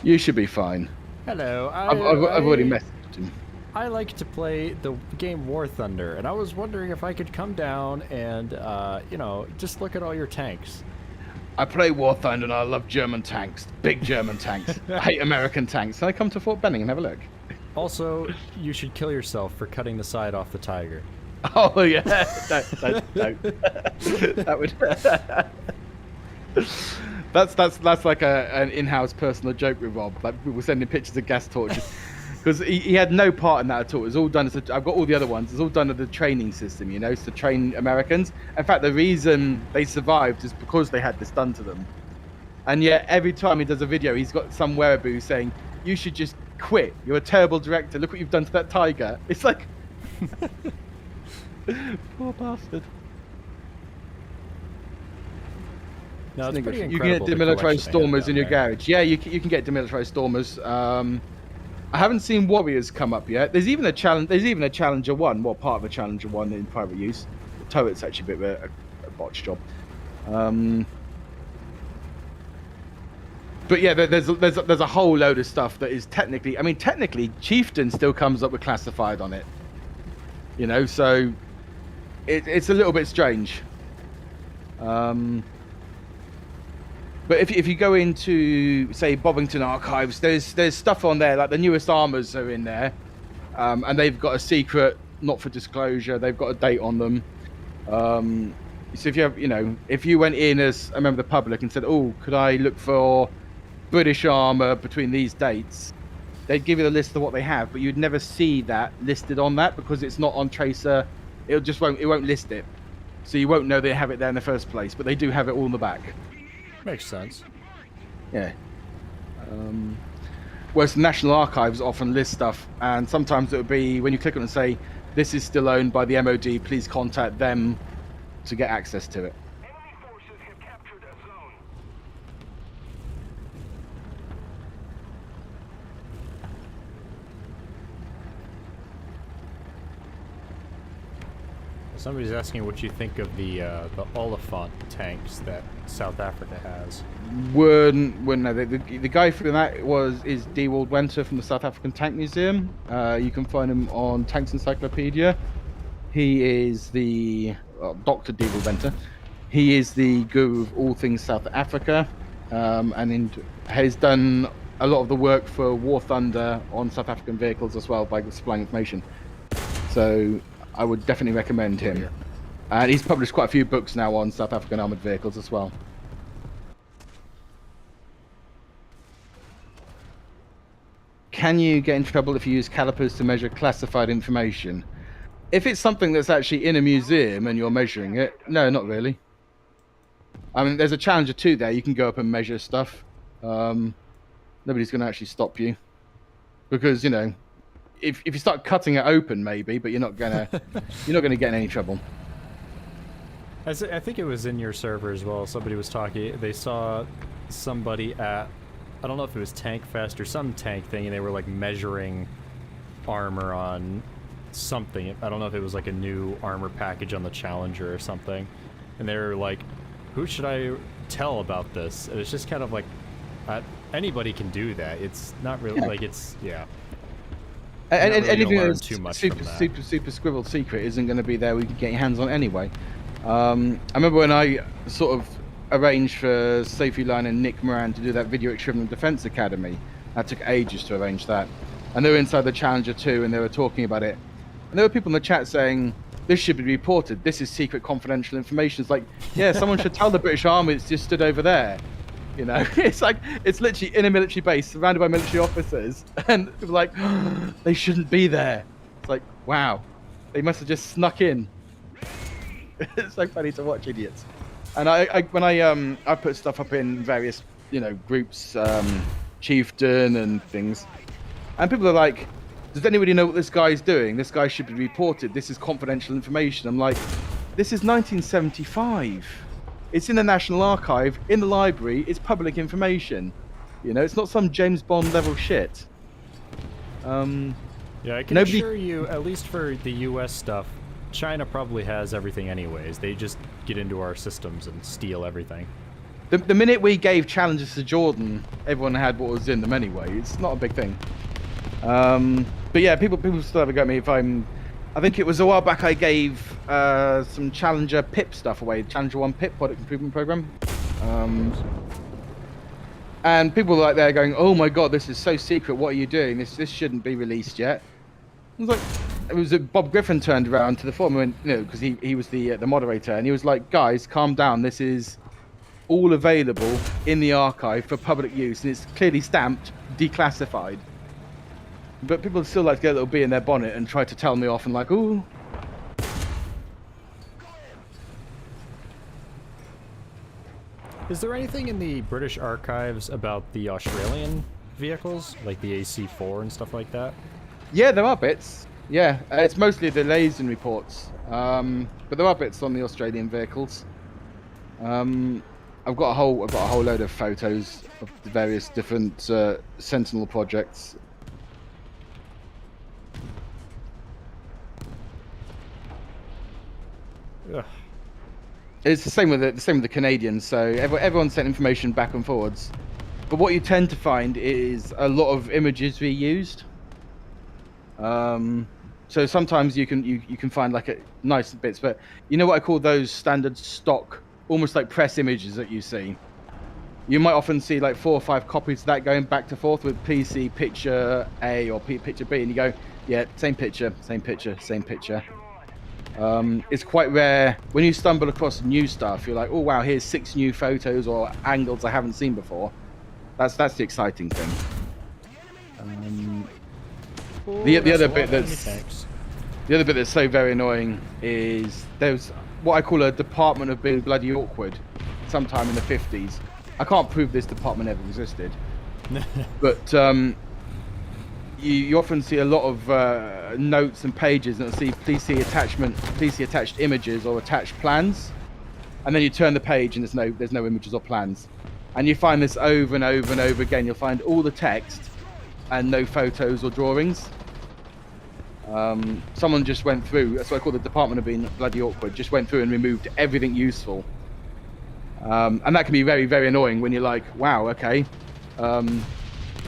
Speaker 2: You should be fine.
Speaker 1: Hello.
Speaker 2: I've already messaged him.
Speaker 1: I like to play the game War Thunder, and I was wondering if I could come down and, you know, just look at all your tanks.
Speaker 2: I play War Thunder and I love German tanks. Big German tanks. I hate American tanks. Can I come to Fort Benning and have a look? Also,
Speaker 1: you should kill yourself for cutting the side off the Tiger.
Speaker 2: Oh, yeah. No. That would... That's like an in-house personal joke with Rob. Like, we were sending pictures of gas torches. Because he had no part in that at all. It was all done as I've got all the other ones. It's all done as a training system, you know, to train Americans. In fact, the reason they survived is because they had this done to them. And yet, every time he does a video, he's got some wereaboo saying, you should just quit. You're a terrible director. Look what you've done to that Tiger. It's like... Poor bastard.
Speaker 1: No, it's pretty incredible.
Speaker 2: You can get demilitarized Stormers in your garage. Yeah, you can get demilitarized Stormers. I haven't seen Warriors come up yet. There's even a challenge. There's even a Challenger 1. Well, part of a Challenger 1 in private use. The turret's actually a bit of a botch job. But yeah, there's a whole load of stuff that is technically. I mean, technically, Chieftain still comes up with classified on it. You know, so it's a little bit strange. But if you go into, say, Bovington Archives, there's stuff on there, like the newest armors are in there, and they've got a secret, not for disclosure. They've got a date on them. So if you have, you know, if you went in as a member of the public and said, oh, could I look for British armor between these dates, they'd give you the list of what they have, but you'd never see that listed on that because it's not on Tracer. It won't list it, so you won't know they have it there in the first place. But they do have it all in the back.
Speaker 1: Makes sense.
Speaker 2: Yeah. Whereas the National Archives often list stuff, and sometimes it would be when you click on it and say, this is still owned by the MOD, please contact them to get access to it.
Speaker 3: Enemy forces have captured a zone.
Speaker 1: Somebody's asking what you think of the Oliphant tanks that South Africa has.
Speaker 2: Wouldn't know. The guy from that is D. Wald Wenter from the South African Tank Museum. You can find him on Tanks Encyclopedia. He is the Dr. D. Wald Wenter. He is the guru of all things South Africa, and has done a lot of the work for War Thunder on South African vehicles as well by supplying information. So I would definitely recommend him. And he's published quite a few books now on South African armored vehicles as well. Can you get in trouble if you use calipers to measure classified information? If it's something that's actually in a museum and you're measuring it, no, not really. I mean, there's a Challenger 2 there. You can go up and measure stuff. Nobody's going to actually stop you. Because, you know, if you start cutting it open, maybe, but you're not gonna get in any trouble.
Speaker 1: I think it was in your server as well. Somebody was talking. They saw somebody at, I don't know if it was Tank Fest or some tank thing, and they were like measuring armor on something. I don't know if it was like a new armor package on the Challenger or something. And they were like, "Who should I tell about this?" And it's just kind of like, anybody can do that. It's not really like it's And really
Speaker 2: anything that's super scribbled secret isn't going to be there. We can get your hands on anyway. I remember when I sort of arranged for Sophie Line and Nick Moran to do that Video Equivalent Defense Academy. That took ages to arrange that. And they were inside the Challenger 2 and they were talking about it. And there were people in the chat saying, "This should be reported. This is secret confidential information." It's like, yeah, someone should tell the British Army it's just stood over there. You know, it's like, it's literally in a military base surrounded by military officers, and people are like, oh, they shouldn't be there. It's like, wow, they must have just snuck in. It's so funny to watch idiots. And when I put stuff up in various, you know, groups, Chieftain and things, and people are like, "Does anybody know what this guy's doing? This guy should be reported. This is confidential information." I'm like, this is 1975. It's in the National Archive, in the library. It's public information. You know, it's not some James Bond level shit.
Speaker 1: Yeah, I can assure you, at least for the US stuff, China probably has everything anyways. They just get into our systems and steal everything.
Speaker 2: The minute we gave challenges to Jordan, everyone had what was in them anyway. It's not a big thing. But yeah, people still have a go at me if I think it was a while back I gave some Challenger PIP stuff away, Challenger 1 PIP, Product Improvement Program. And people were like there going, "Oh my god, this is so secret, what are you doing? This shouldn't be released yet." I was like, it was Bob Griffin turned around to the forum and, you know, because he was the moderator, and he was like, "Guys, calm down, this is all available in the archive for public use, and it's clearly stamped declassified." But people still like to get a little bee in their bonnet and try to tell me off and like, "Ooh."
Speaker 1: Is there anything in the British archives about the Australian vehicles, like the AC4 and stuff like that?
Speaker 2: Yeah, there are bits. Yeah, it's mostly the liaison reports. But there are bits on the Australian vehicles. I've got a whole load of photos of the various different Sentinel projects.
Speaker 1: Ugh.
Speaker 2: It's the same with the Canadians. So everyone sent information back and forwards, but what you tend to find is a lot of images reused. So sometimes you can find like nice bits, but you know what I call those standard stock, almost like press images that you see. You might often see like 4 or 5 copies of that going back and forth with PC picture A or picture B, and you go, yeah, same picture, same picture, same picture. It's quite rare when you stumble across new stuff. You're like, "Oh wow, here's 6 new photos or angles I haven't seen before." That's the exciting thing. The other bit that's so very annoying is there's what I call a department of being bloody awkward. Sometime in the 50s, I can't prove this department ever existed, but you often see a lot of notes and pages that see please see attached images or attached plans, and then you turn the page and there's no images or plans, and you find this over and over and over again. You'll find all the text and no photos or drawings. Someone just went through. That's what I call the Department of Being Bloody Awkward. Just went through and removed everything useful. And that can be very, very annoying when you're like, wow, okay,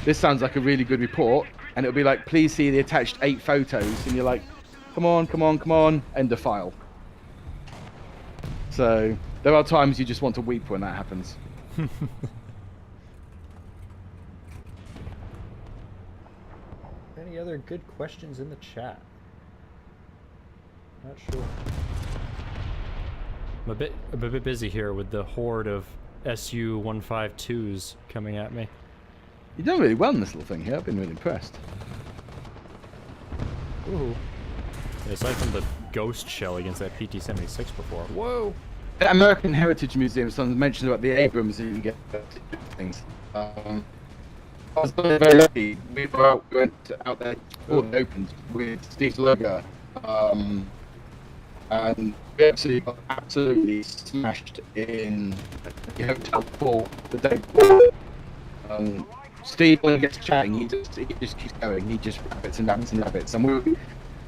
Speaker 2: this sounds like a really good report. And it'll be like, please see the attached 8 photos. And you're like, come on, come on, come on, end of file. So there are times you just want to weep when that happens.
Speaker 1: Any other good questions in the chat? Not sure. I'm a bit busy here with the horde of SU-152s coming at me.
Speaker 2: You've done really well in this little thing here. I've been really impressed.
Speaker 1: Ooh. Yeah, aside from the ghost shell against that PT-76 before. Whoa!
Speaker 2: The American Heritage Museum, someone mentioned about the Abrams that you can get things. I was very lucky. We went out there before it opened with Steve's logo. And we actually got absolutely smashed in the hotel for the day before. Steve, when he gets chatting, he just keeps going. He just rabbits and rabbits and rabbits.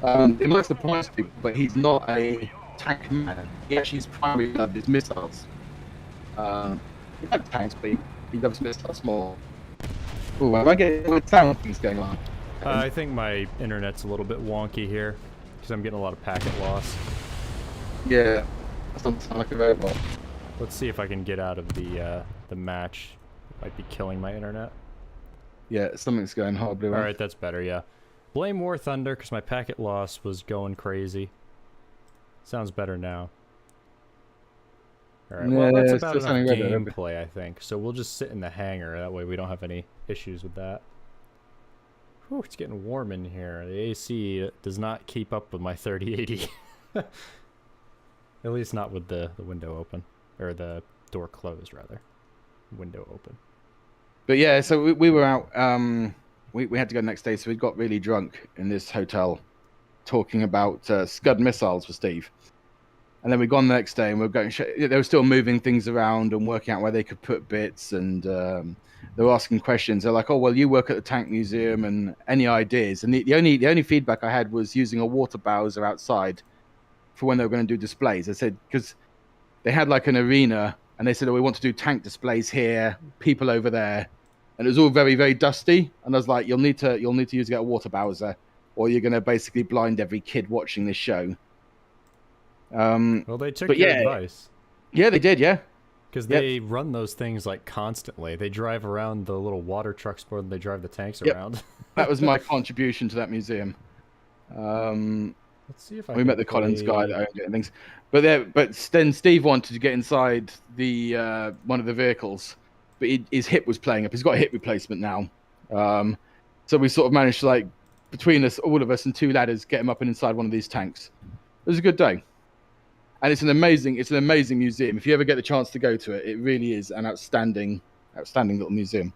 Speaker 2: And it might surprise people, but he's not a tank man. He actually his primary love is missiles. He loves tanks, but he loves missiles more. Ooh, am I getting sound things going on?
Speaker 1: I think my internet's a little bit wonky here because I'm getting a lot of packet loss.
Speaker 2: Yeah, that doesn't sound like a robot.
Speaker 1: Let's see if I can get out of the match. Might be killing my internet.
Speaker 2: Yeah, something's going horribly wrong.
Speaker 1: Alright, that's better, yeah. Blame War Thunder because my packet loss was going crazy. Sounds better now. Alright, well, that's about enough gameplay, I think. So we'll just sit in the hangar. That way we don't have any issues with that. Whew, it's getting warm in here. The AC does not keep up with my 3080. At least not with the window open. Or the door closed, rather. Window open.
Speaker 2: But yeah, so we were out. We had to go the next day, so we got really drunk in this hotel talking about Scud missiles for Steve. And then we gone the next day and we were going. They were still moving things around and working out where they could put bits, and they were asking questions. They're like, "Oh, well, you work at the Tank Museum, and any ideas?" And the only feedback I had was using a water bowser outside for when they were going to do displays. I said because they had like an arena, and they said, "Oh, we want to do tank displays here, people over there," and it was all very, very dusty. And I was like, "You'll need to use a water bowser, or you're going to basically blind every kid watching this show."
Speaker 1: Well, they took your advice.
Speaker 2: Yeah, they did, yeah.
Speaker 1: Because they run those things like constantly. They drive around the little water trucks more than they drive the tanks around.
Speaker 2: That was my contribution to that museum.
Speaker 1: Let's see if
Speaker 2: we met the Collins guy that owned it and things. But then Steve wanted to get inside the one of the vehicles, but his hip was playing up. He's got a hip replacement now. So we sort of managed to, like, between us, all of us and 2 ladders, get him up and inside one of these tanks. It was a good day. And it's an amazing museum. If you ever get the chance to go to it, it really is an outstanding little museum.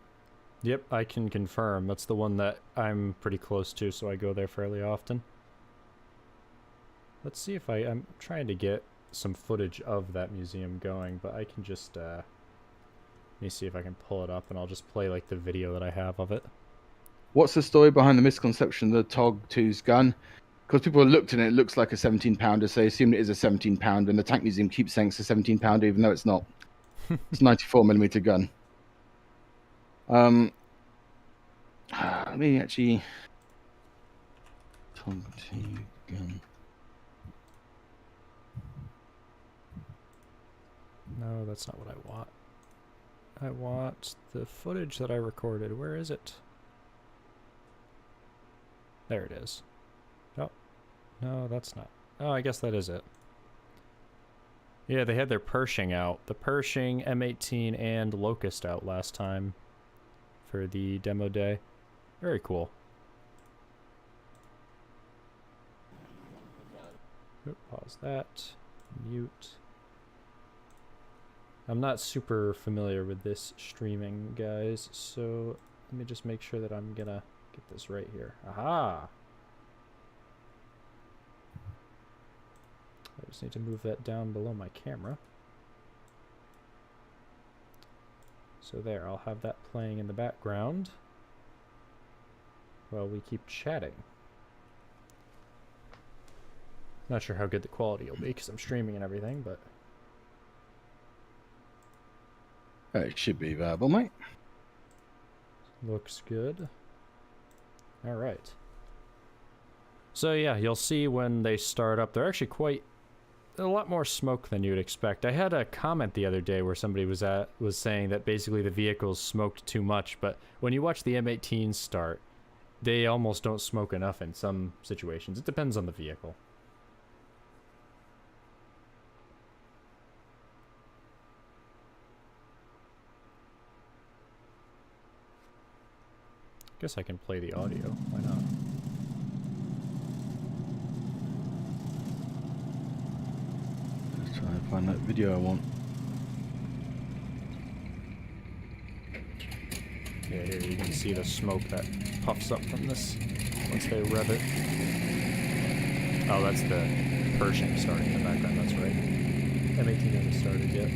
Speaker 1: Yep, I can confirm. That's the one that I'm pretty close to, so I go there fairly often. Let's see if I'm trying to get some footage of that museum going, but I can just, let me see if I can pull it up, and I'll just play, like, the video that I have of it.
Speaker 2: What's the story behind the misconception of the TOG 2's gun? Because people looked at it, it looks like a 17-pounder, so they assume it is a 17-pounder, and the Tank Museum keeps saying it's a 17-pounder, even though it's not. It's a 94mm gun. Let me actually... TOG 2 gun.
Speaker 1: No, that's not what I want. I want the footage that I recorded. Where is it? There it is. Oh, no, that's not. Oh, I guess that is it. Yeah, they had their Pershing out. The Pershing, M18, and Locust out last time for the demo day. Very cool. Oop, pause that. Mute. I'm not super familiar with this streaming, guys, so let me just make sure that I'm gonna get this right here. Aha! I just need to move that down below my camera. So there, I'll have that playing in the background while we keep chatting. Not sure how good the quality will be because I'm streaming and everything, but
Speaker 2: It should be viable, mate.
Speaker 1: looks good. All right. So yeah, you'll see when they start up, they're actually quite a lot more smoke than you'd expect. I had a comment the other day where somebody was saying that basically the vehicles smoked too much, but when you watch the M18s start, they almost don't smoke enough in some situations. It depends on the vehicle. Guess I can play the audio. Why not?
Speaker 2: Let's try and find that video I want.
Speaker 1: Yeah, here you can see the smoke that puffs up from this once they rev it. Oh, that's the Pershing starting in the background, that's right. M18 hasn't started yet.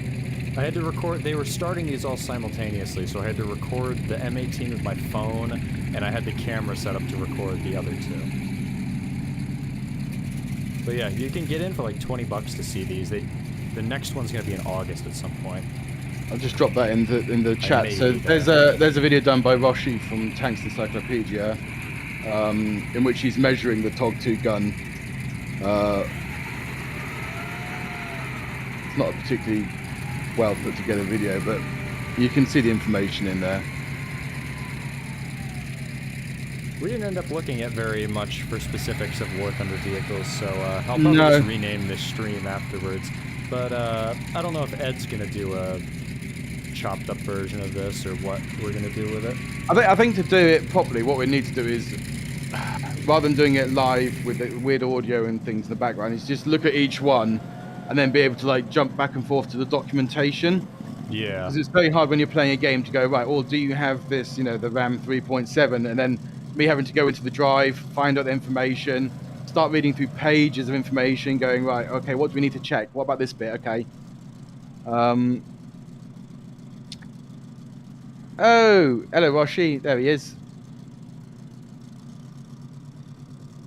Speaker 1: I had to record, they were starting these all simultaneously, so I had to record the M18 with my phone, and I had the camera set up to record the other two. But yeah, you can get in for like 20 bucks to see these. The next one's gonna be in August at some point.
Speaker 2: I'll just drop that in the chat. So there's a video done by Roshi from Tanks Encyclopedia, in which he's measuring the TOG 2 gun. It's not a particularly well put together video, but you can see the information in there.
Speaker 1: We didn't end up looking at very much for specifics of War Thunder vehicles, so I'll probably just rename this stream afterwards. But I don't know if Ed's gonna do a chopped up version of this or what we're gonna do with it.
Speaker 2: I think to do it properly, what we need to do is, rather than doing it live with the weird audio and things in the background, is just look at each one and then be able to like jump back and forth to the documentation.
Speaker 1: Yeah.
Speaker 2: Because it's very hard when you're playing a game to go, right, or do you have this, you know, the RAM 3.7, and then me having to go into the drive, find out the information, start reading through pages of information, going, right, okay, what do we need to check? What about this bit? Okay. Oh, hello, Roshi. There he is.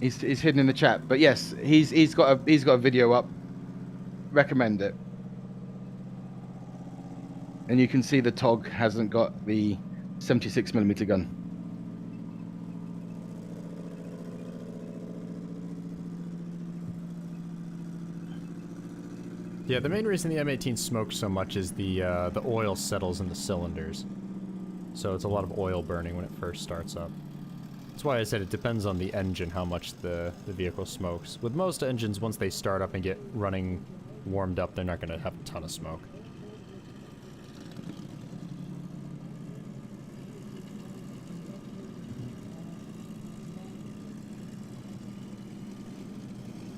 Speaker 2: He's hidden in the chat, but yes, he's got a video up. Recommend it. And you can see the TOG hasn't got the 76mm gun.
Speaker 1: Yeah, the main reason the M18 smokes so much is the oil settles in the cylinders. So it's a lot of oil burning when it first starts up. That's why I said it depends on the engine how much the vehicle smokes. With most engines, once they start up and get running warmed up, they're not going to have a ton of smoke.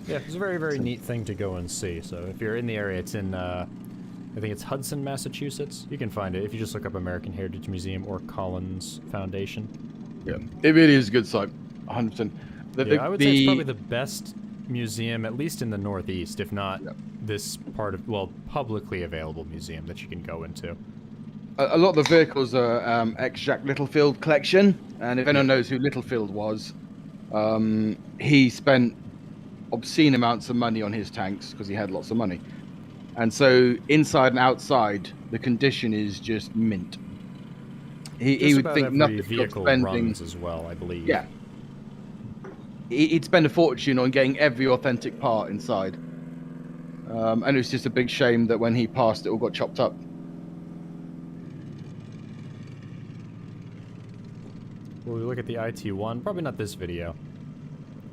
Speaker 1: Yeah, it's a very, very neat thing to go and see. So if you're in the area, it's in, I think it's Hudson, Massachusetts. You can find it if you just look up American Heritage Museum or Collins Foundation.
Speaker 2: Yeah, it really is a good site, 100%.
Speaker 1: I would say it's probably the best museum, at least in the Northeast, if not this part of, well, publicly available museum that you can go into.
Speaker 2: A lot of the vehicles are ex-Jack Littlefield collection, and if anyone knows who Littlefield was, he spent obscene amounts of money on his tanks because he had lots of money. And so inside and outside, the condition is just mint. He would think nothing
Speaker 1: vehicle
Speaker 2: spending
Speaker 1: runs as well, I believe.
Speaker 2: Yeah. He'd spend a fortune on getting every authentic part inside. And it was just a big shame that when he passed, it all got chopped up.
Speaker 1: Well, we look at the IT-1, probably not this video.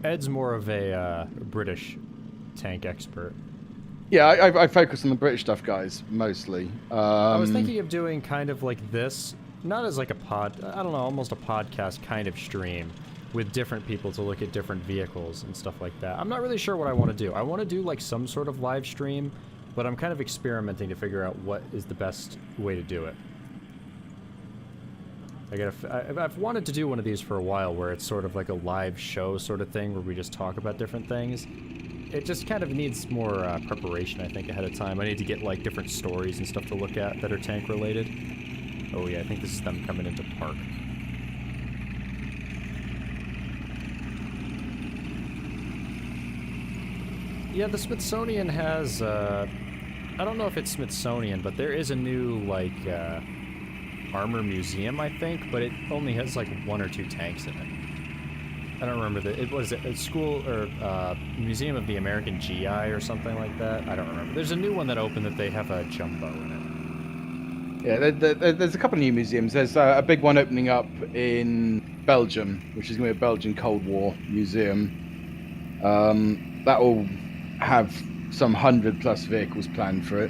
Speaker 1: Ed's more of a British tank expert.
Speaker 2: Yeah, I focus on the British stuff, guys, mostly.
Speaker 1: I was thinking of doing kind of like this, not as like a I don't know, almost a podcast kind of stream with different people to look at different vehicles and stuff like that. I'm not really sure what I want to do. I want to do like some sort of live stream, but I'm kind of experimenting to figure out what is the best way to do it. I've wanted to do one of these for a while where it's sort of like a live show sort of thing where we just talk about different things. It just kind of needs more preparation, I think, ahead of time. I need to get like different stories and stuff to look at that are tank related. Oh yeah, I think this is them coming into park. Yeah, the Smithsonian has, I don't know if it's Smithsonian, but there is a new, like, armor museum, I think, but it only has, like, 1 or 2 tanks in it. I don't remember it was a school, or, Museum of the American GI or something like that. I don't remember. There's a new one that opened that they have a jumbo in it.
Speaker 2: Yeah, there's a couple of new museums. There's a big one opening up in Belgium, which is going to be a Belgian Cold War museum. That will have some 100+ vehicles planned for it.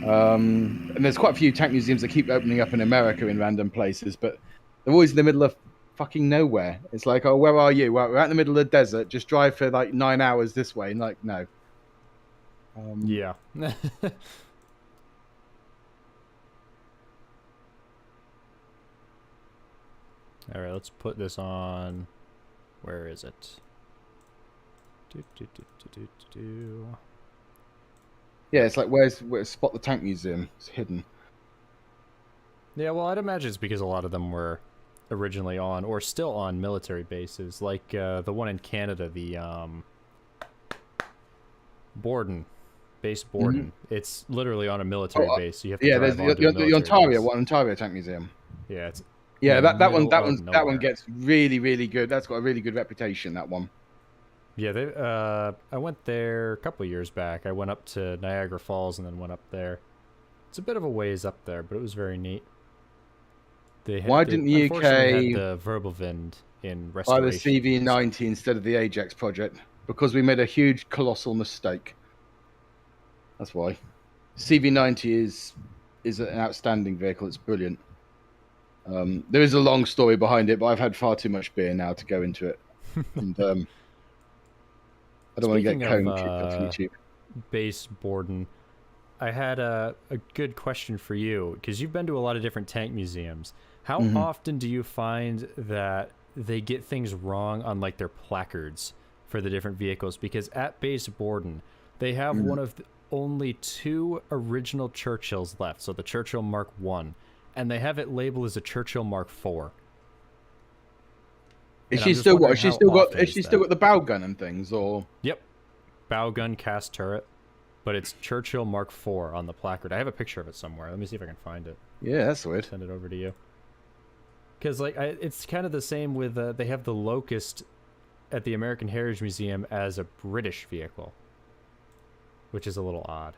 Speaker 2: And there's quite a few tank museums that keep opening up in America in random places, but they're always in the middle of fucking nowhere. It's like, oh, where are you? Well, we're out in the middle of the desert. Just drive for like 9 hours this way. And like, no.
Speaker 1: Yeah. All right, let's put this on. Where is it?
Speaker 2: Yeah, it's like where's Spot the Tank Museum? It's hidden.
Speaker 1: Yeah, well, I'd imagine it's because a lot of them were originally on, or still on, military bases, like the one in Canada, the Borden, base Borden. It's literally on a military base. So you have to
Speaker 2: there's the Ontario Tank Museum.
Speaker 1: Yeah, it's
Speaker 2: that one gets really good. That's got a really good reputation. That one.
Speaker 1: Yeah, I went there a couple of years back. I went up to Niagara Falls and then went up there. It's a bit of a ways up there, but it was very neat.
Speaker 2: Why didn't the UK
Speaker 1: had the Verbelwind in restoration?
Speaker 2: Buy the CV90 instead of the Ajax project? Because we made a huge, colossal mistake. That's why. CV90 is an outstanding vehicle. It's brilliant. There is a long story behind it, but I've had far too much beer now to go into it. And I don't want to get Cone kicked off YouTube.
Speaker 1: Base Borden. I had a good question for you, because you've been to a lot of different tank museums. How often do you find that they get things wrong on like their placards for the different vehicles? Because at Base Borden, they have one of the only 2 original Churchills left. So the Churchill Mark I, and they have it labeled as a Churchill Mark IV.
Speaker 2: Is she still got the bow gun and things, or?
Speaker 1: Yep, bow gun, cast turret, but it's Churchill Mark IV on the placard. I have a picture of it somewhere. Let me see if I can find it.
Speaker 2: Yeah, that's weird.
Speaker 1: Send it over to you. Because like it's kind of the same with they have the Locust at the American Heritage Museum as a British vehicle, which is a little odd.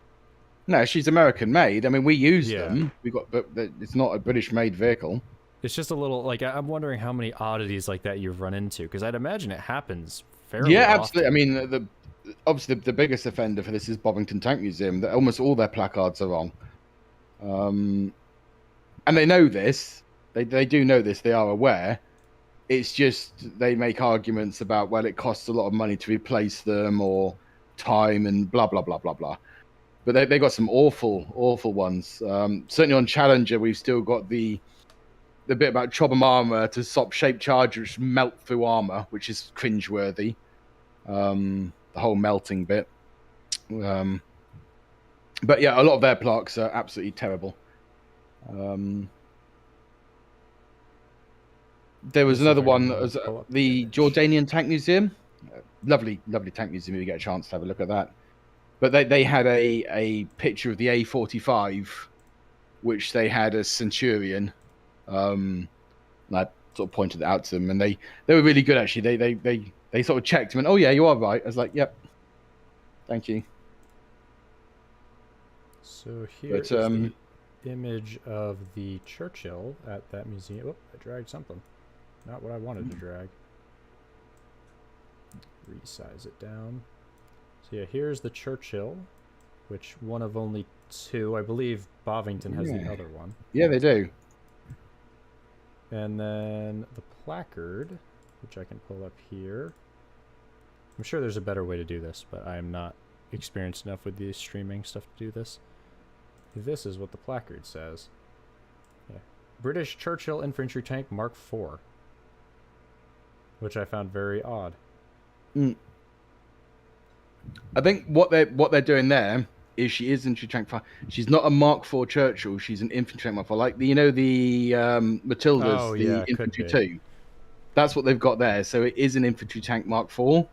Speaker 2: No, she's American made. I mean, we use them. But it's not a British made vehicle.
Speaker 1: It's just a little, like, I'm wondering how many oddities like that you've run into, because I'd imagine it happens fairly often.
Speaker 2: Absolutely. I mean, obviously the biggest offender for this is Bovington Tank Museum. Almost all their placards are wrong. And they know this. They do know this. They are aware. It's just they make arguments about, well, it costs a lot of money to replace them, or time, and blah, blah, blah, blah, blah. But they got some awful ones. Certainly on Challenger, we've still got the bit about Chobham armor to stop shaped chargers melt through armor, which is cringeworthy. The whole melting bit. But yeah, a lot of their plaques are absolutely terrible. There was another one, the Jordanian Tank Museum. Lovely tank museum if you get a chance to have a look at that. But they had a picture of the A45, which they had as Centurion. And I sort of pointed it out to them, and they were really good actually. They sort of checked and went, "Oh yeah, you are right." I was like, "Yep, thank you."
Speaker 1: So here's the image of the Churchill at that museum. Oh, I dragged something. Not what I wanted to drag. Resize it down. So yeah, here's the Churchill, which one of only 2. I believe Bovington has the other one.
Speaker 2: Yeah, they do.
Speaker 1: And then the placard, which I can pull up here. I'm sure there's a better way to do this, but I am not experienced enough with the streaming stuff to do this. This is what the placard says. Yeah. British Churchill Infantry Tank Mark IV. Which I found very odd.
Speaker 2: I think what they're doing there is she is infantry tank 5. She's not a Mark IV Churchill. She's an infantry tank Mark IV, like the Matildas, the infantry 2. That's what they've got there. So it is an infantry tank Mark IV,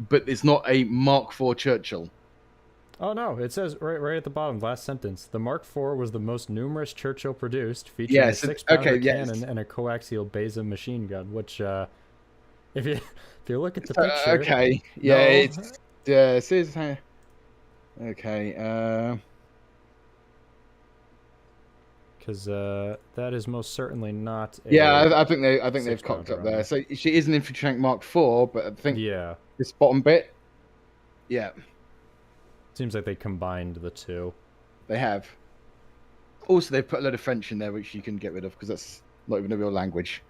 Speaker 2: but it's not a Mark IV Churchill.
Speaker 1: Oh no, it says right at the bottom, last sentence. The Mark IV was the most numerous Churchill produced, featuring
Speaker 2: Yes,
Speaker 1: a
Speaker 2: it's-
Speaker 1: 6-pounder
Speaker 2: okay, yes.
Speaker 1: cannon and a coaxial Beza machine gun. Which, if you look at the picture,
Speaker 2: Okay, yeah,
Speaker 1: no.
Speaker 2: it's it says okay.
Speaker 1: Because that is most certainly not.
Speaker 2: Yeah, I think they've
Speaker 1: 6
Speaker 2: cocked up
Speaker 1: pounder
Speaker 2: there.
Speaker 1: on
Speaker 2: So she is an infantry tank Mark IV, but I think
Speaker 1: Yeah,
Speaker 2: this bottom bit, yeah,
Speaker 1: seems like they combined the two.
Speaker 2: they have. Also, they've put a load of French in there, which you can get rid of because that's not even a real language.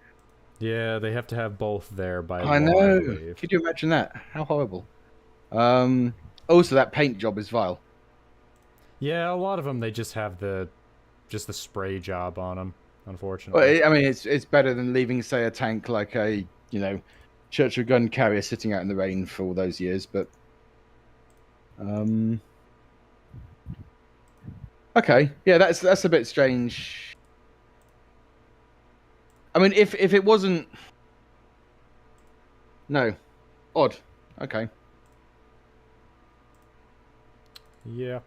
Speaker 1: Yeah, they have to have both there by
Speaker 2: I
Speaker 1: law,
Speaker 2: know.
Speaker 1: believe.
Speaker 2: Could you imagine that? How horrible. Also, that paint job is vile.
Speaker 1: Yeah, a lot of them they just have the spray job on them. Unfortunately.
Speaker 2: Well, I mean, it's better than leaving, say, a tank like a Churchill gun carrier sitting out in the rain for all those years. But okay, yeah, that's a bit strange. I mean, if it wasn't, no, odd. Okay.
Speaker 1: Yeah.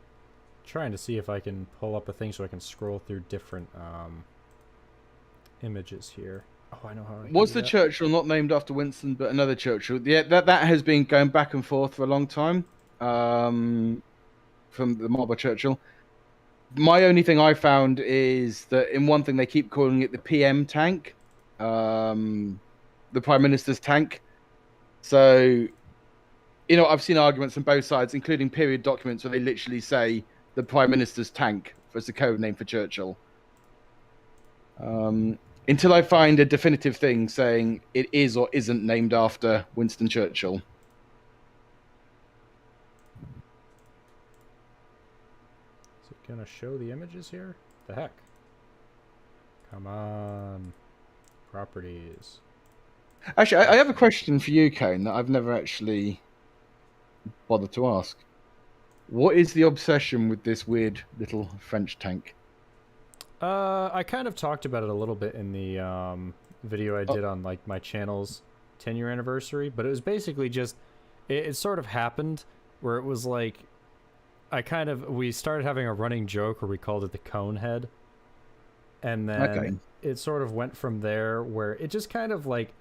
Speaker 1: Trying to see if I can pull up a thing so I can scroll through different images here. Oh, I know how I can
Speaker 2: Was
Speaker 1: do
Speaker 2: the
Speaker 1: that.
Speaker 2: Churchill not named after Winston, but another Churchill? Yeah, that has been going back and forth for a long time. From the Marlborough Churchill. My only thing I found is that in one thing they keep calling it the PM tank, the Prime Minister's tank. So, I've seen arguments on both sides, including period documents where they literally say the Prime Minister's tank as the code name for Churchill. Until I find a definitive thing saying it is or isn't named after Winston Churchill.
Speaker 1: Is it gonna show the images here? The heck? Come on. Properties.
Speaker 2: Actually, I have a question for you, Kane, that I've never actually bothered to ask. What is the obsession with this weird little French tank?
Speaker 1: I kind of talked about it a little bit in the video I did on like my channel's 10-year anniversary, but it was basically just it sort of happened where it was like we started having a running joke where we called it the cone head, and then it sort of went from there where it just kind of like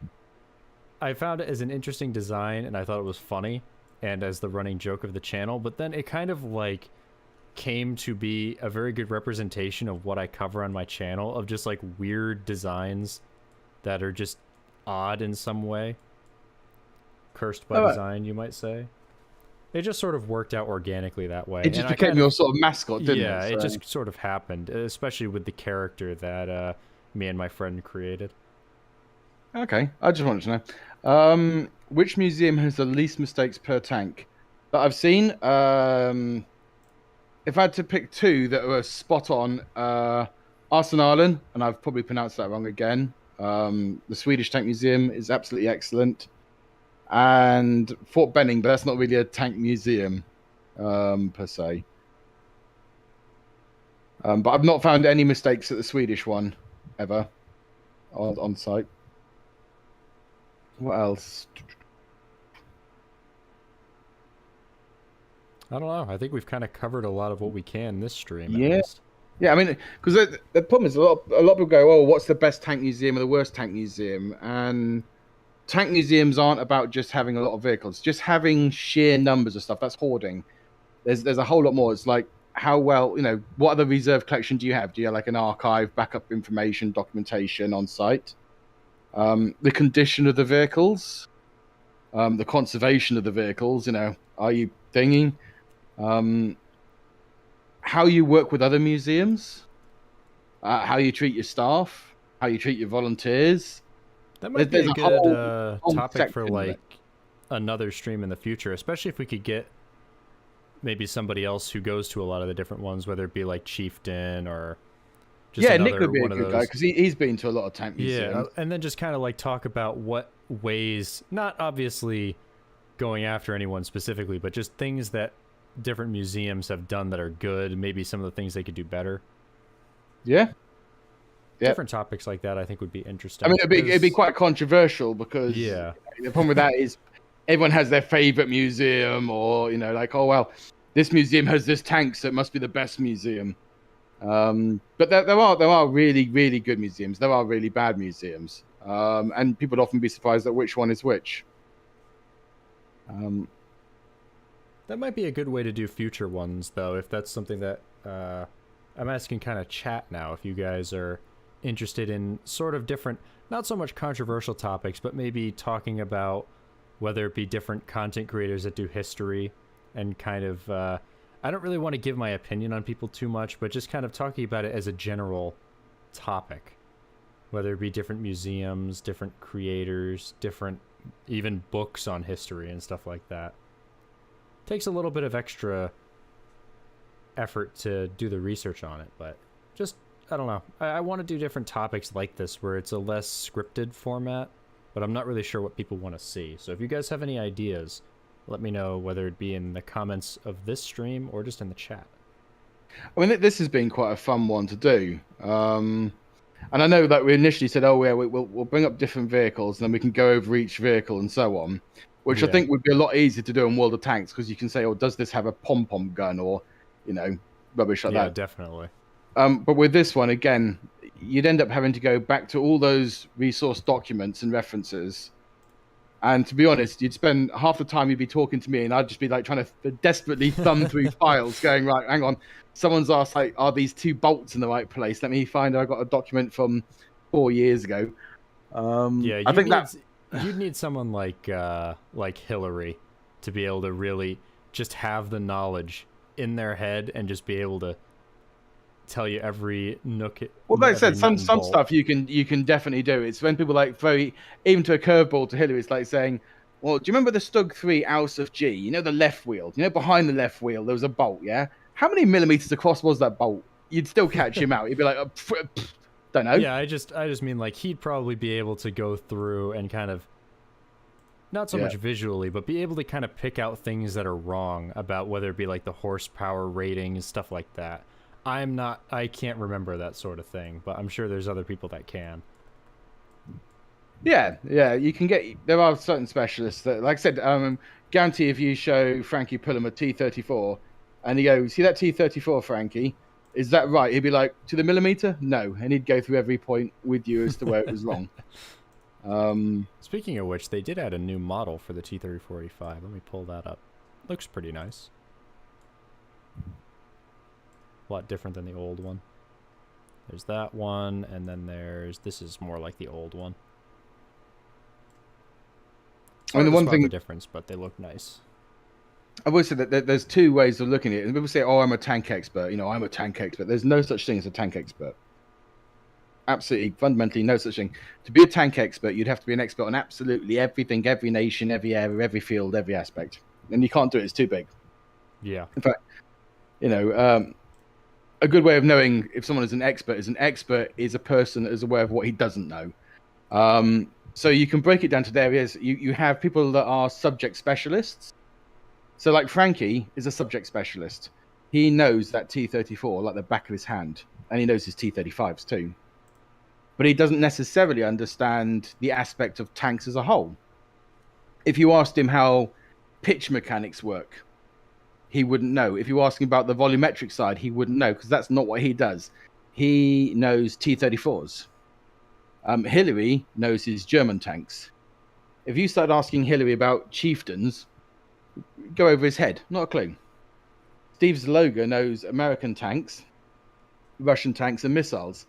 Speaker 1: I found it as an interesting design and I thought it was funny and as the running joke of the channel, but then it kind of like came to be a very good representation of what I cover on my channel, of just like weird designs that are just odd in some way. Cursed by design, you might say. It just sort of worked out organically that way.
Speaker 2: It just became your sort of mascot, didn't it?
Speaker 1: Yeah, it just sort of happened, especially with the character that me and my friend created.
Speaker 2: Okay, I just wanted to know. Which museum has the least mistakes per tank that I've seen? If I had to pick two that were spot on, Arsenalen, and I've probably pronounced that wrong again. The Swedish Tank Museum is absolutely excellent. And Fort Benning, but that's not really a tank museum, per se. But I've not found any mistakes at the Swedish one, ever, on site. What else?
Speaker 1: I don't know. I think we've kind of covered a lot of what we can this stream. At
Speaker 2: Yeah.
Speaker 1: least.
Speaker 2: Yeah, I mean, because the problem is a lot of people go, "Oh, what's the best tank museum or the worst tank museum?" And tank museums aren't about just having a lot of vehicles, just having sheer numbers of stuff. That's hoarding. There's a whole lot more. It's like how well, what other reserve collection do you have? Do you have like an archive, backup information, documentation on site? The condition of the vehicles, the conservation of the vehicles. Are you thinking? How you work with other museums, how you treat your staff, how you treat your volunteers.
Speaker 1: That might be
Speaker 2: There's
Speaker 1: a
Speaker 2: a
Speaker 1: good
Speaker 2: whole
Speaker 1: topic for
Speaker 2: section of it.
Speaker 1: like another stream in the future, especially if we could get maybe somebody else who goes to a lot of the different ones, whether it be like Chieftain or just
Speaker 2: Nick would be a
Speaker 1: one of
Speaker 2: good guy
Speaker 1: those.
Speaker 2: because he's been to a lot of tank
Speaker 1: Yeah,
Speaker 2: museums.
Speaker 1: and then just kind of like talk about what ways, not obviously going after anyone specifically, but just things that different museums have done that are good, maybe some of the things they could do better.
Speaker 2: Yeah.
Speaker 1: Different topics like that I think would be interesting.
Speaker 2: I mean, it'd be quite controversial because
Speaker 1: Yeah.
Speaker 2: the problem with that is everyone has their favorite museum, or like, oh well, this museum has this tank, so it must be the best museum. But there are really, really good museums. There are really bad museums, and people would often be surprised at which one is which.
Speaker 1: That might be a good way to do future ones, though, if that's something that I'm asking kind of chat now, if you guys are interested in sort of different, not so much controversial topics, but maybe talking about whether it be different content creators that do history and kind of, I don't really want to give my opinion on people too much, but just kind of talking about it as a general topic, whether it be different museums, different creators, different even books on history and stuff like that. Takes a little bit of extra effort to do the research on it, but just, I don't know. I want to do different topics like this where it's a less scripted format, but I'm not really sure what people want to see. So if you guys have any ideas, let me know, whether it be in the comments of this stream or just in the chat.
Speaker 2: I mean, this has been quite a fun one to do. And I know that we initially said, oh, yeah, we'll bring up different vehicles, and then we can go over each vehicle and so on, which I think would be a lot easier to do in World of Tanks, because you can say, oh, does this have a pom-pom gun, or, rubbish like that.
Speaker 1: Yeah, definitely.
Speaker 2: But with this one, again, you'd end up having to go back to all those resource documents and references. And to be honest, you'd spend half the time you'd be talking to me, and I'd just be like trying to desperately thumb through files, going, right, hang on. Someone's asked, like, are these two bolts in the right place? Let me find. I got a document from 4 years ago.
Speaker 1: Yeah,
Speaker 2: I think
Speaker 1: you'd need someone like Hillary to be able to really just have the knowledge in their head and just be able to tell you every nook.
Speaker 2: Well, like I said, some stuff you can definitely do. It's when people like throw even to a curveball to Hillary. It's like saying, well, do you remember the Stug 3 Aus of G? You know, the left wheel. You know, behind the left wheel there was a bolt. Yeah, how many millimeters across was that bolt? You'd still catch him out. He'd be like, oh, don't know.
Speaker 1: Yeah, I just mean, like, he'd probably be able to go through and kind of, not so much visually, but be able to kind of pick out things that are wrong about whether it be like the horsepower rating and stuff like that. I can't remember that sort of thing, but I'm sure there's other people that can.
Speaker 2: Yeah, you can there are certain specialists that, like I said, guarantee if you show Frankie Pullum a T-34 and he goes, see that T-34, Frankie? Is that right? He'd be like, to the millimeter? No. And he'd go through every point with you as to where it was wrong.
Speaker 1: Speaking of which, they did add a new model for the T-34-85. Let me pull that up. Looks pretty nice. A lot different than the old one. There's that one, and then this is more like the old one.
Speaker 2: I mean, the one thing,
Speaker 1: the difference, but they look nice.
Speaker 2: I would say that there's two ways of looking at it. And people say, oh, I'm a tank expert. I'm a tank expert. There's no such thing as a tank expert. Absolutely, fundamentally, no such thing. To be a tank expert, you'd have to be an expert on absolutely everything, every nation, every area, every field, every aspect. And you can't do it. It's too big.
Speaker 1: Yeah.
Speaker 2: In fact, a good way of knowing if someone is an expert is a person that is aware of what he doesn't know. So you can break it down to areas. You have people that are subject specialists. So like Frankie is a subject specialist. He knows that T-34 like the back of his hand, and he knows his T-35s too. But he doesn't necessarily understand the aspect of tanks as a whole. If you asked him how pitch mechanics work, he wouldn't know. If you ask him about the volumetric side, he wouldn't know, because that's not what he does. He knows T-34s. Hillary knows his German tanks. If you start asking Hillary about chieftains, go over his head. Not a clue. Steve Zaloga knows American tanks, Russian tanks, and missiles.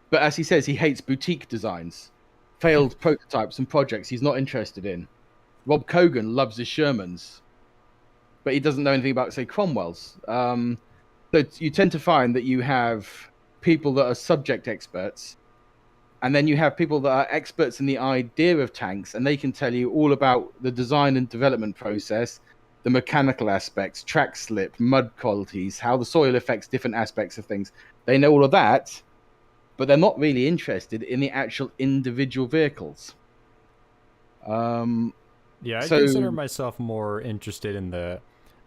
Speaker 2: But as he says, he hates boutique designs, failed prototypes and projects he's not interested in. Rob Kogan loves his Shermans, but he doesn't know anything about, say, Cromwell's. So you tend to find that you have people that are subject experts, and then you have people that are experts in the idea of tanks, and they can tell you all about the design and development process, the mechanical aspects, track slip, mud qualities, how the soil affects different aspects of things. They know all of that, but they're not really interested in the actual individual vehicles.
Speaker 1: Yeah, I consider myself more interested in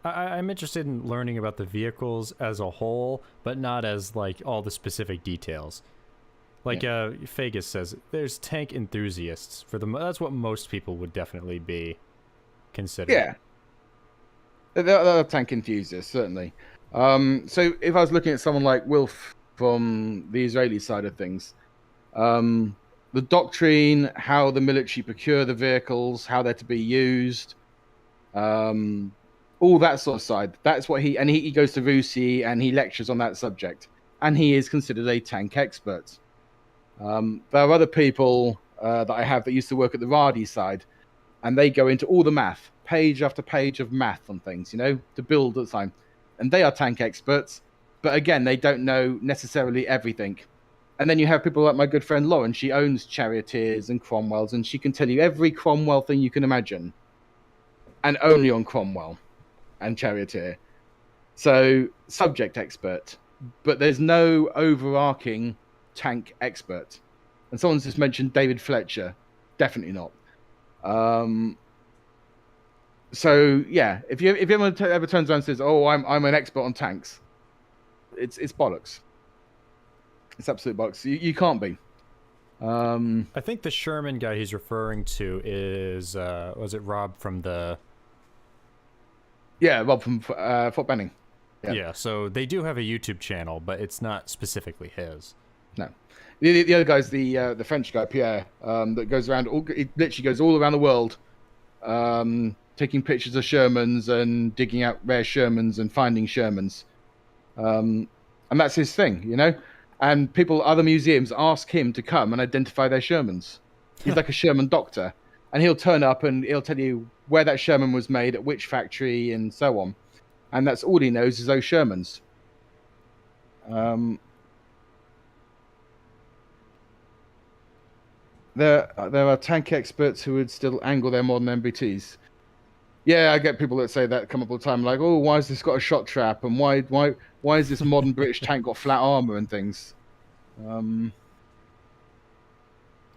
Speaker 1: I'm interested in learning about the vehicles as a whole, but not as like all the specific details. Like Fagus says, there's tank enthusiasts. That's what most people would definitely be. considered.
Speaker 2: Yeah. There are tank enthusiasts, certainly. So if I was looking at someone like Wilf from the Israeli side of things, the doctrine, how the military procure the vehicles, how they're to be used, all that sort of side. That's what he goes to Rusi and he lectures on that subject, and he is considered a tank expert. There are other people that I have that used to work at the Radi side, and they go into all the math, page after page of math on things, to build at the time. And they are tank experts, but again, they don't know necessarily everything. And then you have people like my good friend Lauren. She owns Charioteers and Cromwells, and she can tell you every Cromwell thing you can imagine, and only on Cromwell and Charioteer. So, subject expert, but there's no overarching tank expert. And someone's just mentioned David Fletcher. Definitely not. So yeah, if anyone ever turns around and says, "Oh, I'm an expert on tanks," it's bollocks. It's absolute bollocks. You can't be.
Speaker 1: I think the Sherman guy he's referring to is was it Rob from the?
Speaker 2: Yeah, Rob from Fort Benning.
Speaker 1: Yeah, so they do have a YouTube channel, but it's not specifically his.
Speaker 2: No, the other guy's the French guy Pierre, that goes around. He literally goes all around the world, taking pictures of Shermans and digging out rare Shermans and finding Shermans, and that's his thing, And other museums ask him to come and identify their Shermans. He's like a Sherman doctor, and he'll turn up and he'll tell you where that Sherman was made, at which factory, and so on. And that's all he knows is those Shermans. There are tank experts who would still angle their modern MBTs. Yeah, I get people that say that come up all the time, like, "Oh, why has this got a shot trap? And why has this modern British tank got flat armor and things?"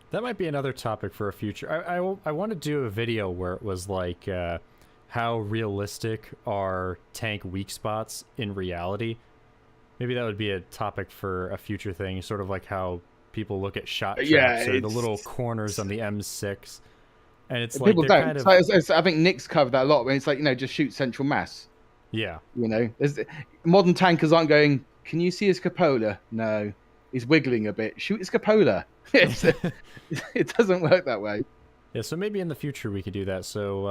Speaker 1: That might be another topic for a future. I want to do a video where it was like how realistic are tank weak spots in reality. Maybe that would be a topic for a future thing, sort of like how people look at shot traps or the little corners on the M6. And it's like
Speaker 2: people don't. I think Nick's covered that a lot. When it's like, just shoot central mass.
Speaker 1: Yeah.
Speaker 2: Modern tankers aren't going, "Can you see his cupola?" No, he's wiggling a bit. Shoot his cupola. It doesn't work that way.
Speaker 1: Yeah. So maybe in the future we could do that. So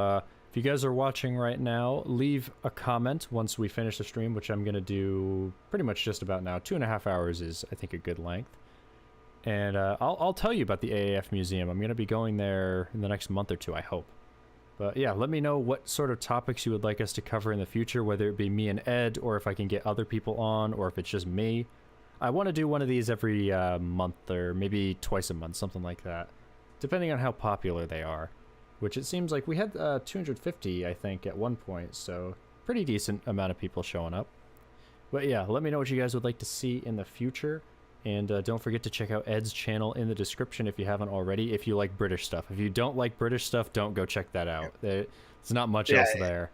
Speaker 1: if you guys are watching right now, leave a comment once we finish the stream, which I'm gonna do pretty much just about now. 2.5 hours is, I think, a good length. And I'll tell you about the AAF Museum. I'm going to be going there in the next month or two, I hope. But yeah, let me know what sort of topics you would like us to cover in the future, whether it be me and Ed, or if I can get other people on, or if it's just me. I want to do one of these every month, or maybe twice a month, something like that, depending on how popular they are. Which it seems like we had 250, I think, at one point, so pretty decent amount of people showing up. But yeah, let me know what you guys would like to see in the future. And don't forget to check out Ed's channel in the description if you haven't already, if you like British stuff. If you don't like British stuff, don't go check that out. There's not much else there.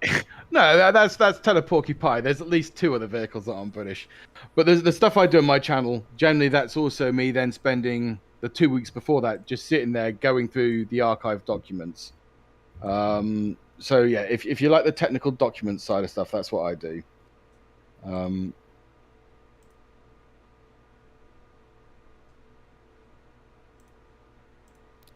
Speaker 2: No, that's Teleporky Pie. There's at least 2 other vehicles that aren't British. But there's the stuff I do on my channel. Generally, that's also me then spending the 2 weeks before that just sitting there going through the archive documents. So yeah, if you like the technical document side of stuff, that's what I do.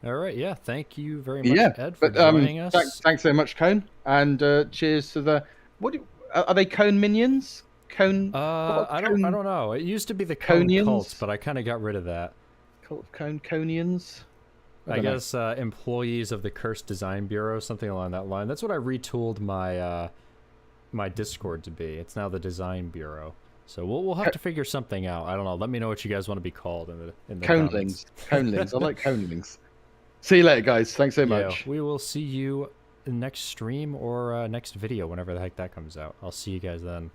Speaker 1: All right, yeah. Thank you very much, Ed, for joining us.
Speaker 2: Thanks so much, Cone, and cheers to the. Are they Cone minions? Cone.
Speaker 1: I don't know. It used to be the Cone cults, but I kind of got rid of that.
Speaker 2: Cult of Conians.
Speaker 1: I guess employees of the Cursed Design Bureau, something along that line. That's what I retooled my my Discord to be. It's now the Design Bureau. So we'll have to figure something out. I don't know. Let me know what you guys want to be called in the comments.
Speaker 2: Conelings. I like Conelings. See you later, guys. Thanks so much.
Speaker 1: We will see you in the next stream or next video, whenever the heck that comes out. I'll see you guys then.